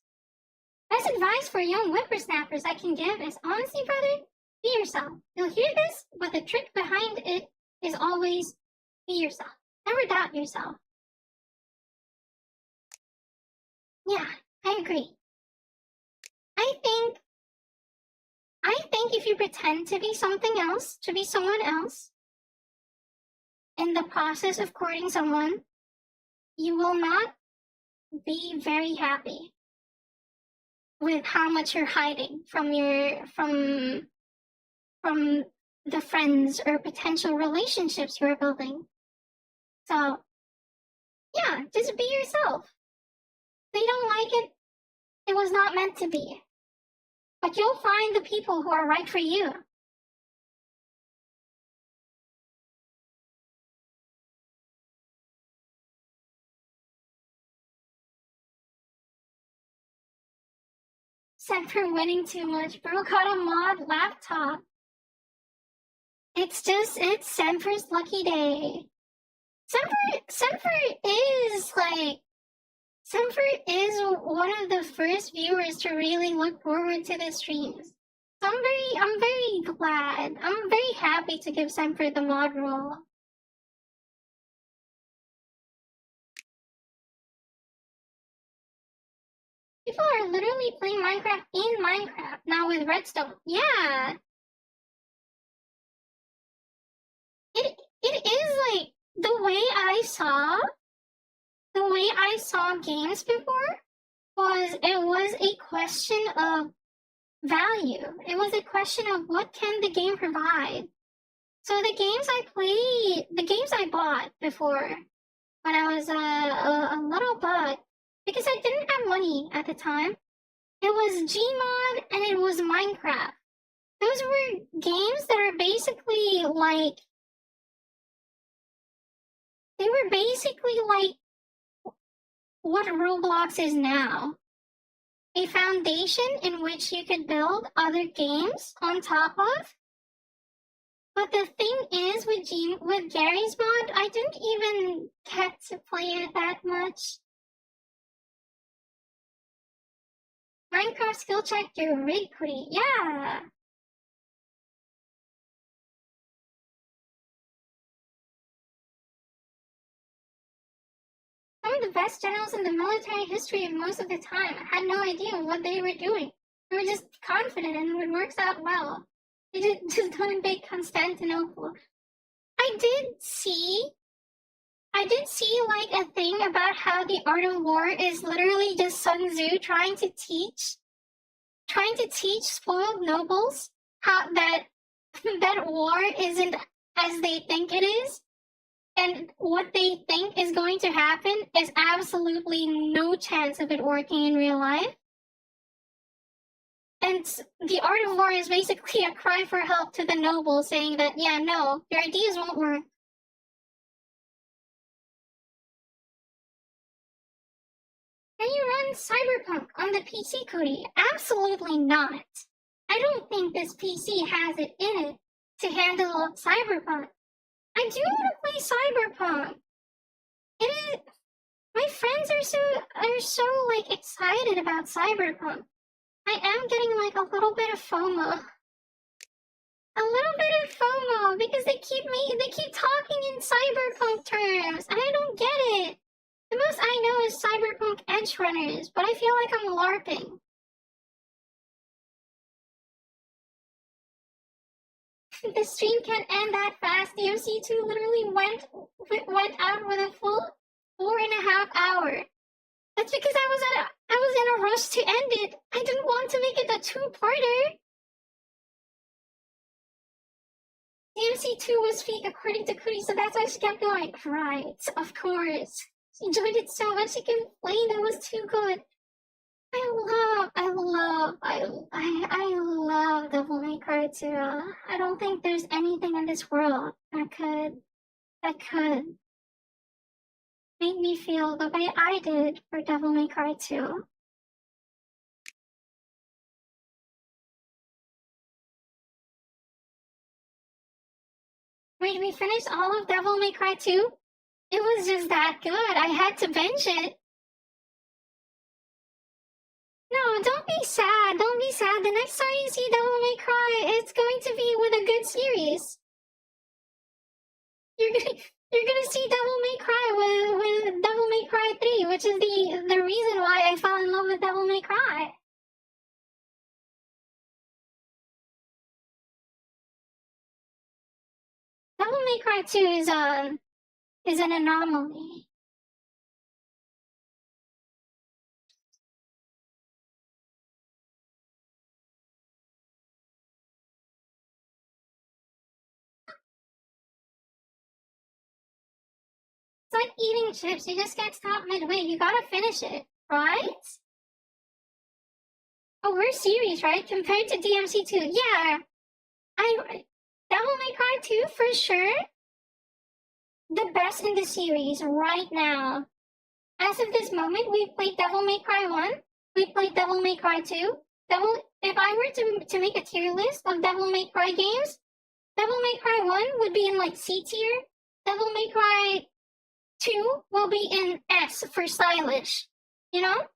Best advice for young whippersnappers I can give is honestly, brother, be yourself. You'll hear this, but the trick behind it is always be yourself. Never doubt yourself. Yeah, I agree. I think if you pretend to be something else, to be someone else, in the process of courting someone, you will not be very happy with how much you're hiding from the friends or potential relationships you're building. So, yeah, just be yourself. If they don't like it, it was not meant to be. But you'll find the people who are right for you. Except for winning too much, bro got a mod laptop. It's Semper's lucky day. Semper is one of the first viewers to really look forward to the streams. So I'm very glad. I'm very happy to give Semper the mod role. People are literally playing Minecraft in Minecraft now with redstone. Yeah. It is like the way I saw games before it was a question of value. It was a question of what can the game provide. So the games I bought before when I was a little bug, because I didn't have money at the time, it was Gmod and it was Minecraft. Those were games that are basically like, they were basically like what Roblox is now. A foundation in which you could build other games on top of. But the thing is, with Gary's mod, I didn't even get to play it that much. Minecraft skill check your rig pretty. Yeah. Some of the best generals in the military history most of the time had no idea what they were doing. They were just confident and it works out well. They just don't invade Constantinople. I did see like a thing about how the art of war is literally just Sun Tzu trying to teach spoiled nobles how that war isn't as they think it is. And what they think is going to happen is absolutely no chance of it working in real life. And the art of war is basically a cry for help to the nobles saying that, yeah, no, your ideas won't work. Can you run Cyberpunk on the PC, Kuri? Absolutely not. I don't think this PC has it in it to handle Cyberpunk. I do want to play Cyberpunk. It is. My friends are so like excited about Cyberpunk. I am getting like a little bit of FOMO. A little bit of FOMO because they keep talking in Cyberpunk terms, and I don't get it. The most I know is Cyberpunk Edge Runners, but I feel like I'm LARPing. The stream can't end that fast. DMC2 literally went out with a full 4.5 hours. That's because I was in a rush to end it. I didn't want to make it a two-parter. DMC2 was fake according to Kuri, so that's why she kept going. Right, of course. She enjoyed it so much she complained it was too good. I love Devil May Cry 2. I don't think there's anything in this world that could make me feel the way I did for Devil May Cry 2. Wait, we finished all of Devil May Cry 2? It was just that good. I had to binge it. No, don't be sad. Don't be sad. The next time you see Devil May Cry, it's going to be with a good series. You're gonna see Devil May Cry with Devil May Cry 3, which is the reason why I fell in love with Devil May Cry. Devil May Cry 2 is an anomaly. It's like eating chips. You just can't stop midway. You gotta finish it, right? Oh, we're serious, right? Compared to DMC2. Yeah. Devil May Cry 2 for sure. The best in the series right now. As of this moment, we've played Devil May Cry 1. We played Devil May Cry 2. If I were to make a tier list of Devil May Cry games, Devil May Cry 1 would be in like C tier. Devil May Cry 2 will be in S for stylish. You know?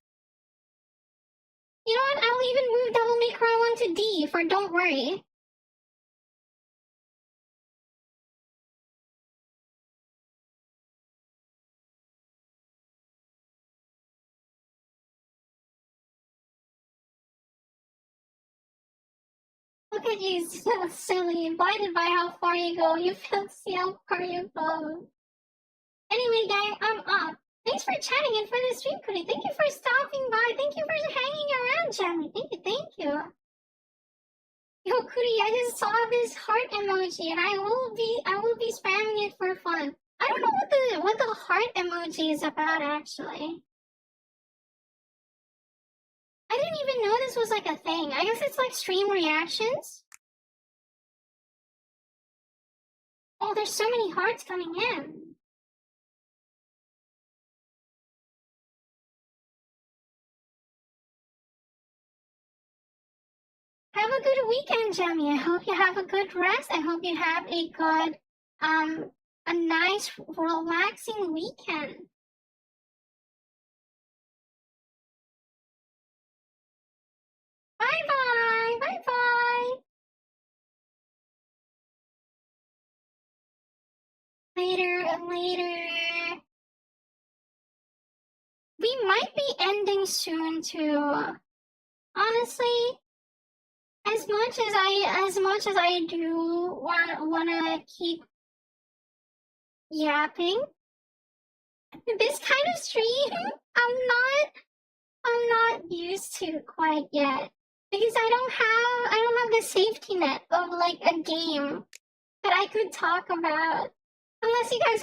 You know what? I'll even move Devil May Cry 1 to D for Don't Worry. Look at you, so silly. Blinded by how far you go. You failed to see how far you go. Anyway, gang, I'm up. Thanks for chatting and for the stream, Kuri. Thank you for stopping by. Thank you for hanging around, Jamie. Thank you. Yo, Kuri, I just saw this heart emoji, and I will be spamming it for fun. I don't know what the heart emoji is about, actually. I didn't even know this was like a thing. I guess it's like stream reactions. Oh, there's so many hearts coming in. Have a good weekend, Jamie. I hope you have a good rest. I hope you have a good, a nice, relaxing weekend. Bye-bye. Bye-bye. Later. We might be ending soon too. Honestly, as much as I do wanna keep yapping, this kind of stream I'm not used to quite yet. Because I don't have the safety net of like a game that I could talk about. Unless you guys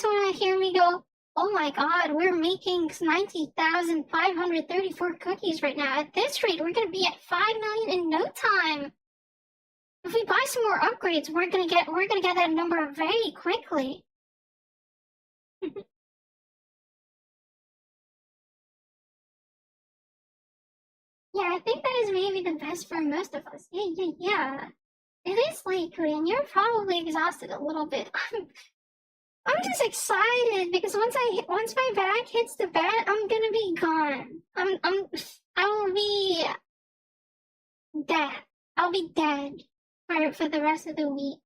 wanna hear me go, oh my god, we're making 90,534 cookies right now. At this rate, we're gonna be at 5 million in no time. If we buy some more upgrades, we're gonna get that number very quickly. Yeah, I think that is maybe the best for most of us. Yeah. It is late, Cody, and you're probably exhausted a little bit. I'm just excited because once my back hits the bed, I'm gonna be gone. I will be dead. I'll be dead for the rest of the week.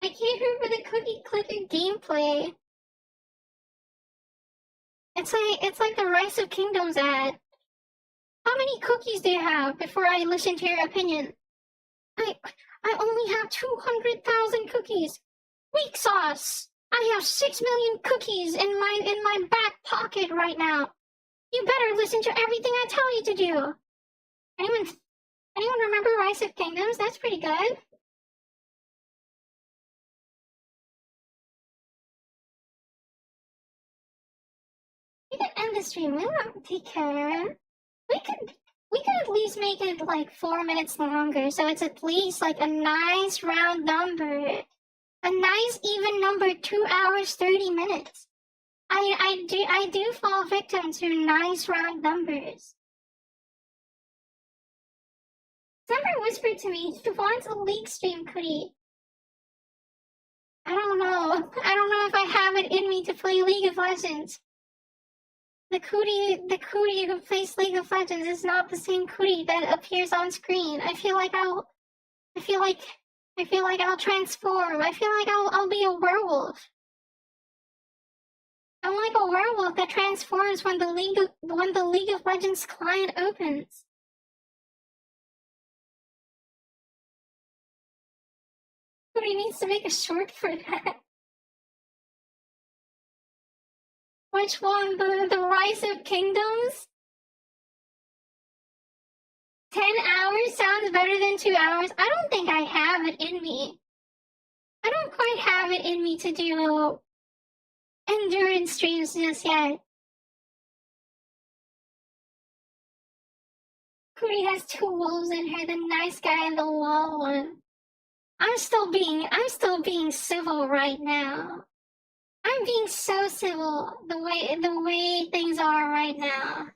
I can't remember the cookie clicker gameplay. It's like the Rise of Kingdoms ad. How many cookies do you have before I listen to your opinion? I I only have 200,000 cookies. Weak sauce. I have 6 million cookies in my back pocket right now. You better listen to everything I tell you to do. Anyone remember Rise of Kingdoms? That's pretty good. We can end the stream. We don't take care. We could we could at least make it like 4 minutes longer, so it's at least like a nice round number. A nice even number, 2 hours, 30 minutes. I do fall victim to nice round numbers. Summer whispered to me he wants a league stream, Kuri. I don't know. I don't know if I have it in me to play League of Legends. The Kuri who plays League of Legends is not the same Kuri that appears on screen. I feel like I'll transform. I feel like I'll be a werewolf. I'm like a werewolf that transforms when the League of Legends client opens. Kuri needs to make a short for that. Which one? The Rise of Kingdoms? 10 hours sounds better than 2 hours. I don't think I have it in me. I don't quite have it in me to do endurance streams just yet. Kuri has 2 wolves in her, the nice guy and the lol one. I'm still being civil right now. I'm being so civil the way things are right now.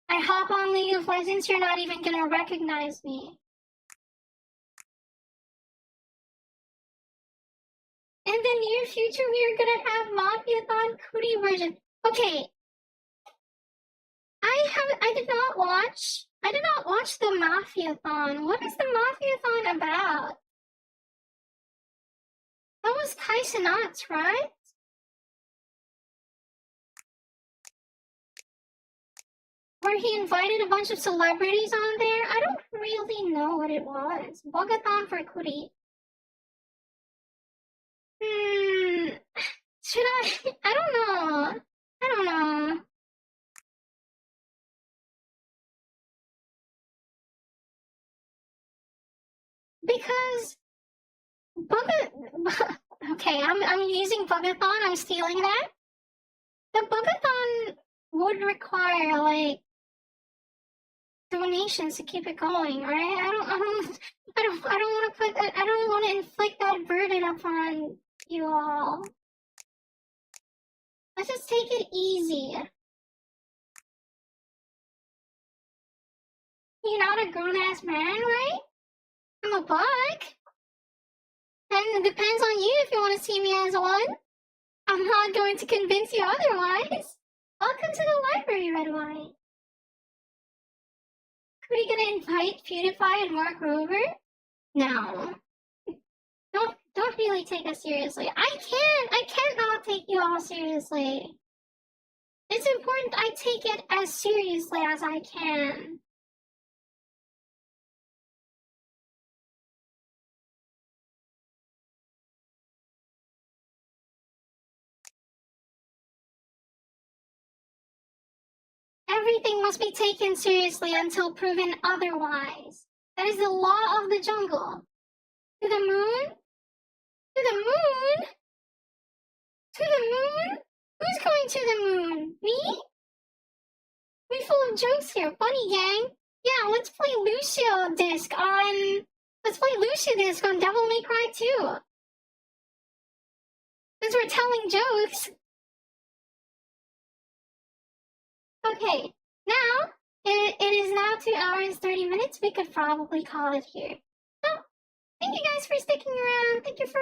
I hop on League of Legends, you're not even gonna recognize me. In the near future, we are gonna have Mafiathon Kuri version. Okay. I did not watch the Mafiathon. What is the Mafiathon about? That was Kai Cenat's, right? Where he invited a bunch of celebrities on there? I don't really know what it was. Bogathon for Kuri. Should I? I don't know. I don't know. Because okay, I'm using Bogathon, I'm stealing that. The Bogathon would require like donations to keep it going, right? I don't want to inflict that burden upon you all. Let's just take it easy. You're not a grown-ass man, right? I'm a buck. And it depends on you if you want to see me as one. I'm not going to convince you otherwise. Welcome to the library, Red White. Are we gonna invite PewDiePie and Mark Rover? No. Don't really take us seriously. I can't not take you all seriously. It's important I take it as seriously as I can. Everything must be taken seriously until proven otherwise. That is the law of the jungle. To the moon? To the moon? To the moon? Who's going to the moon? Me? We full of jokes here. Funny gang. Yeah, let's play Lucio Disc on Devil May Cry 2. Since we're telling jokes. Okay. Now, it is now 2 hours, 30 minutes. We could probably call it here. So, thank you guys for sticking around. Thank you for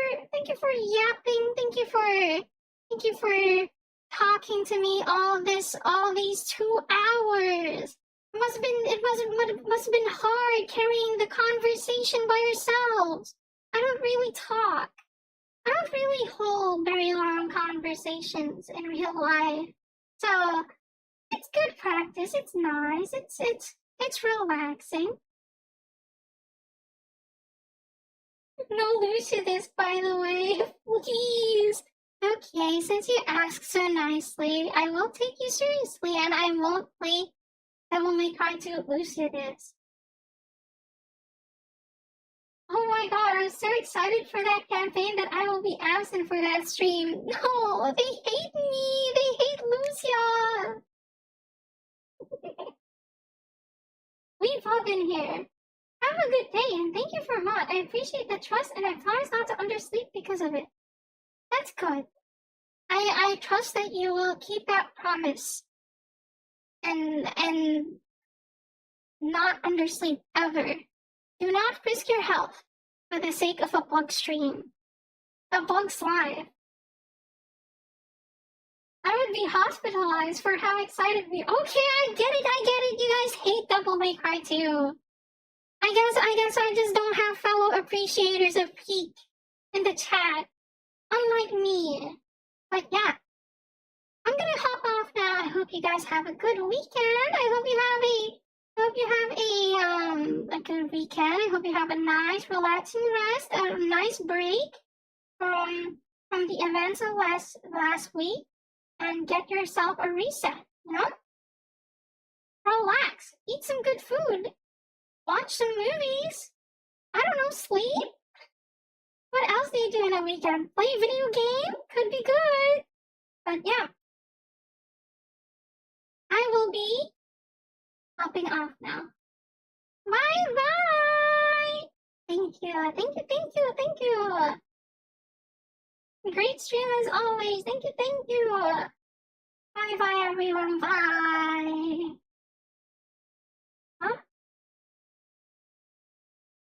yapping. Thank you for talking to me all these 2 hours. It must have been hard carrying the conversation by yourselves. I don't really talk. I don't really hold very long conversations in real life. So it's good practice. It's nice. It's relaxing. No Lucidus, by the way. Please. Okay, since you asked so nicely, I will take you seriously and I won't play Devil May Cry 2 Lucidus. Oh my god, I'm so excited for that campaign that I will be absent for that stream. No, they hate me. They hate Lucia. We've all been here. Have a good day and thank you for mod. I appreciate the trust and I promise not to undersleep because of it. That's good. I trust that you will keep that promise and not undersleep ever. Do not risk your health for the sake of a bug stream. A bug's life. I would be hospitalized for how excited we. Okay, I get it. You guys hate Devil May Cry 2. I guess I just don't have fellow appreciators of Peak in the chat. Unlike me. But yeah. I'm gonna hop off now. I hope you guys have a good weekend. I hope you have a good weekend. I hope you have a nice relaxing rest, a nice break from the events of last week, and get yourself a reset, you know? Relax, eat some good food, watch some movies, I don't know, sleep. What else do you do in a weekend? Play a video game? Could be good. But yeah. I will be hopping off now. Bye bye! Thank you. Great stream as always. Thank you. Bye bye everyone. Bye.